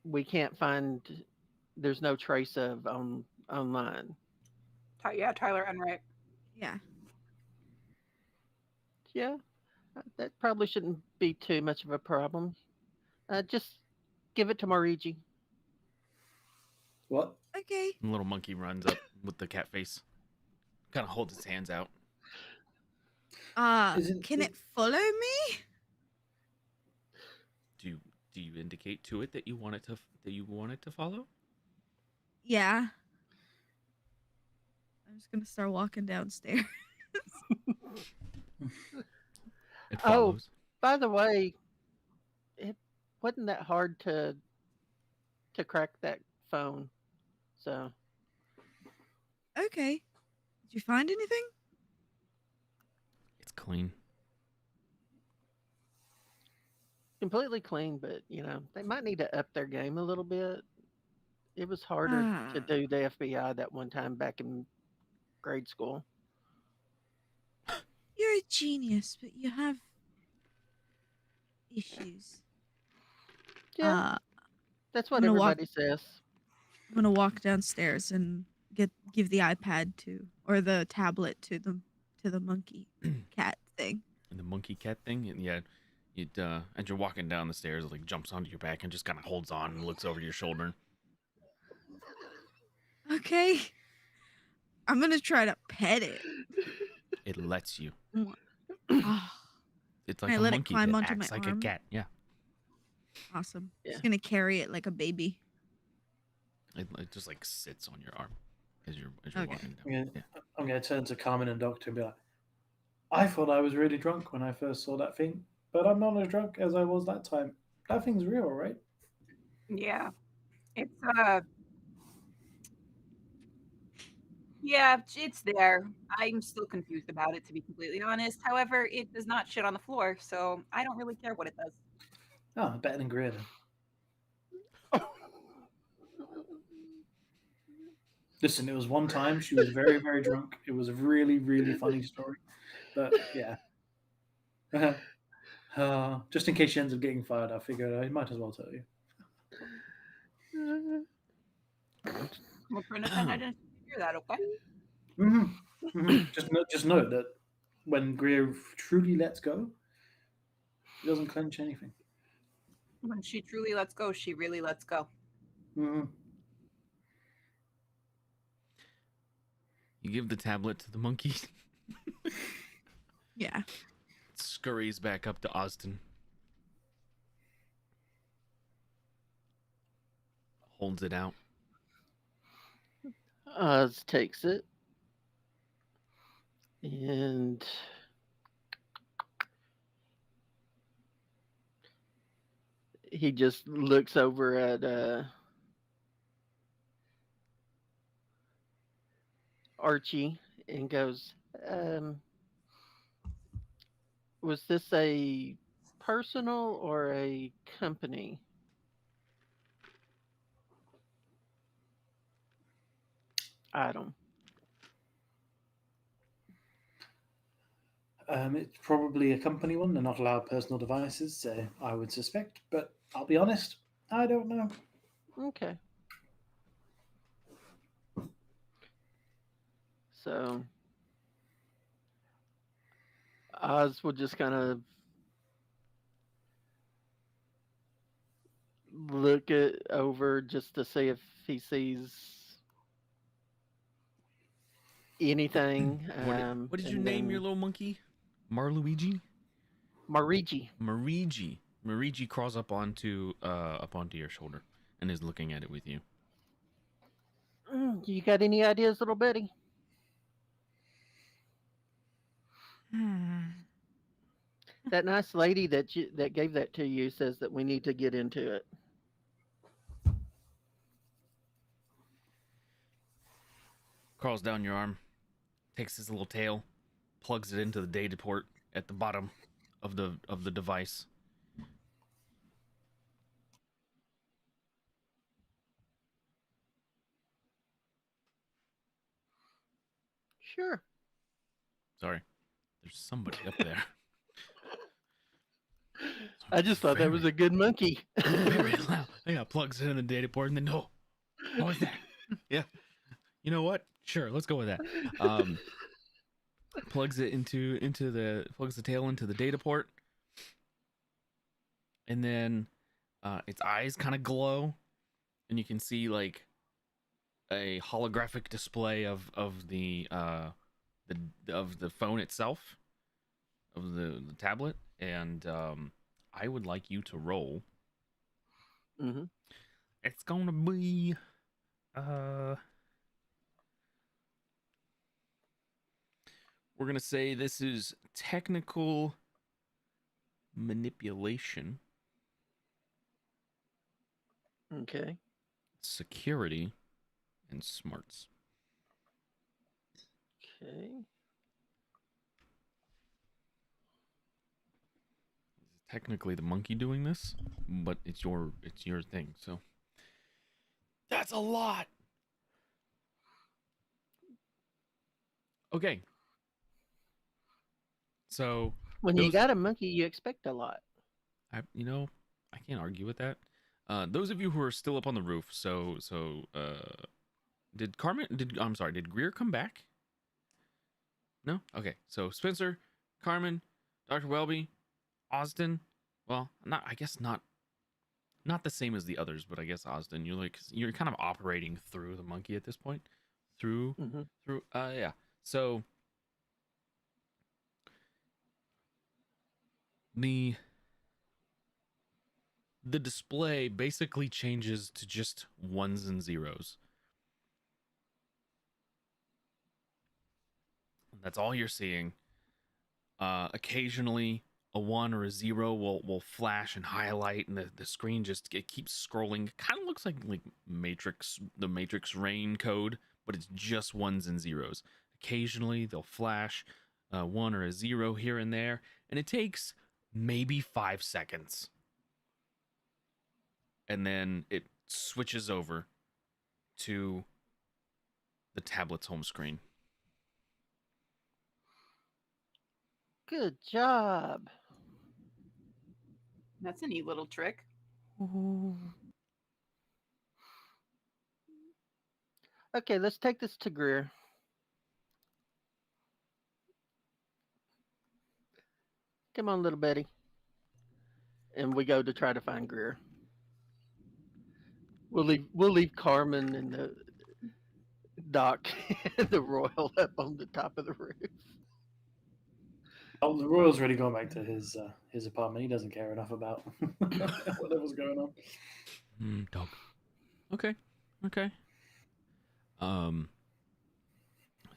we can't find. There's no trace of online. Yeah, Tyler Enright. Yeah. Yeah, that probably shouldn't be too much of a problem. Just give it to Marigi. What? Okay. The little monkey runs up with the cat face. Kind of holds its hands out. Can it follow me? Do you indicate to it that you want it to follow? Yeah. I'm just gonna start walking downstairs. It follows. By the way, it wasn't that hard to crack that phone. So Okay. Did you find anything? It's clean. completely clean, but they might need to up their game a little bit. It was harder to do the FBI that one time back in grade school. You're a genius, but you have issues. Yeah, that's what I'm gonna everybody says. I'm gonna walk downstairs and give the iPad or the tablet to the monkey cat thing. And the monkey cat thing, and yeah, as you're walking down the stairs, it like jumps onto your back and just kind of holds on and looks over your shoulder. Okay. I'm gonna try to pet it. It lets you. Oh, It's like I a let it monkey climb that onto acts my like arm? a cat. Yeah, awesome. Yeah. Just gonna carry it like a baby. it just like sits on your arm as you're Okay. walking down. Yeah. I'm going to turn to Carmen and Doctor and be like, I thought I was really drunk when I first saw that thing, but I'm not as drunk as I was that time. That thing's real, right? Yeah. It's yeah, it's there. I'm still confused about it, to be completely honest. However, it does not shit on the floor, so I don't really care what it does. Oh, better than Greer then. Listen, it was one time she was very, very drunk. It was a really, really funny story. But yeah. Just in case she ends up getting fired, I figured I might as well tell you. We'll pretend I didn't hear that, okay? Just know that when Greer truly lets go, he doesn't clench anything. When she truly lets go, she really lets go. Mhm. You give the tablet to the monkey. Yeah. It scurries back up to Austin. Holds it out. Oz takes it and he just looks over at Archie and goes, was this a personal or a company item? It's probably a company one. They're not allowed personal devices, so I would suspect. But I'll be honest, I don't know. Okay. So Oz will just kind of look it over just to see if he sees anything. What did you And name your then little monkey? Marluigi? Marigi. Marigi. Marigi crawls up onto your shoulder and is looking at it with you. You got any ideas, little Betty? That nice lady that gave that to you says that we need to get into it. Crawls down your arm, takes his little tail, plugs it into the data port at the bottom of the device. Sure. Sorry, there's somebody up there. I just thought that was a good monkey. Very loud. Yeah, plugs it in the data port and then no. What was that? Yeah. You know what? Sure, let's go with that. Plugs it plugs the tail into the data port, and then its eyes kind of glow, and you can see like a holographic display of the phone itself, of the tablet, and I would like you to roll. Mm-hmm. It's gonna be we're gonna say this is technical manipulation, Okay. security, and smarts. Okay. Technically the monkey doing this, but it's your thing. So that's a lot. Okay. So When you those, got a monkey, you expect a lot. I can't argue with that. Those of you who are still up on the roof, did Greer come back? No? Okay. So Spencer, Carmen, Dr. Welby, Austin, well, I guess not the same as the others, but I guess Austin, you're kind of operating through the monkey at this point. Through Mm-hmm. yeah. So the display basically changes to just ones and zeros. That's all you're seeing. Occasionally a 1 or a 0 will flash and highlight, and the screen it keeps scrolling. Kind of looks like the Matrix rain code, but it's just ones and zeros. Occasionally they'll flash a 1 or a 0 here and there, and it takes maybe 5 seconds, and then it switches over to the tablet's home screen. Good job. That's a neat little trick. Okay, let's take this to Greer. Come on, little Betty. And we go to try to find Greer. We'll leave Carmen and the Doc and the Royal up on the top of the roof. Oh, the Royal's already gone back to his apartment. He doesn't care enough about whatever's going on. Dog. Okay. Okay. So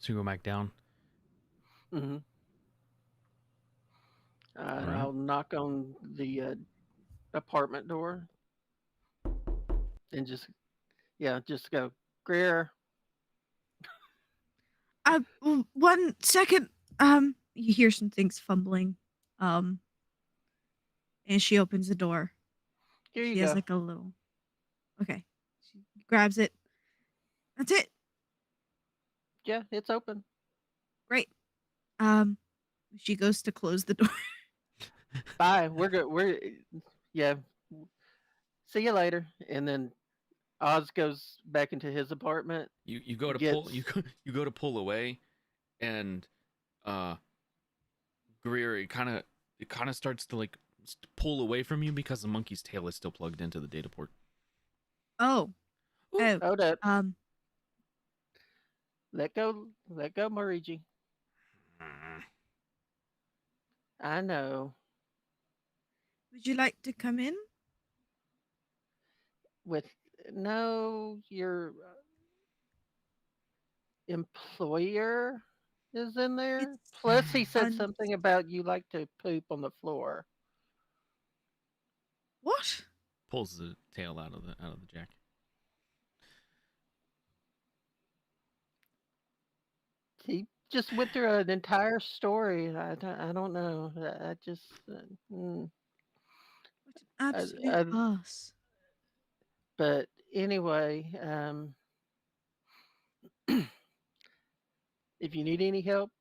you go back down. Mm-hmm. All right. I'll knock on the apartment door and just go, Greer. One second. You hear some things fumbling. Um, and she opens the door. Here you She has go. like a little. Okay. She grabs it. That's it. Yeah, it's open. Great. She goes to close the door. Bye. We're good. Yeah. See you later. And then Oz goes back into his apartment. You go to pull you go to pull away, and Greer it kind of starts to like pull away from you because the monkey's tail is still plugged into the data port. Oh. Oh. Hold up. Um. Let go, Marigi. I know. Would you like to come in? With no, your employer is in there. It's Plus, he said un- something about you like to poop on the floor. What? Pulls the tail out of the jack. He just went through an entire story. I don't know. I just. Mm, What an absolute I, farce. but anyway, if you need any help,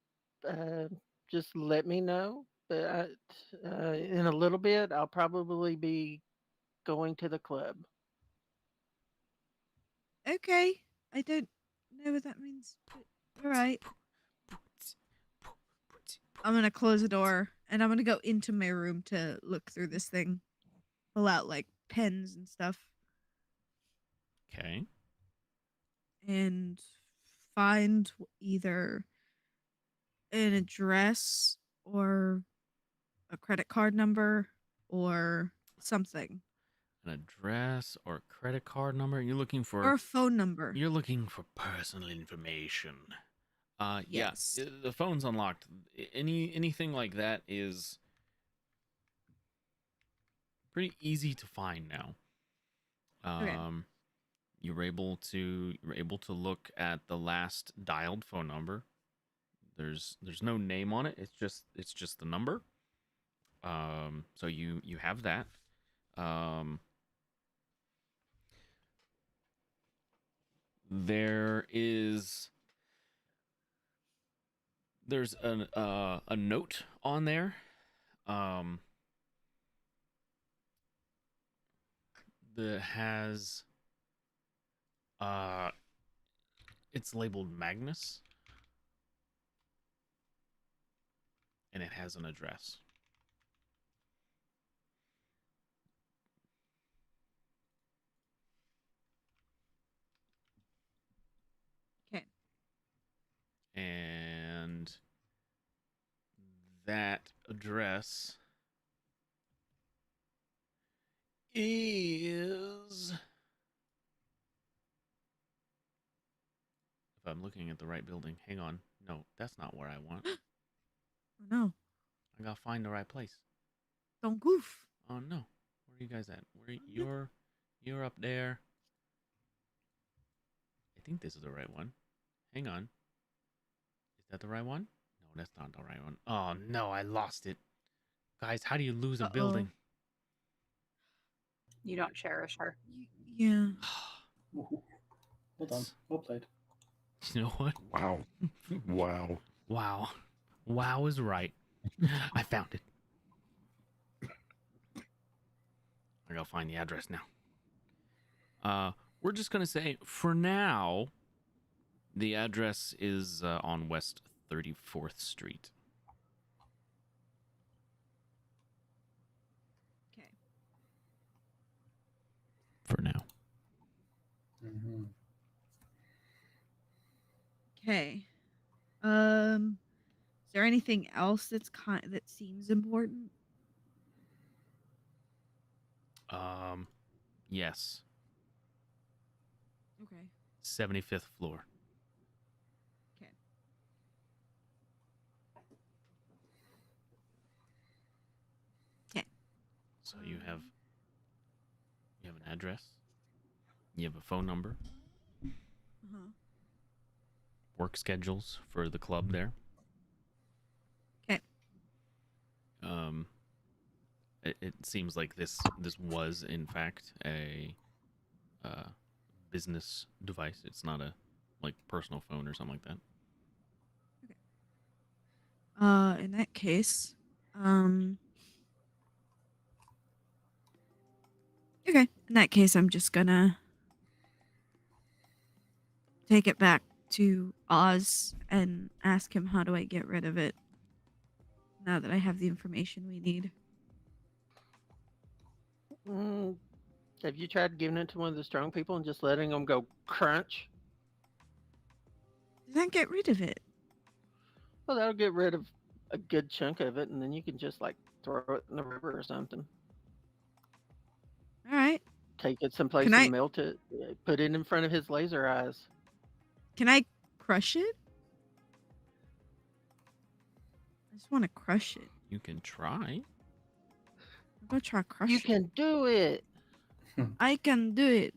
uh, just let me know. But in a little bit, I'll probably be going to the club. Okay. I don't know what that means. But all right. I'm gonna close the door and I'm gonna go into my room to look through this thing, pull out like pens and stuff, Okay. and find either an address or a credit card number or something, An address or a credit card number. You're looking for or a phone number. You're looking for personal information. Yes. Yeah, the phone's unlocked. Anything like that is pretty easy to find now. Okay. You're able to look at the last dialed phone number. There's no name on it. It's just the number. So you have that. There's a note on there. That has it's labeled Magnus, and it has an address. Okay. And that address is, if I'm looking at the right building, hang on. No, that's not where I want. Oh no. I gotta find the right place. Don't goof. Oh no. Where are you guys at? You're up there. I think this is the right one. Hang on. Is that the right one? No, that's not the right one. Oh no, I lost it. Guys, how do you lose a Uh-oh. building? You don't cherish her. Yeah. Well done. Well played. You know what? Wow. Wow. Wow. Wow is right. I found it. I gotta find the address now. We're just gonna say for now, the address is on West 34th Street. Okay. For now. Mhm. Okay. Is there anything else that seems important? Yes. Okay. 75th floor. Okay. Okay. So you have an address. You have a phone number. Uh-huh. Work schedules for the club there. Okay. It seems like this was in fact a business device. It's not a like personal phone or something like that. In that case, okay. In that case, I'm just gonna take it back to Oz and ask him how do I get rid of it now that I have the information we need. Have you tried giving it to one of the strong people and just letting them go crunch? Does that get rid of it? Well, that'll get rid of a good chunk of it, and then you can just like throw it in the river or something. All right. Take it someplace Can and I- melt it. Put it in front of his laser eyes. Can I crush it? I just want to crush it. You can try. I'm gonna try crush You it. can do it. I can do it.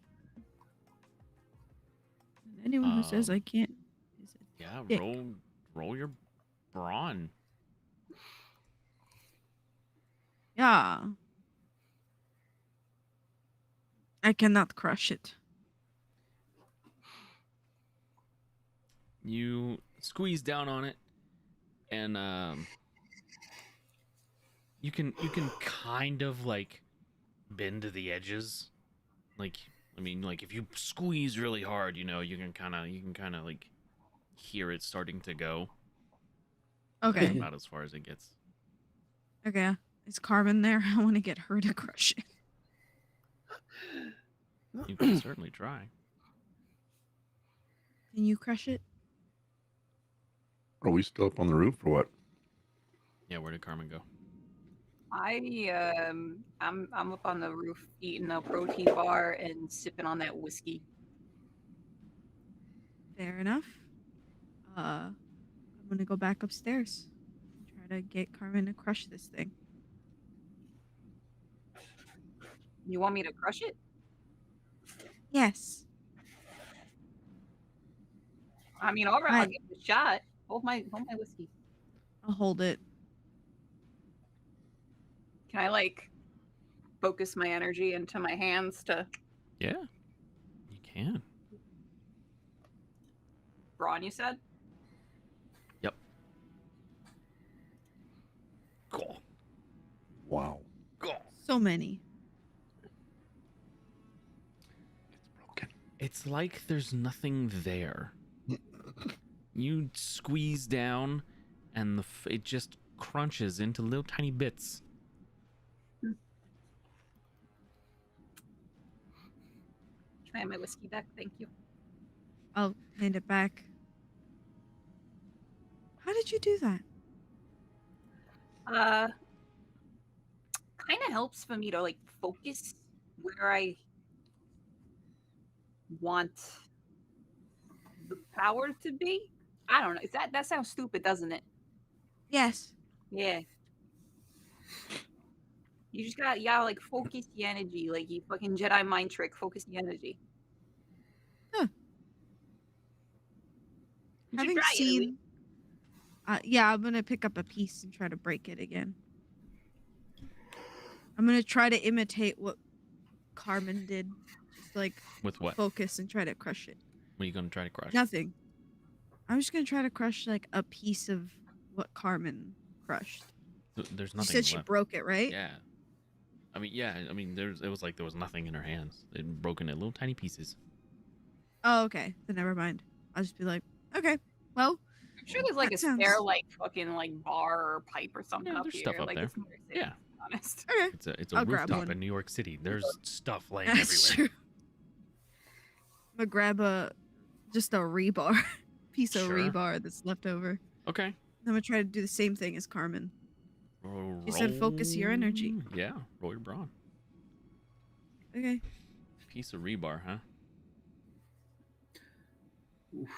And anyone who says I can't is a Yeah, dick. roll your brawn. Yeah. I cannot crush it. You squeeze down on it, and you can kind of like bend to the edges. Like, I mean, like if you squeeze really hard, you can kind of like hear it starting to go. That's Okay. about as far as it gets. Okay. Is Carmen there? I want to get her to crush it. You can certainly try. Can you crush it? Are we still up on the roof or what? Yeah, where did Carmen go? I'm up on the roof eating a protein bar and sipping on that whiskey. Fair enough. I'm gonna go back upstairs and try to get Carmen to crush this thing. You want me to crush it? Yes. I mean, all right, Right. I'll give it a shot. Hold my whiskey. I'll hold it. Can I like focus my energy into my hands to Yeah, you can. brawn? You said. Yep. Cool. Wow. Cool. So many. It's broken. It's like there's nothing there. You squeeze down, and it just crunches into little tiny bits. Can I have my whiskey back? Thank you. I'll hand it back. How did you do that? Kind of helps for me to like focus where I want the power to be. I don't know. That sounds stupid, doesn't it? Yes. Yeah. You gotta like focus the energy, like you fucking Jedi mind trick. Focus the energy. Huh. You should Having try it, Louis. seen. Yeah, I'm gonna pick up a piece and try to break it again. I'm gonna try to imitate what Carmen did. Just like With what? focus and try to crush it. What are you going to try to crush? Nothing. I'm just gonna try to crush like a piece of what Carmen crushed. There's You nothing said she left. broke it, right? Yeah. I mean, it was like there was nothing in her hands. They'd broken into little tiny pieces. Oh, okay. Then never mind. I'll just be like, okay, well, I'm sure there's like That a spare sounds- like fucking like bar or pipe or something Yeah, up there's here. stuff up like there. it's New York City, Yeah. to be honest. okay. It's a I'll grab rooftop one. in New York City. There's stuff laying That's everywhere. true. gonna grab just a rebar, piece of Sure. rebar that's left over. Okay. I'm gonna try to do the same thing as Carmen. Roll, She said focus your energy. Yeah, roll your brawn. Okay. Piece of rebar, huh? Oof.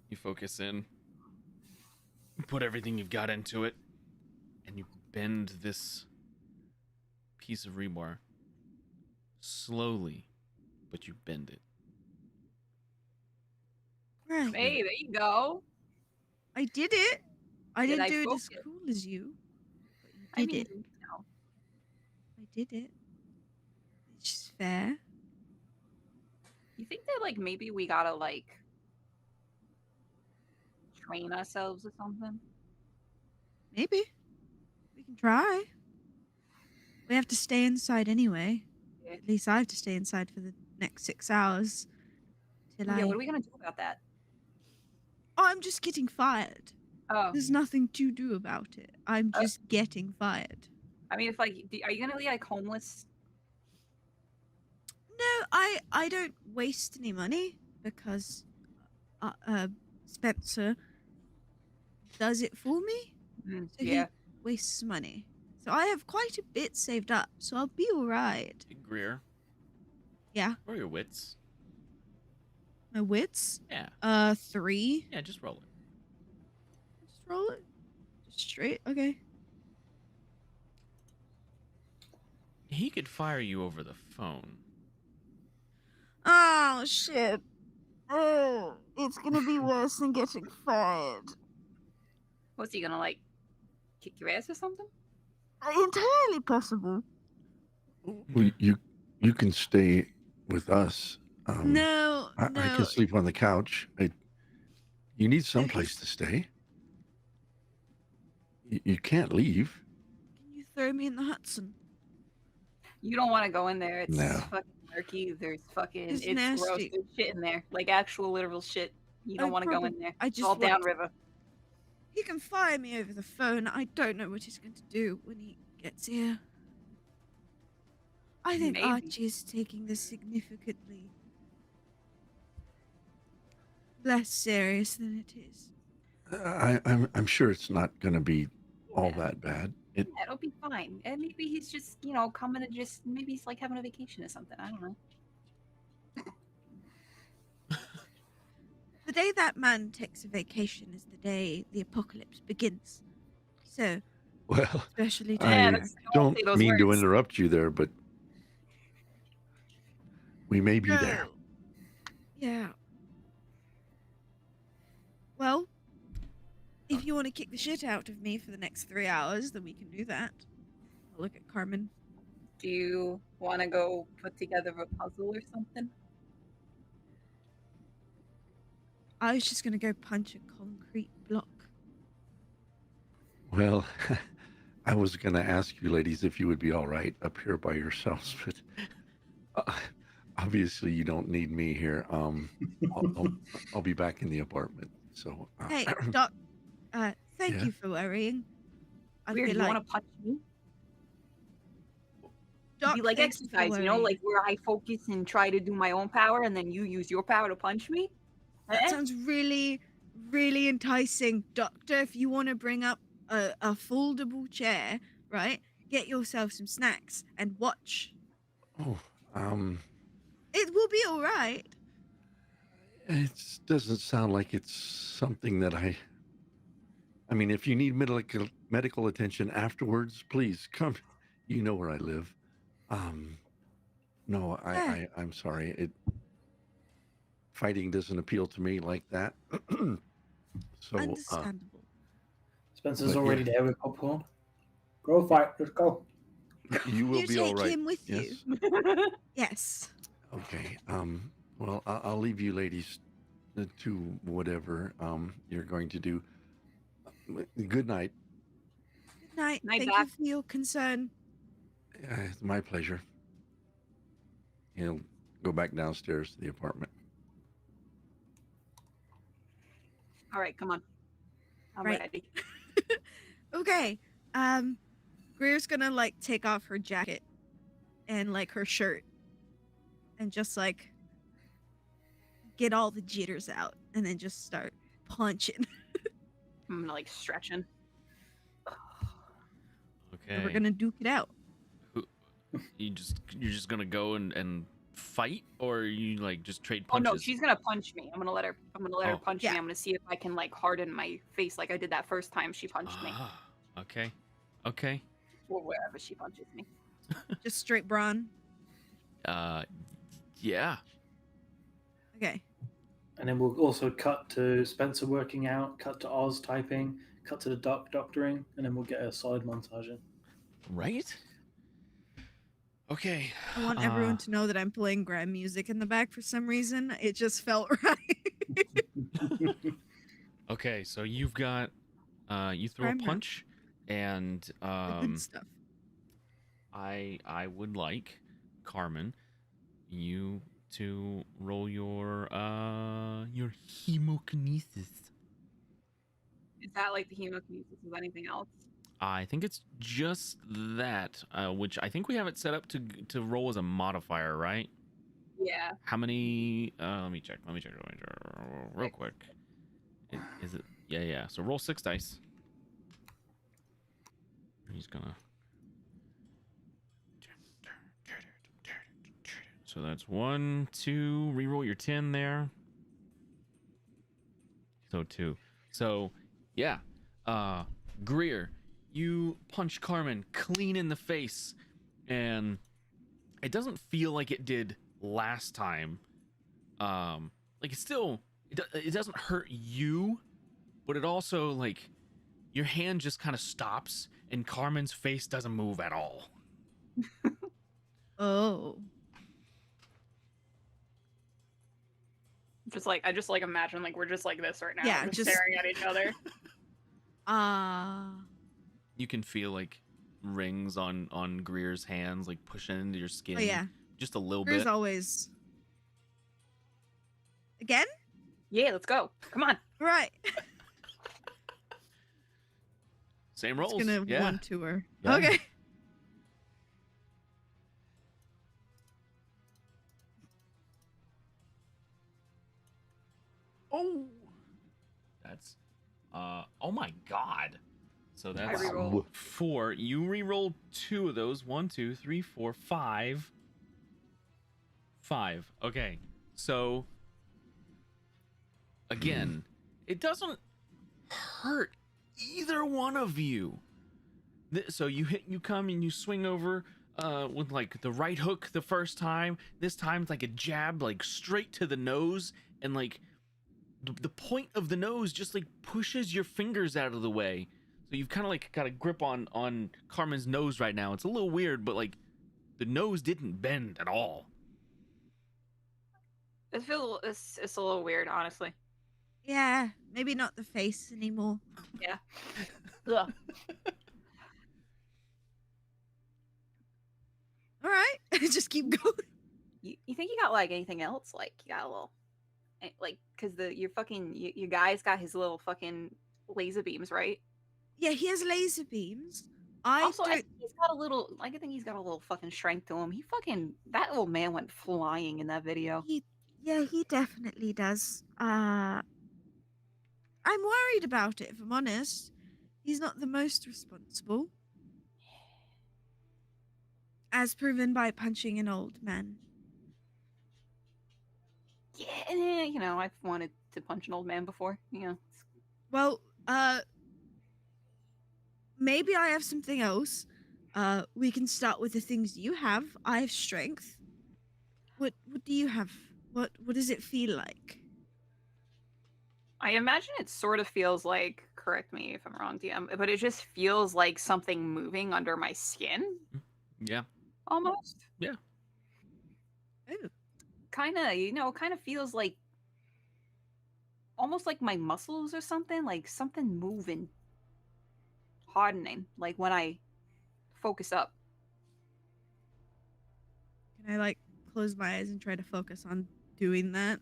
You focus in, put everything you've got into it, and you bend this piece of rebar slowly, but you bend it. Right. Hey, there you go. I did it. I Did didn't I do it as focus? cool as you, but you I did mean, it. no. I did it. It's just fair. You think that like maybe we gotta like train ourselves or something? Maybe. We can try. We have to stay inside anyway. Yeah. At least I have to stay inside for the next 6 hours. Till Yeah, what are we gonna do about that? Oh, I'm just getting fired. Oh, There's nothing to do about it. I'm just getting fired. I mean, if like, are you gonna be like homeless? No, I don't waste any money because Spencer does it for me. So Yeah. he wastes money. So I have quite a bit saved up, so I'll be alright. Hey, Greer, Yeah. roll your wits. My wits? Yeah. 3. Yeah, just roll it. Just roll it. Just straight. Okay. He could fire you over the phone. Oh shit. Oh, it's gonna be worse than getting fired. What's he gonna like kick your ass or something? Entirely possible. Well, you can stay with us. No, I no. can sleep on the couch. You need some Okay, place to stay. You can't leave. Can you throw me in the Hudson? You don't want to go in there. It's No. fucking murky. There's fucking. It's It's gross. nasty. There's shit in there, like actual literal shit. You don't want to go in there. I It's just all want- downriver. He can fire me over the phone. I don't know what he's going to do when he gets here. I think Maybe. Archie is taking this significantly less serious than it is. I'm sure it's not going to be all Yeah. that bad. Yeah, it'll be fine. And maybe he's just, coming to just maybe he's like having a vacation or something. I don't know. The day that man takes a vacation is the day the apocalypse begins. So, Well, especially to Yeah, I that's- America. don't say those mean to words. interrupt you there, but we may be there. No. Yeah. Well, if you want to kick the shit out of me for the next 3 hours, then we can do that. I'll look at Carmen. Do you want to go put together a puzzle or something? I was just gonna go punch a concrete block. Well, I was going to ask you ladies if you would be all right up here by yourselves, but obviously you don't need me here. I'll be back in the apartment. So Hey, Doc. Thank Yeah? you for worrying. I Weird. feel You like want to punch me? Doc, Be like thanks for exercise, worrying. like where I focus and try to do my own power, and then you use your power to punch me. That Eh? sounds really, really enticing, Doctor. If you want to bring up a foldable chair, right? Get yourself some snacks and watch. Oh, It will be all right. it doesn't sound like it's something that I mean, if you need medical attention afterwards, please come. You know where I live. No, Yeah. I'm sorry. Fighting doesn't appeal to me like that. So, Understandable. Spencer's But, already there with popcorn. Go fight. Let's go. you will You be all take right. him with Yes. you. Yes. Okay. Well, I'll leave you ladies to whatever you're going to do. Good night. Good night. Night, Thank Doc. you for your concern. It's my pleasure. He'll go back downstairs to the apartment. All right, come on. I'm Right. ready. Okay. Greer's gonna like take off her jacket and like her shirt and just like get all the jitters out and then just start punching. I'm gonna like stretching. And we're Okay. gonna duke it out. You're just gonna go and fight, or you like just trade Oh no, punches? she's gonna punch me. I'm gonna let her Oh. punch Yeah. me. I'm gonna see if I can like harden my face like I did that first time she punched me. Ah, okay. Okay. Or wherever she punches me. Just straight brawn. Yeah. Okay. And then we'll also cut to Spencer working out, cut to Oz typing, cut to the Doc doctoring, and then we'll get a side montage in. Right? Okay. I want everyone to know that I'm playing grand music in the back for some reason. It just felt right. Okay, so you've got you throw a Prime rib. punch, and The good stuff. I would like Carmen, you to roll your hemokinesis. Is that like the hemokinesis? Is anything else? I think it's just that, which I think we have it set up to roll as a modifier, right? Yeah. How many? Let me check real quick. Is it? Yeah. So roll 6 dice. He's gonna. So that's 1, 2. Reroll your 10 there. So 2. So yeah. Greer, you punch Carmen clean in the face, and it doesn't feel like it did last time. Like it doesn't hurt you, but it also like your hand just kind of stops, and Carmen's face doesn't move at all. Oh. I just like imagine like we're just like this right now. Yeah, just just- staring at each other. You can feel like rings on Greer's hands, like pushing into your skin. Oh yeah. Just a little Greer's bit. always. Again? Yeah, let's go. Come on. Right. Same It's rolls. gonna Yeah. one to her. Yeah. Okay. Oh, that's oh my god. So I that's reroll. 4. You reroll 2 of those. 1, 2, 3, 4, 5. 5. Okay. So again, it doesn't hurt either one of you. So you come and you swing over with like the right hook the first time. This time it's like a jab, like straight to the nose, and like the point of the nose just like pushes your fingers out of the way. So you've kind of like got a grip on Carmen's nose right now. It's a little weird, but like the nose didn't bend at all. It's a little weird, honestly. Yeah. Maybe not the face anymore. Ugh. All right. Just keep going. You think you got like anything else? Like you got a little, like, because your guy's got his little fucking laser beams, right? Yeah, he has laser beams. I think he's got a little. I think he's got a little fucking strength to him. That old man went flying in that video. He definitely does. I'm worried about it, if I'm honest. He's not the most responsible. As proven by punching an old man. Yeah, I've wanted to punch an old man before. Well, maybe I have something else. We can start with the things you have. I have strength. What do you have? What does it feel like? I imagine it sort of feels like. Correct me if I'm wrong, DM, but it just feels like something moving under my skin, Yeah. almost. Yeah. Oh. Kind of feels like almost like my muscles or something, like something moving, hardening, like when I focus up. Can I like close my eyes and try to focus on doing that?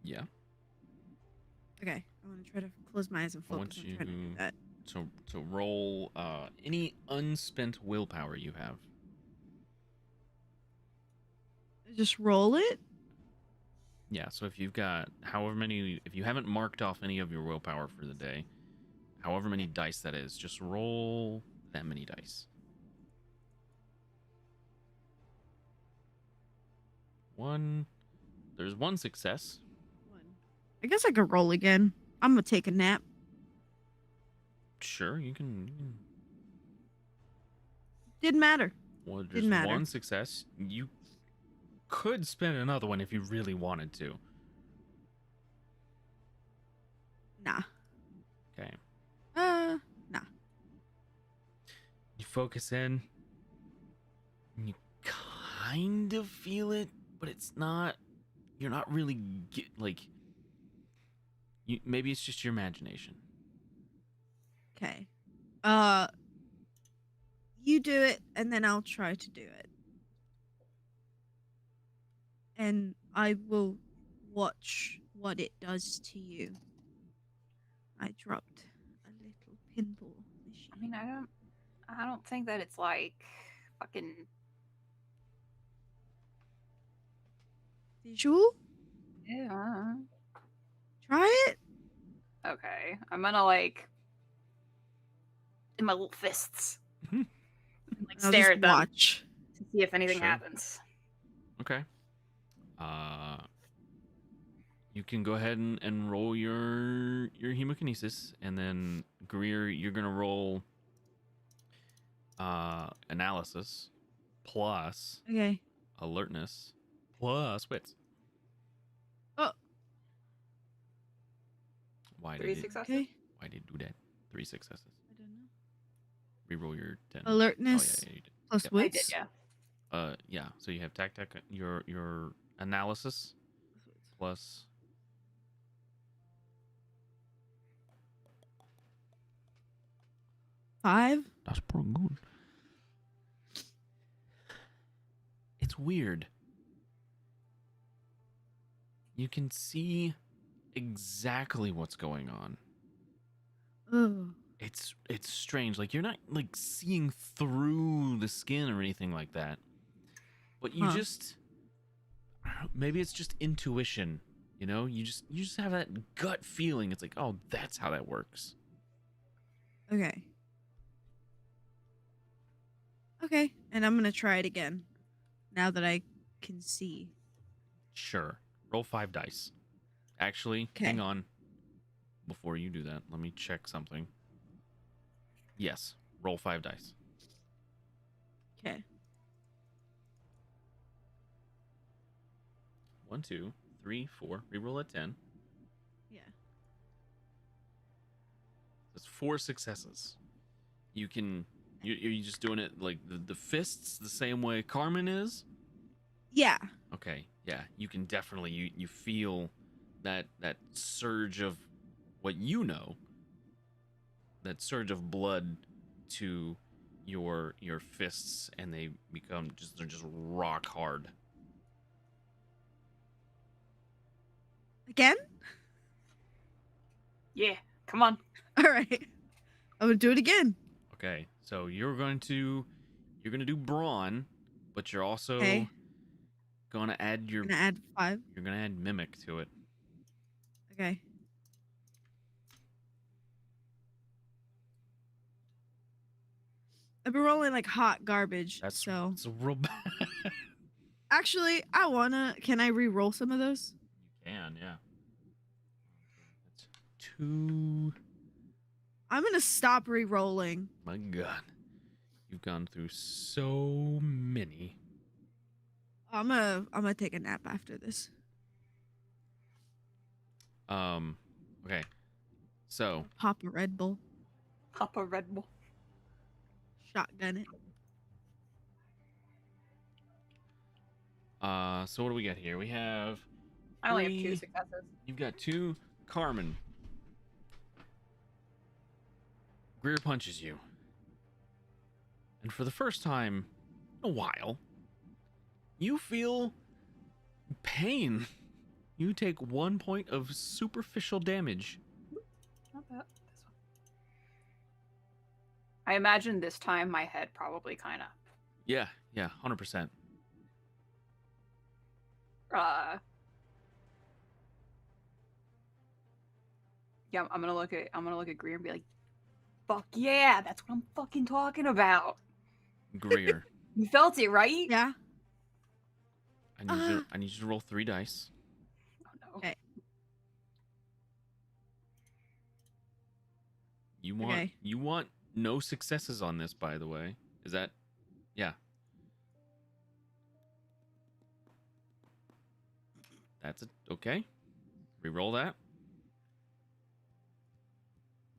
Yeah. Okay, I want to try to close my eyes and I want focus on trying to do you that. to roll any unspent willpower you have. Just roll it. Yeah, so if you've got however many, if you haven't marked off any of your willpower for the day, however many dice that is, just roll that many dice. There's one success. I guess I could roll again. I'm gonna take a nap. Sure, you can. Didn't matter. Well, there's Didn't matter. one success. You could spend another one if you really wanted to. Nah. Okay. Nah. You focus in. And you kind of feel it, but it's not. You're not really like. Maybe it's just your imagination. Okay. You do it, and then I'll try to do it. And I will watch what it does to you. I dropped a little pinball machine. I mean, I don't think that it's like fucking. Visual? Yeah. Try it. Okay, I'm gonna like in my little fists, and, like I'll stare just at them watch. to see if anything Sure. happens. Okay. You can go ahead and roll your hemokinesis, and then Greer, you're gonna roll analysis plus Okay. alertness plus wits. Oh. Why 3 did it? successes. Okay. Why did it do that? 3 successes. I don't know. Reroll your 10. Alertness Oh yeah, you did. plus Yep. I did, wits. yeah. Yeah. So you have tactic, your analysis plus. Five. That's pretty good. It's weird. You can see exactly what's going on. Oh. It's strange. Like you're not like seeing through the skin or anything like that. But you just maybe it's just intuition, you know? You just have that gut feeling. It's like, "Oh, that's how that works." Okay. Okay, and I'm gonna try it again. Now that I can see. Sure. Roll 5 dice. Actually, hang on. Before you do that, let me check something. Yes. Roll 5 dice. Okay. 1, 2, 3, 4. Reroll at 10. Yeah. That's 4 successes. You can. You're just doing it like the fists the same way Carmen is? Yeah. Okay. Yeah. You can definitely. You feel that surge of what you know. That surge of blood to your fists, and they're just rock hard. Again? Yeah, come on. All right. I'm gonna do it again. Okay, so you're gonna do brawn, but you're also Okay. gonna add I'm gonna add 5. you're gonna add mimic to it. Okay. I've been rolling like hot garbage, so It's real bad. actually I wanna can I re-roll some of those? You can, yeah. That's 2. I'm gonna stop re-rolling. My God, you've gone through so many. I'm gonna take a nap after this. Okay, so Pop a Red Bull. Pop a Red Bull. Shotgun it. so what do we got here? We have. I only have 2 3. successes. You've got 2. Carmen. Greer punches you. And for the first time in a while, you feel pain. You take 1 point of superficial damage. I imagine this time my head probably kind of. Yeah, 100%. Yeah, I'm gonna look at Greer and be like, "Fuck yeah, that's what I'm fucking talking about." Greer, You felt it, right? Yeah. I need you to roll 3 dice. Oh no. Okay. You want no successes on this, by the way. Is that? Yeah. That's it. Okay. Reroll that.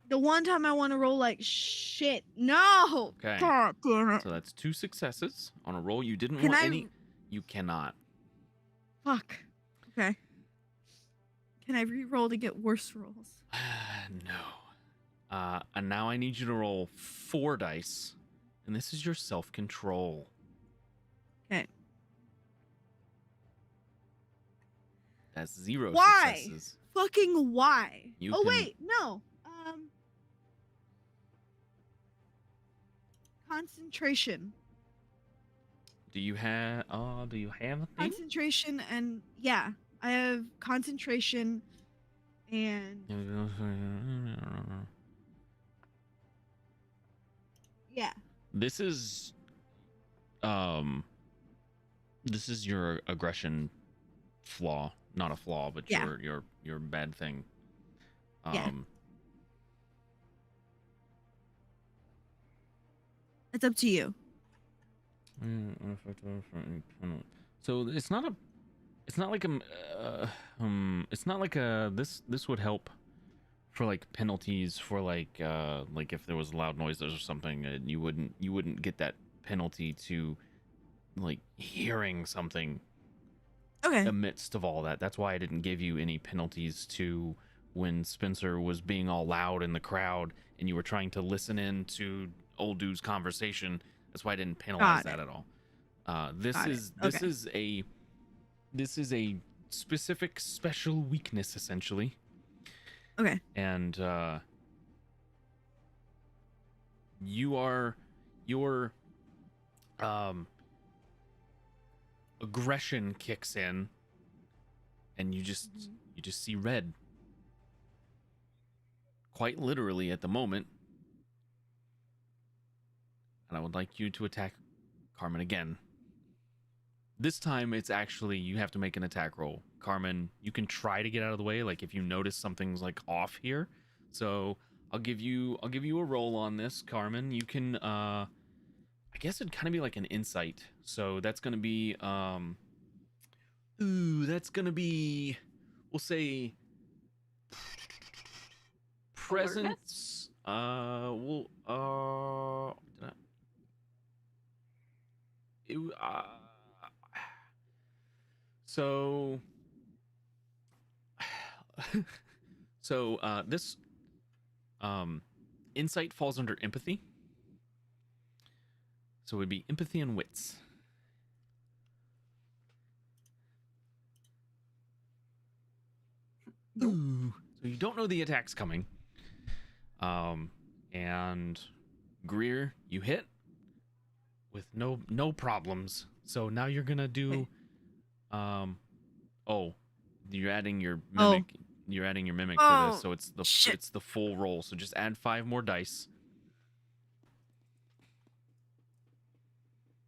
The one time I want to roll like shit. No. Okay. God damn it. So that's 2 successes on a roll. You didn't Can want I- any. You cannot. Fuck. Okay. Can I re-roll to get worse rolls? No. And now I need you to roll 4 dice, and this is your self-control. Okay. That's 0 Why? successes. Fucking why? You Oh can- wait, no. Concentration. Do you have a thing? Concentration and yeah, I have concentration and yeah. This is your aggression flaw, not a flaw, but Yeah. your bad thing. Yeah. It's up to you. So it's not like this would help for like penalties for like if there was loud noises or something, and you wouldn't get that penalty to like hearing something Okay. amidst of all that. That's why I didn't give you any penalties to when Spencer was being all loud in the crowd and you were trying to listen in to old dude's conversation. That's why I didn't penalize that at all. This is a specific special weakness essentially. Okay. And your aggression kicks in and you just see red, quite literally at the moment. And I would like you to attack Carmen again. This time it's actually you have to make an attack roll. Carmen, you can try to get out of the way like if you notice something's like off here. So I'll give you a roll on this, Carmen. You can I guess it'd kind of be like an insight. So that's going to be we'll say presence. This insight falls under empathy. So it would be empathy and wits. Ooh. So you don't know the attack's coming. And Greer, you hit with no problems. So now you're gonna do you're adding your mimic. You're adding your mimic to this, so it's the full roll. So just add 5 more dice.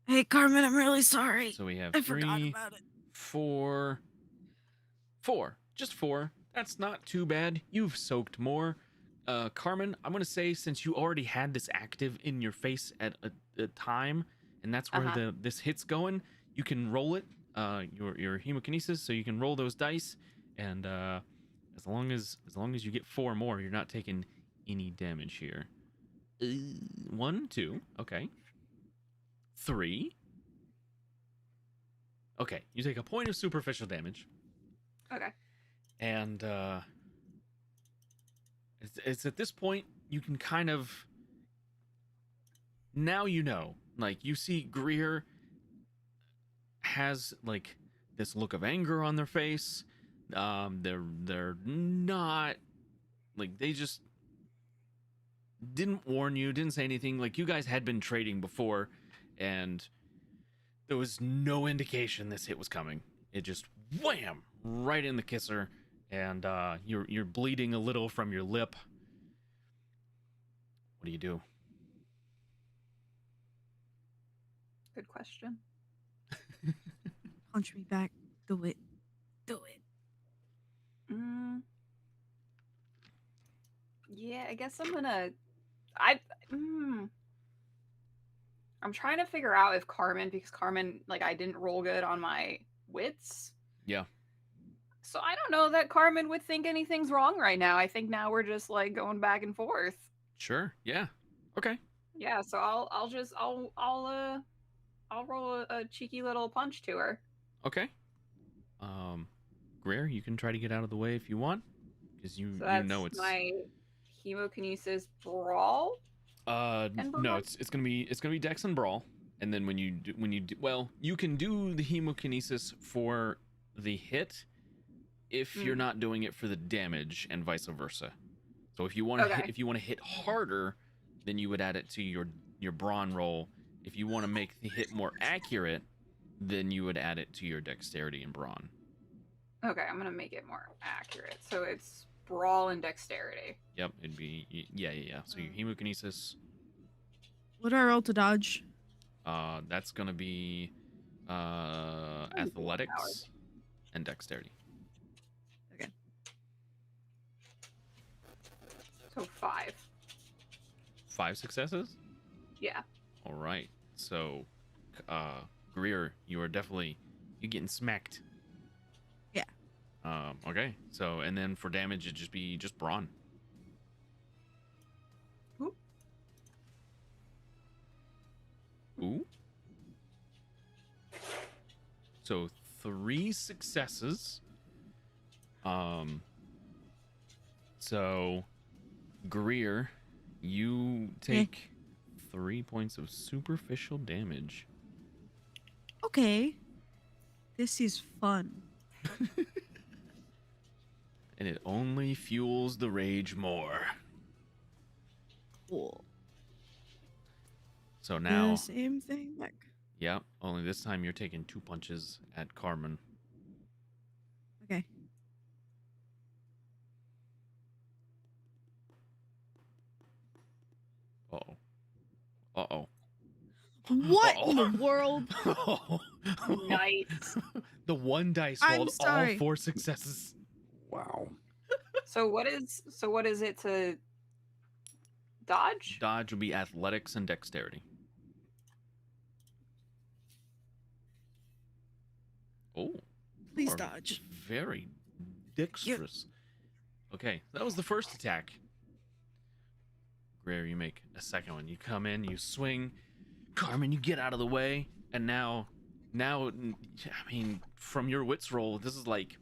Hey Carmen, I'm really sorry. So we have I 3, forgot about it. 4, just 4. That's not too bad. You've soaked more. Carmen, I'm gonna say since you already had this active in your face at a time, and that's where this hit's going, you can roll it. Your hemokinesis, so you can roll those dice, and as long as you get 4 more, you're not taking any damage here. 1, 2, okay. 3. Okay, you take a point of superficial damage. Okay. And it's at this point you can kind of now like you see Greer has like this look of anger on their face. They're not like didn't warn you, didn't say anything. Like, you guys had been trading before, and there was no indication this hit was coming. It just wham right in the kisser, and you're bleeding a little from your lip. What do you do? Good question. Punch me back. Do it. Do it. Yeah, I guess I'm gonna. I'm trying to figure out if Carmen, because Carmen, like, I didn't roll good on my wits. Yeah. So I don't know that Carmen would think anything's wrong right now. I think now we're just like going back and forth. Sure. Yeah. Okay. Yeah, so I'll roll a cheeky little punch to her. Okay. Greer, you can try to get out of the way if you want, because So you that's know it's my hemokinesis brawl. no, brawl? it's gonna be Dex and Brawl, and then when you do, well, you can do the hemokinesis for the hit if you're not doing it for the damage, and vice versa. So if you want to Okay. hit harder, then you would add it to your brawn roll. If you want to make the hit more accurate, then you would add it to your dexterity and brawn. Okay, I'm gonna make it more accurate. So it's brawl and dexterity. Yep, it'd be yeah. So your hemokinesis, What do I roll to dodge? that's gonna be athletics and dexterity. Okay. So 5. 5 successes? Yeah. All right. So, Greer, you're getting smacked. Yeah. Okay. So, and then for damage, it'd just be brawn. Ooh. Ooh. So 3 successes. So Greer, you take 3 points of superficial damage. Okay. This is fun. And it only fuels the rage more. Cool. So now, The same thing back. yeah, only this time you're taking 2 punches at Carmen. Okay. Uh-oh. Uh-oh. What in Uh-oh. the world? Nice. The one dice I'm rolled all sorry. 4 successes. Wow. So what is it to dodge? Dodge would be athletics and dexterity. Oh. Please you are dodge. Very dexterous. Okay, that was the first attack. Greer, you make a second one. You come in, you swing. Carmen, you get out of the way. And now, I mean, from your wits roll, this is like,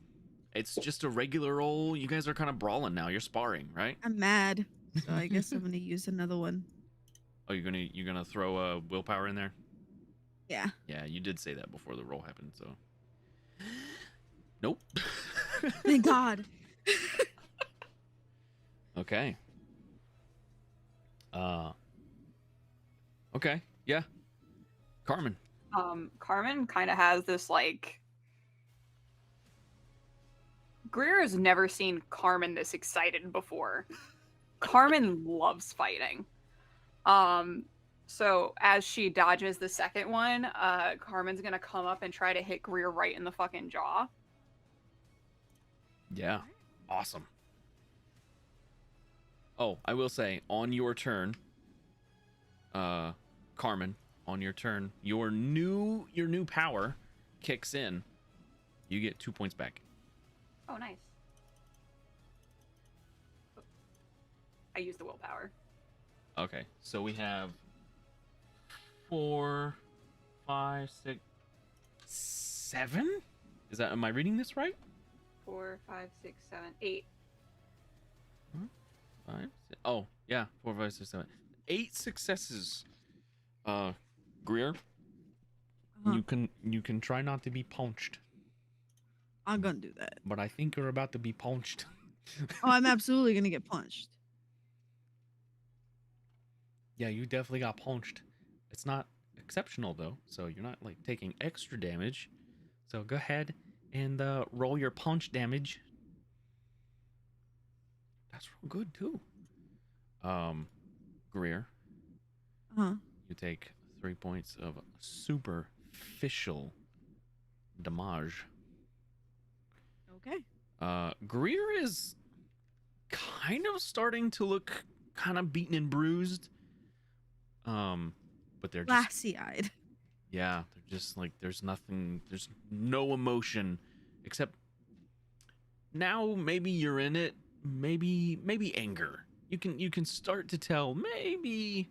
it's just a regular roll. You guys are kind of brawling now. You're sparring, right? I'm mad. So I guess I'm gonna use another one. Oh, you're gonna throw a willpower in there? Yeah. Yeah, you did say that before the roll happened, so. Nope. Thank God. Okay. Okay. Yeah. Carmen. Carmen kind of has this like. Greer has never seen Carmen this excited before. Carmen loves fighting. So as she dodges the second one, Carmen's gonna come up and try to hit Greer right in the fucking jaw. Yeah. Awesome. Oh, I will say, on your turn, Carmen, on your turn, your new power kicks in. You get 2 points back. Oh, nice. I used the willpower. Okay, so we have 4, 5, 6, 7. Am I reading this right? 4, 5, 6, 7, 8. 5, 6, oh yeah, 4, 5, 6, 7, 8 successes. Greer, Uh-huh. you can try not to be punched, I'm gonna do that. but I think you're about to be punched. Oh, I'm absolutely gonna get punched. Yeah, you definitely got punched. It's not exceptional though, so you're not like taking extra damage. So go ahead and roll your punch damage. That's real good too. Greer, Huh. you take 3 points of superficial damage. Okay. Greer is kind of starting to look kind of beaten and bruised. But they're just Glassy-eyed. yeah, they're just like there's nothing, there's no emotion except now maybe you're in it, maybe anger. You can start to tell maybe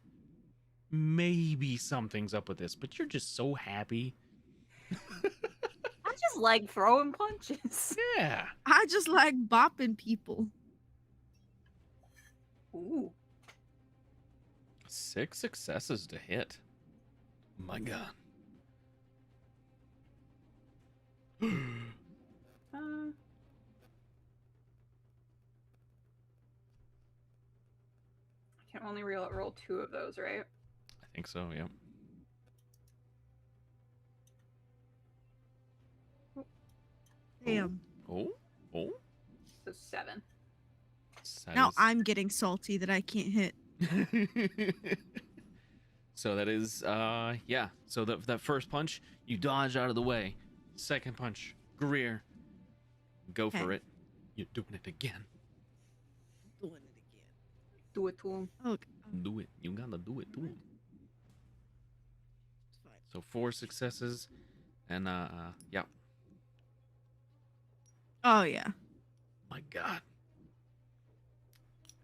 something's up with this, but you're just so happy. I just like throwing punches. Yeah. I just like bopping people. Ooh. 6 successes to hit. Oh my god. Uh, I can only roll 2 of those, right? I think so, yeah. Damn. Oh. So 7. Now I'm getting salty that I can't hit. So that is yeah. So that first punch, you dodge out of the way. Second punch, Greer. Go for Okay. it. You're doing it again. Doing it again. Do it to him. Oh, Do it. You gotta do it to him. it's fine. So 4 successes, and yeah. Oh yeah. My God.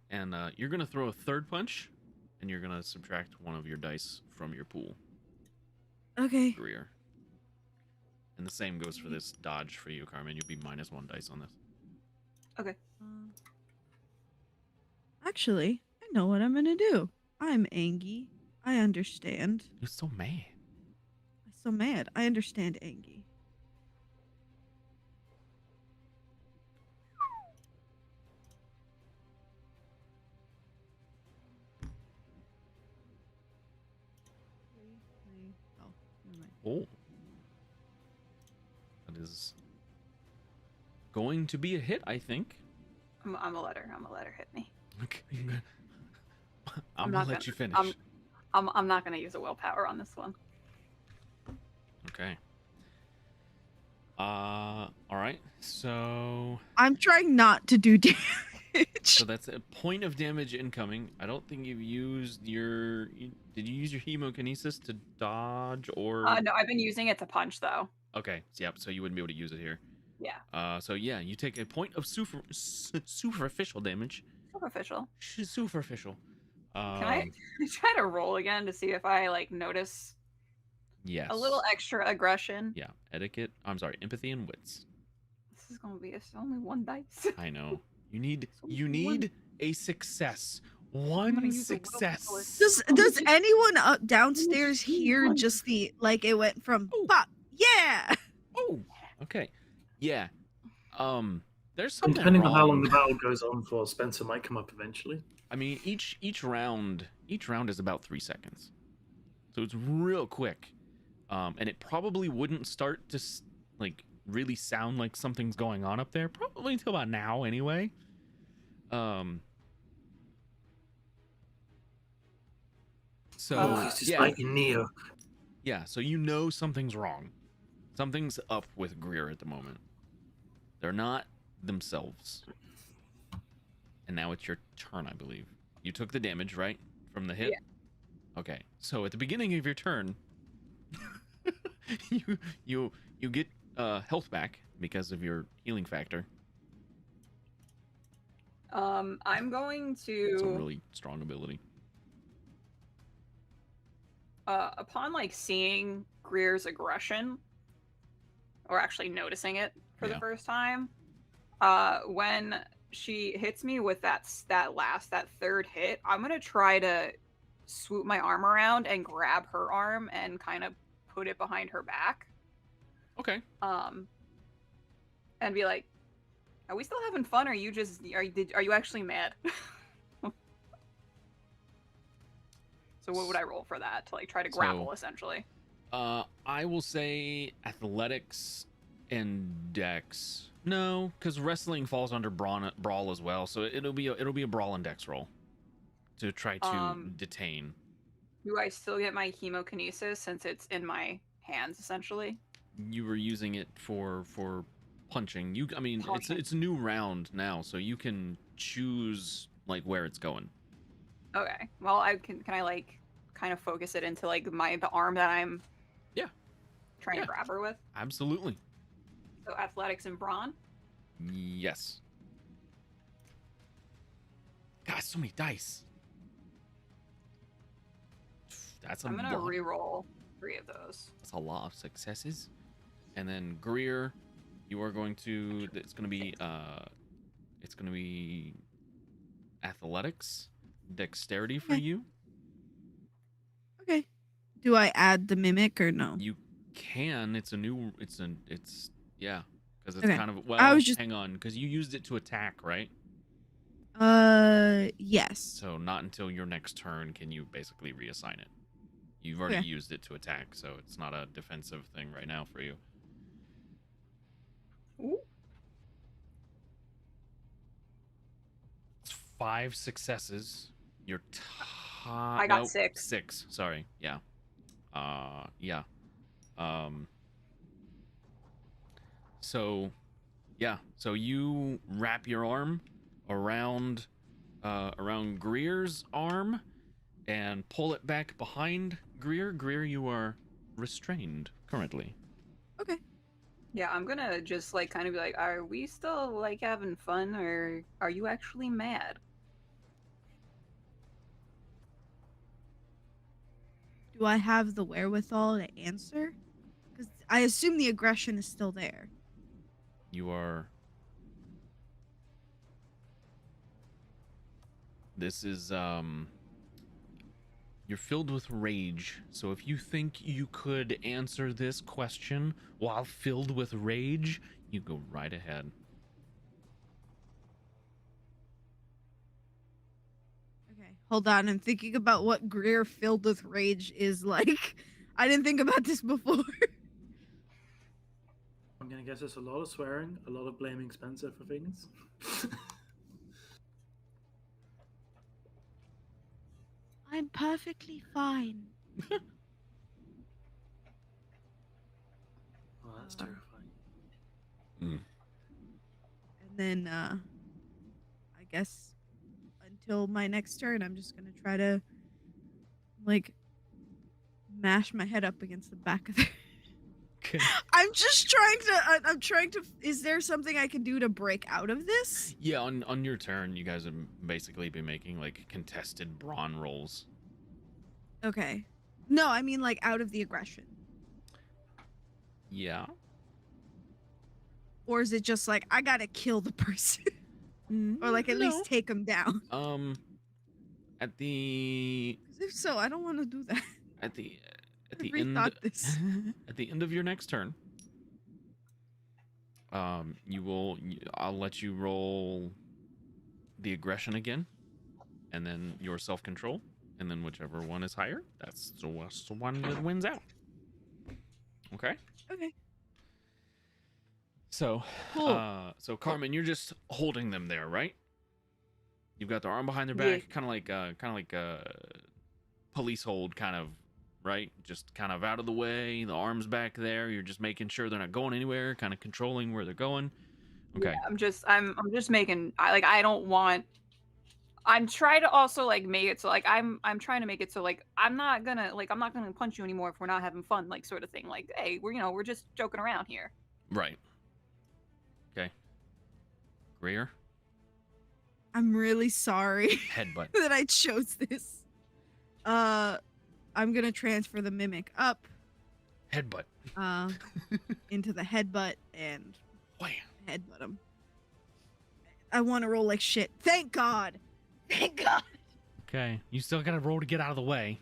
And you're gonna throw a third punch, and you're gonna subtract 1 of your dice from your pool, Okay. Greer. And the same goes for this dodge for you, Carmen. You'll be -1 dice on this. Okay. Actually, I know what I'm gonna do. I'm Angie. I understand. You're so mad. I'm so mad. I understand Angie. Oh, never mind. Oh. That is going to be a hit, I think. I'm gonna let her hit me. Okay. I'm not gonna let gonna- you finish. I'm not gonna use a willpower on this one. Okay. All right. So I'm trying not to do damage. that's a point of damage incoming. I don't think you've used your. Did you use your hemokinesis to dodge or? No, I've been using it to punch though. Okay. Yep. So you wouldn't be able to use it here. Yeah. So yeah, you take a point of superficial damage. Superficial. Superficial. Can I try to roll again to see if I like notice Yes. a little extra aggression? Yeah. Etiquette. I'm sorry. Empathy and wits. This is gonna be it's only 1 dice. I know. You need So one- a success. gonna One use a willpower. success. Does anyone up downstairs Machine hear punch. just the like it went from Oh. pop? Yeah. Oh, okay. Yeah. There's And something depending on how long wrong. the battle goes on for, Spencer might come up eventually. I mean, each round is about 3 seconds, so it's real quick. And it probably wouldn't start to like really sound like something's going on up there probably until about now anyway. So This is yeah, like in Neo. yeah. So you know something's wrong. Something's up with Greer at the moment. They're not themselves. And now it's your turn, I believe. You took the damage, right? From the hit? Yeah. Okay. So at the beginning of your turn, you get health back because of your healing factor. I'm going It's a to really strong ability. upon like seeing Greer's aggression, or actually noticing it for Yeah. the first time, when she hits me with that third hit, I'm gonna try to swoop my arm around and grab her arm and kind of put it behind her back, Okay. and be like, "Are we still having fun? Or are you actually mad?" So what would I roll for that to like try to So- grapple essentially? I will say athletics and dex. No, because wrestling falls under brawl as well. So it'll be a brawl and dex roll to try to detain. Do I still get my hemokinesis since it's in my hands essentially? You were using it for punching. I mean, Punching. it's a new round now, so you can choose like where it's going. Okay. Well, I can I like kind of focus it into like the arm that I'm trying Yeah. to grab her with? Absolutely. So athletics and brawn. Yes. God, so many dice. That's a I'm gonna lot. re-roll 3 of those. That's a lot of successes. And then Greer, you are going to. It's gonna be athletics, dexterity for Okay. you. Okay. Do I add the mimic or no? You can. It's yeah, because it's Okay. kind of I was just- hang on, because you used it to attack, right? Yes. So not until your next turn can you basically reassign it. You've already Okay. used it to attack, so it's not a defensive thing right now for you. Ooh. It's 5 successes. Your top. I got 6. 6. Sorry. Yeah. Yeah. So, yeah. So you wrap your arm around Greer's arm and pull it back behind Greer. Greer, you are restrained currently. Okay. Yeah, I'm gonna just like kind of be like, are we still like having fun or are you actually mad? Do I have the wherewithal to answer? Because I assume the aggression is still there. You are. This is you're filled with rage. So if you think you could answer this question while filled with rage, you go right ahead. Okay. Hold on. I'm thinking about what Greer filled with rage is like. I didn't think about this before. I'm gonna guess it's a lot of swearing, a lot of blaming Spencer for things. I'm perfectly fine. Oh, that's terrifying. And then I guess until my next turn I'm just gonna try to like mash my head up against the back of it. Okay. I'm trying to is there something I can do to break out of this? Yeah, on your turn, you guys have basically been making like contested brawn rolls. Okay. No, I mean like out of the aggression. Yeah. Or is it just like I gotta kill the person? Or like at least take them down? At the 'Cause if so, I don't want to do that. at the I've end rethought this. at the end of your next turn, I'll let you roll the aggression again, and then your self-control, and then whichever one is higher, that's the one that wins out. Okay. Okay. So, Cool. so Carmen, you're just holding them there, right? You've got their arm behind their Yeah. back, kind of like police hold, kind of, right? Just kind of out of the way. The arms back there. You're just making sure they're not going anywhere. Kind of controlling where they're going. Okay. Yeah, I'm just making I don't want. I'm trying to also like make it so like I'm trying to make it so like I'm not gonna punch you anymore if we're not having fun, like sort of thing. Like, hey, we're just joking around here. Right. Okay. Greer, I'm really sorry headbutt. that I chose this. I'm gonna transfer the mimic up Headbutt. into the headbutt and Wham. headbutt him. I want to roll like shit. Thank God. Thank God. Okay. You still got to roll to get out of the way.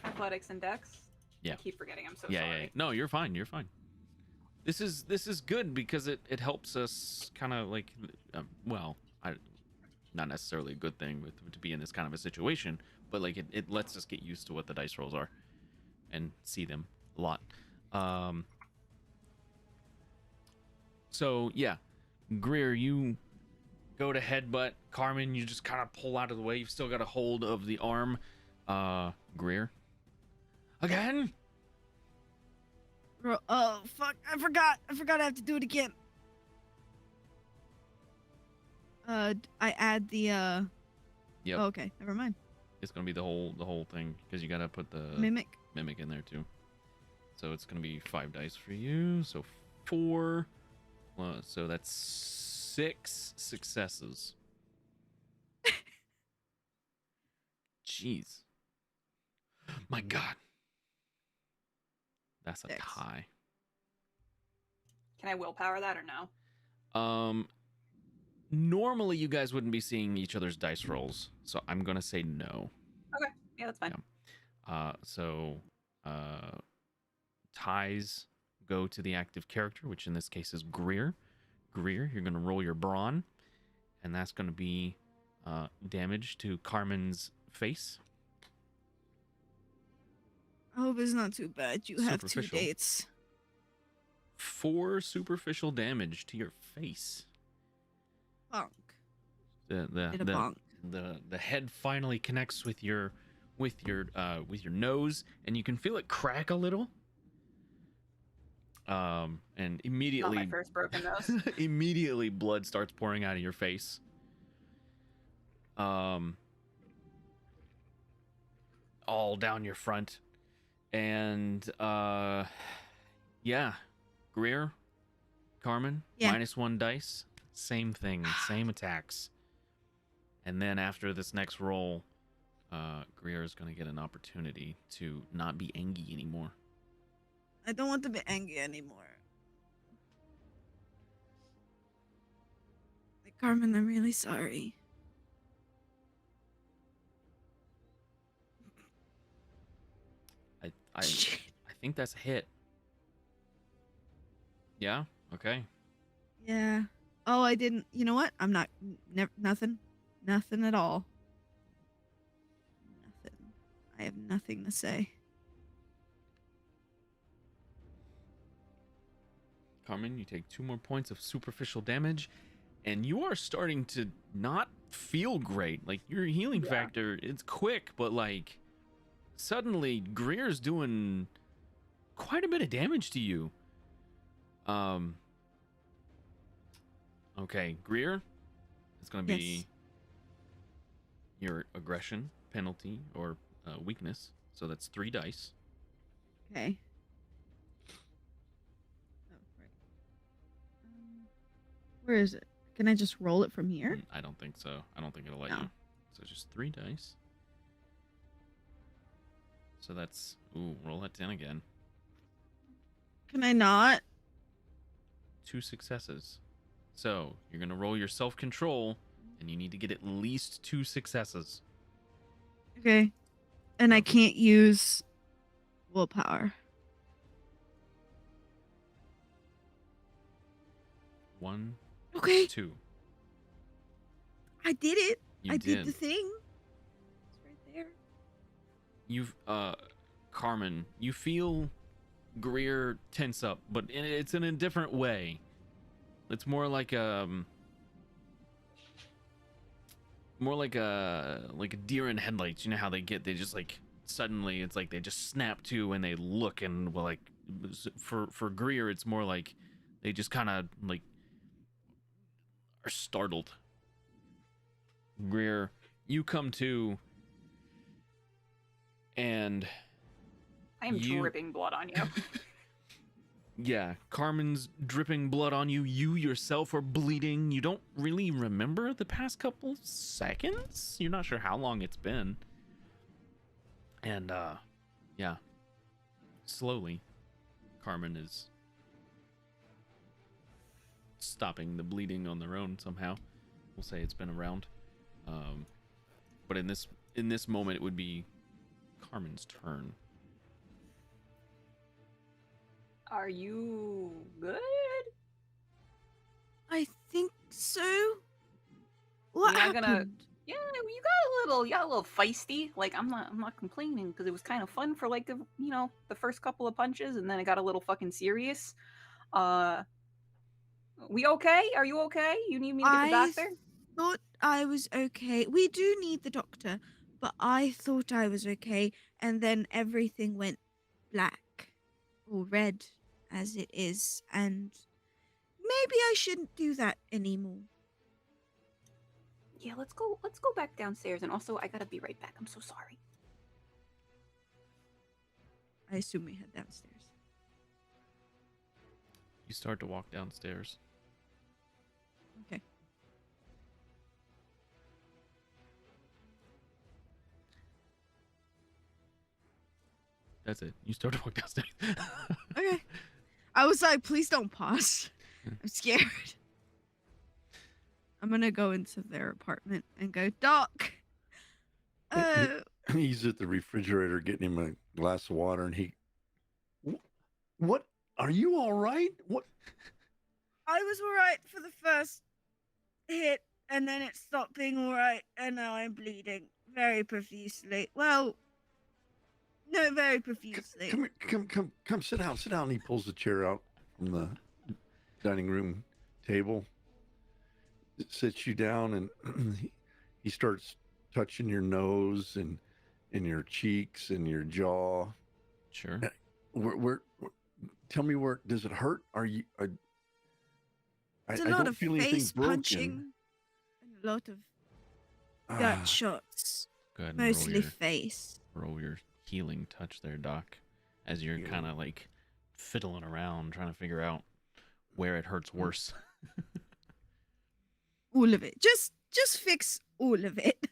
Athletics and dex. Yeah. I keep forgetting. I'm so Yeah. sorry. No, you're fine. You're fine. This is good because it helps us kind of like, well, not necessarily a good thing to be in this kind of a situation, but like it lets us get used to what the dice rolls are and see them a lot. So yeah, Greer, you go to headbutt Carmen. You just kind of pull out of the way. You've still got a hold of the arm. Greer, again. Oh fuck! I forgot I have to do it again. I add the Yep. Oh, okay, never mind. It's gonna be the whole thing because you gotta put the Mimic. mimic in there too. So it's gonna be 5 dice for you. So 4. So that's 6 successes. Jeez. My God. That's a 6. tie. Can I willpower that or no? Normally you guys wouldn't be seeing each other's dice rolls, so I'm gonna say no. Okay. Yeah, that's fine. So ties go to the active character, which in this case is Greer. Greer, you're gonna roll your brawn, and that's gonna be damage to Carmen's face. I hope it's not too bad. You have 2 Superficial. dates. 4 superficial damage to your face. Bonk. Did a The bonk. the head finally connects with your nose, and you can feel it crack a little. And Not immediately my first broken nose. immediately blood starts pouring out of your face. All down your front. And yeah, Greer, Carmen, Yeah. -1 dice, same thing, same attacks. And then after this next roll, Greer is going to get an opportunity to not be angry anymore. I don't want to be angry anymore. Like, Carmen, I'm really sorry. I Shit. think that's a hit. Yeah. Okay. Yeah. Oh, I didn't. You know what? I'm not. Nothing. Nothing at all. Nothing. I have nothing to say. Carmen, you take 2 more points of superficial damage, and you are starting to not feel great. Like your healing factor, it's quick, but like suddenly Greer's doing quite a bit of damage to you. Okay, Greer, it's gonna be Yes. your aggression penalty or weakness. So that's 3 dice. Okay. Oh, right. Where is it? Can I just roll it from here? I don't think so. I don't think it'll let No. you. So just 3 dice. So that's roll that 10 again. Can I not? 2 successes. So you're gonna roll your self-control, and you need to get at least 2 successes. Okay. And I can't use willpower. 1, Okay. 2. I did it. You I did. did the thing. It's right there. You've Carmen, you feel Greer tense up, but it's in a different way. It's more like a deer in headlights. You know how they just like suddenly it's like they just snap to and they look, and well, like for Greer it's more like they just kind of like are startled. Greer, you come to, and I am dripping blood on you. yeah, Carmen's dripping blood on you. You yourself are bleeding. You don't really remember the past couple seconds. You're not sure how long it's been. And, yeah. Slowly, Carmen is stopping the bleeding on their own somehow. We'll say it's been around. But in this moment, it would be Carmen's turn. Are you good? I think so. What You're not gonna. happened? Yeah, you got a little feisty. Like I'm not complaining because it was kind of fun for like the first couple of punches, and then it got a little fucking serious. Uh, we okay? Are you okay? You need me to get the I doctor? thought I was okay. We do need the doctor, but I thought I was okay, and then everything went black or red as it is, and maybe I shouldn't do that anymore. Yeah, let's go. Let's go back downstairs. And also, I gotta be right back. I'm so sorry. I assume we head downstairs. You start to walk downstairs. Okay. That's it. You start to walk downstairs. Okay. I was like, please don't pause. I'm scared. I'm gonna go into their apartment and go, Doc. He's at the refrigerator getting him a glass of water, and what? Are you all right? What? I was alright for the first hit, and then it stopped being alright, and now I'm bleeding very profusely. Well, no, very profusely. Come here, come, sit down, sit down. He pulls the chair out from the dining room table, sits you down, and he starts touching your nose and your cheeks and your jaw. Sure. Where tell me, where does it hurt? Are you? There's I a lot don't of feel anything face broken. punching and a lot of gunshots. Go ahead and Mostly face. roll your healing touch there, Doc, as you're kind of like fiddling around trying to figure out where it hurts worse. All of it. Just fix all of it.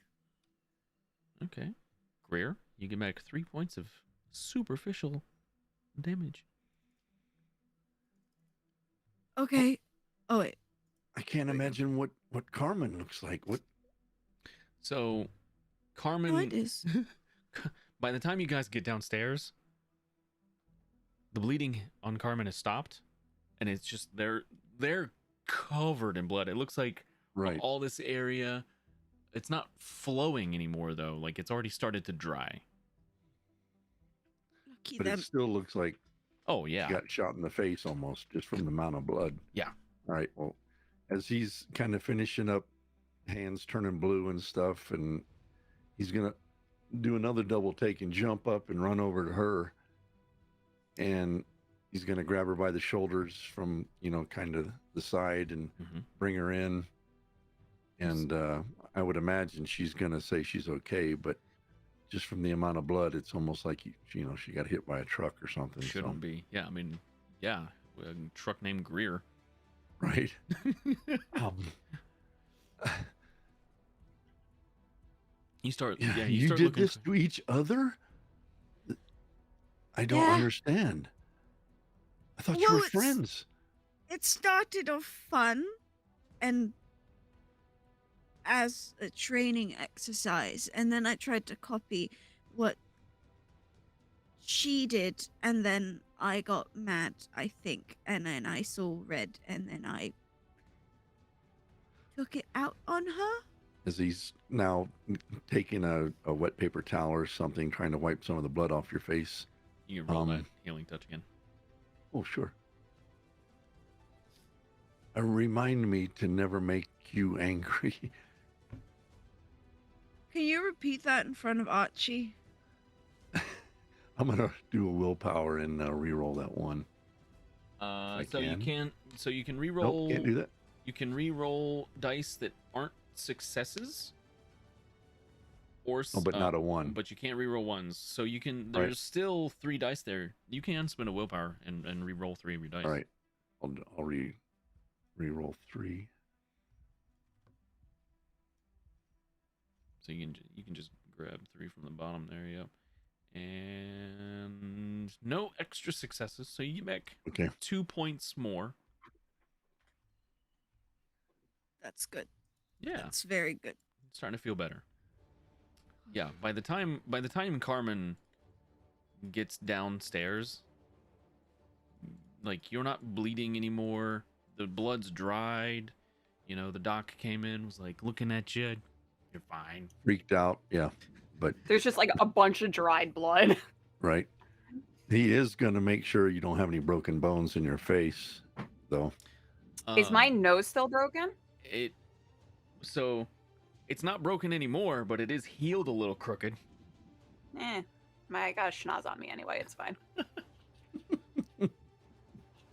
Okay. Greer, you get back 3 points of superficial damage. Okay. Oh wait. I can't There we go. imagine what Carmen looks like. What? So, Carmen, What is? by the time you guys get downstairs, the bleeding on Carmen has stopped, and it's just they're covered in blood. It looks like Right. all this area, it's not flowing anymore though. Like it's already started to dry. Lucky But them. it still looks like Oh yeah. she got shot in the face almost just from the amount of blood. Yeah. All right. Well, as he's kind of finishing up, hands turning blue and stuff, and he's gonna do another double take and jump up and run over to her, and he's gonna grab her by the shoulders from kind of the side and Mhm. bring her in. And I would imagine she's gonna say she's okay, but just from the amount of blood, it's almost like she got hit by a truck or something. Shouldn't so, be. Yeah, I mean, yeah, a truck named Greer. right. You start. Yeah, Yeah, you start did looking this to each other? I don't Yeah. understand. I thought you Well, were it's- friends. It started off fun and as a training exercise, and then I tried to copy what she did, and then I got mad, I think, and then I saw red, and then I took it out on her. As he's now taking a wet paper towel or something, trying to wipe some of the blood off your face. You can roll that Um, healing touch again. Oh, sure. Remind me to never make you angry. Can you repeat that in front of Archie? I'm gonna do a willpower and re-roll that one. I So you can. can. So you can Nope, re-roll. can't do that. You can re-roll dice that aren't successes. Or Oh, but not a one. But you can't re-roll ones. So you can. Right. There's still 3 dice there. You can spend a willpower and re-roll 3 of your dice. All right, I'll re-roll 3. So you can just grab 3 from the bottom there. Yep. And no extra successes. So you get back Okay. 2 points more. That's good. Yeah. That's very good. Starting to feel better. Yeah, by the time Carmen gets downstairs, like you're not bleeding anymore. The blood's dried. You know, the doc came in, was like looking at you. You're fine. Freaked out. Yeah. But There's just like a bunch of dried blood. right. He is going to make sure you don't have any broken bones in your face, though. Is my nose still broken? So it's not broken anymore, but it is healed a little crooked. I got a schnoz on me anyway. It's fine.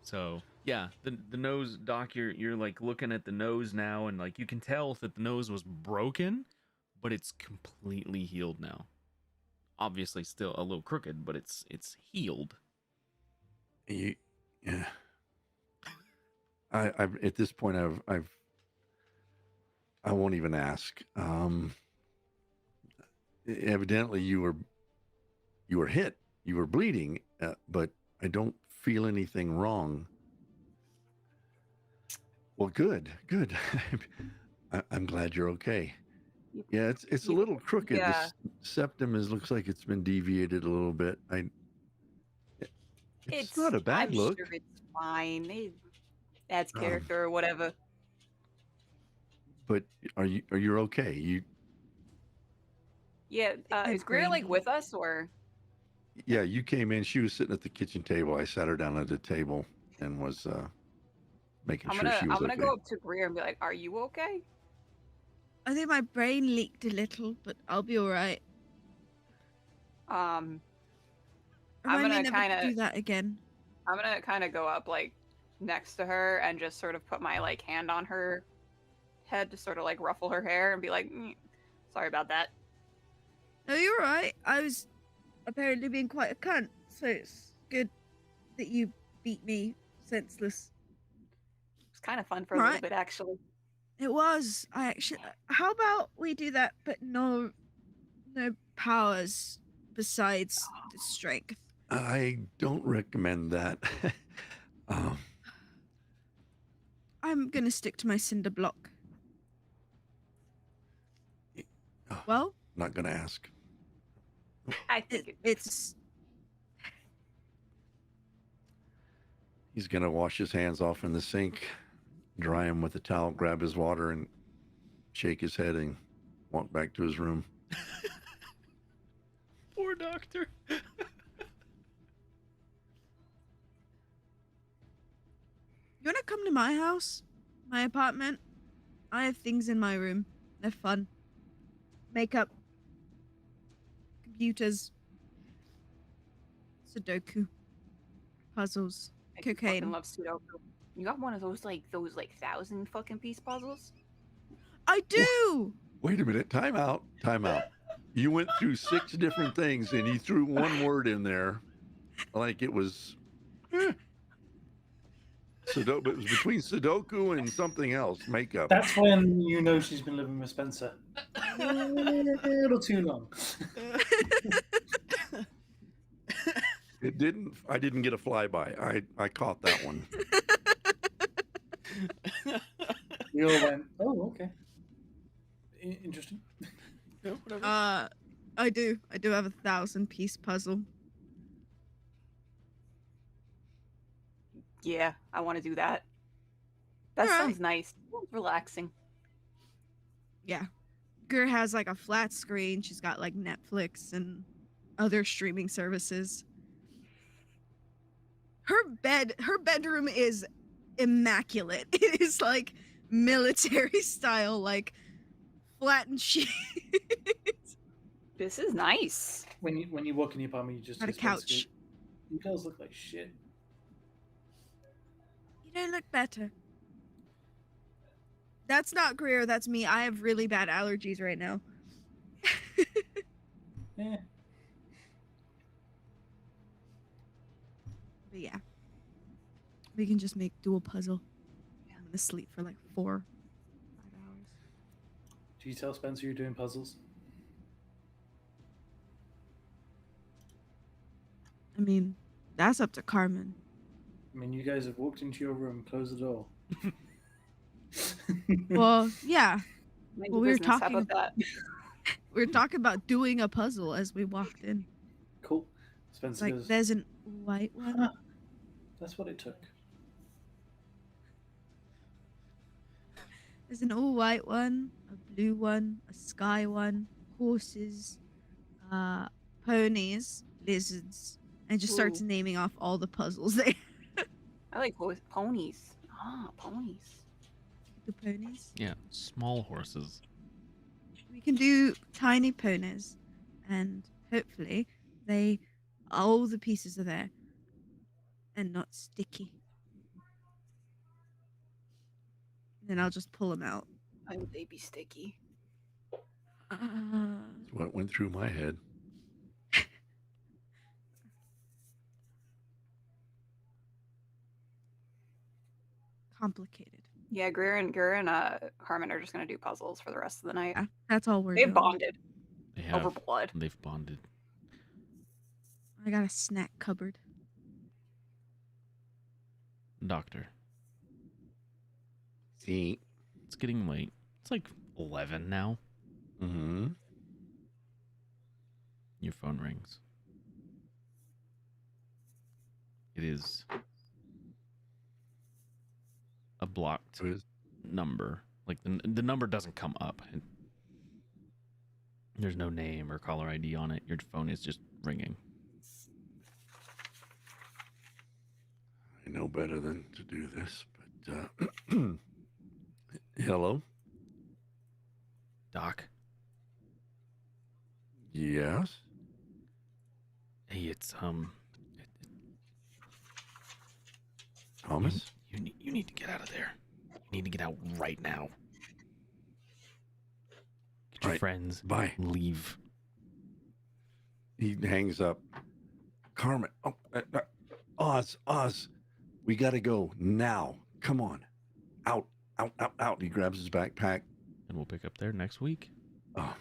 So yeah, the nose, doc, you're like looking at the nose now, and like you can tell that the nose was broken, but it's completely healed now. Obviously, still a little crooked, but it's healed. Yeah. I've at this point I won't even ask. Evidently you were hit, you were bleeding, but I don't feel anything wrong. Well, good. I'm glad you're okay. Yeah, it's a little crooked. Yeah. The septum looks like it's been deviated a little bit. It's not a bad I'm look. Sure it's fine. It adds character or whatever. But are you okay? Yeah. Is Greer like with us or? Yeah, you came in. She was sitting at the kitchen table. I sat her down at the table and was making sure she was I'm gonna okay. go up to Greer and be like, "Are you okay?" I think my brain leaked a little, but I'll be all right. I'm Remind me gonna never to do that again. I'm gonna kind of go up like next to her and just sort of put my like hand on her head to sort of like ruffle her hair and be like, "Sorry about that." No, you're right. I was apparently being quite a cunt, so it's good that you beat me senseless. It was kind of fun for a little bit, actually. It was. How about we do that, but no powers besides the strength? I don't recommend that. I'm gonna stick to my cinder block. Well, not gonna ask. I think it's. He's gonna wash his hands off in the sink, dry him with a towel, grab his water, and shake his head and walk back to his room. Poor doctor. You wanna come to my house? My apartment? I have things in my room. They're fun. Makeup. Computers. Sudoku. Puzzles. Cocaine. I love Sudoku. You got one of those like 1,000 fucking piece puzzles? I do! Wait a minute. Time out. You went through 6 different things and you threw one word in there like it was Sudoku. It was between Sudoku and something else. Makeup. That's when you know she's been living with Spencer. A little too long. I didn't get a flyby. I caught that one. We all went, oh, okay. Interesting. Yeah, whatever. I do have a 1,000-piece puzzle. Yeah, I want to do that. That sounds nice. Relaxing. Yeah. Gur has like a flat screen. She's got like Netflix and other streaming services. Her bedroom is immaculate. It is like military style, like flattened sheets. This is nice. When you walk in your apartment, you just Got a see Spencer couch. go, you girls look like shit. You don't look better. That's not Greer, that's me. I have really bad allergies right now. Yeah. But yeah. We can just make dual puzzle. I'm gonna sleep for like 4-5 hours. Do you tell Spencer you're doing puzzles? I mean, that's up to Carmen. I mean, you guys have walked into your room, closed the door. Well, yeah. Mind Well, your we were business. How talking about that? we were talking about doing a puzzle as we walked in. Cool. It's Spencer like goes, there's an white one. "Huh, that's what it took. There's an all white one, a blue one, a sky one, horses, ponies, lizards, and just starts Ooh. naming off all the puzzles there. I like ponies. Ah, ponies. The ponies. Yeah, small horses. We can do tiny ponies, and hopefully all the pieces are there and not sticky. Then I'll just pull them out. I would they be sticky? Uh, That's what went through my head. complicated. Yeah, Greer and Harmon are just gonna do puzzles for the rest of the night. Yeah, that's all we're They've doing. bonded They have. over blood. They've bonded. I got a snack cupboard. Doctor, See? it's getting late. It's like 11 now. Mm-hmm. Your phone rings. It is a blocked number. Like the number doesn't come up. There's no name or caller ID on it. Your phone is just ringing. I know better than to do this, but hello? Doc, Yes? hey, it's Thomas? you need to get out of there. You need to get out right now. Get your Right. friends. Bye. Leave. He hangs up. Carmen. Oh, Oz. We got to go now. Come on. Out. He grabs his backpack. And we'll pick up there next week. Oh,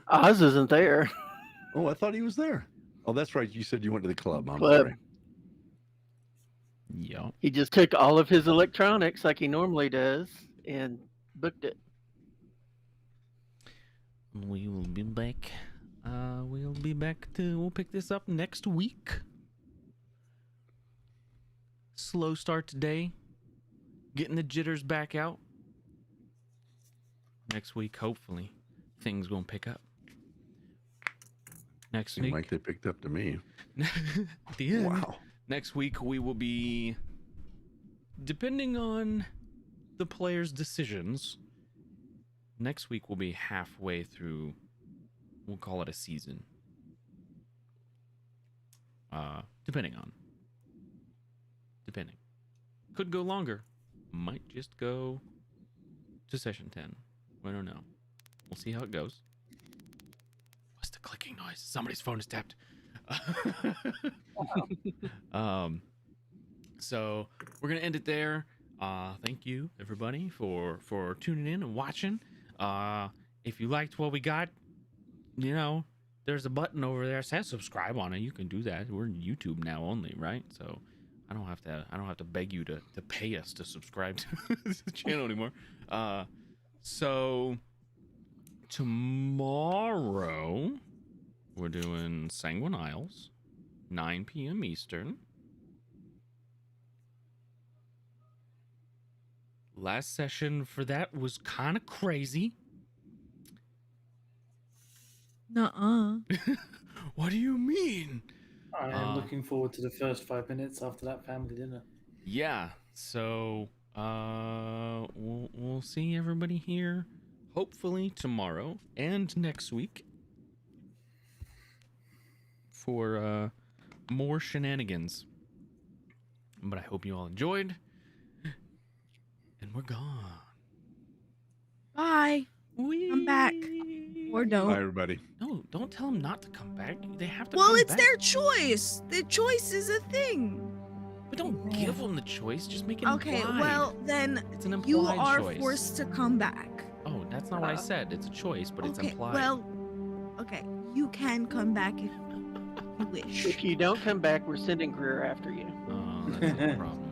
Oz isn't there. oh, I thought he was there. Oh, that's right. You said you went to the club. I'm Club. sorry. Yeah. He just took all of his electronics like he normally does and booked it. We will be back. We'll pick this up next week. Slow start today. Getting the jitters back out. Next week, hopefully, things gonna pick up. Next Seemed week, like they picked up to me. at the end. Wow. Next week we will be, depending on the players' decisions. Next week we'll be halfway through. We'll call it a season. Depending. Could go longer. Might just go to session 10. We don't know. We'll see how it goes. What's the clicking noise? Somebody's phone is tapped. So we're gonna end it there. Thank you everybody for tuning in and watching. If you liked what we got, there's a button over there that says subscribe on it. You can do that. We're in YouTube now only, right? So I don't have to beg you to pay us to subscribe to the channel anymore. So tomorrow we're doing Sanguine Isles, 9 p.m. Eastern. Last session for that was kind of crazy. Nuh-uh. What do you mean? I am looking forward to the first 5 minutes after that family dinner. Yeah. So we'll see everybody here hopefully tomorrow and next week for more shenanigans. But I hope you all enjoyed. And we're gone. Bye. Come back. Or Bye, don't. everybody. No, don't tell them not to come back. They have to Well, come it's back. their choice. The choice is a thing. But don't give them the choice. Just make it Okay, implied. well, then It's an you implied are choice. forced to come back. Oh, that's not what I said. It's a choice, but it's Okay, implied. well, okay, you can come back if you wish. If you don't come back, we're sending Greer after you. Oh, that's a problem.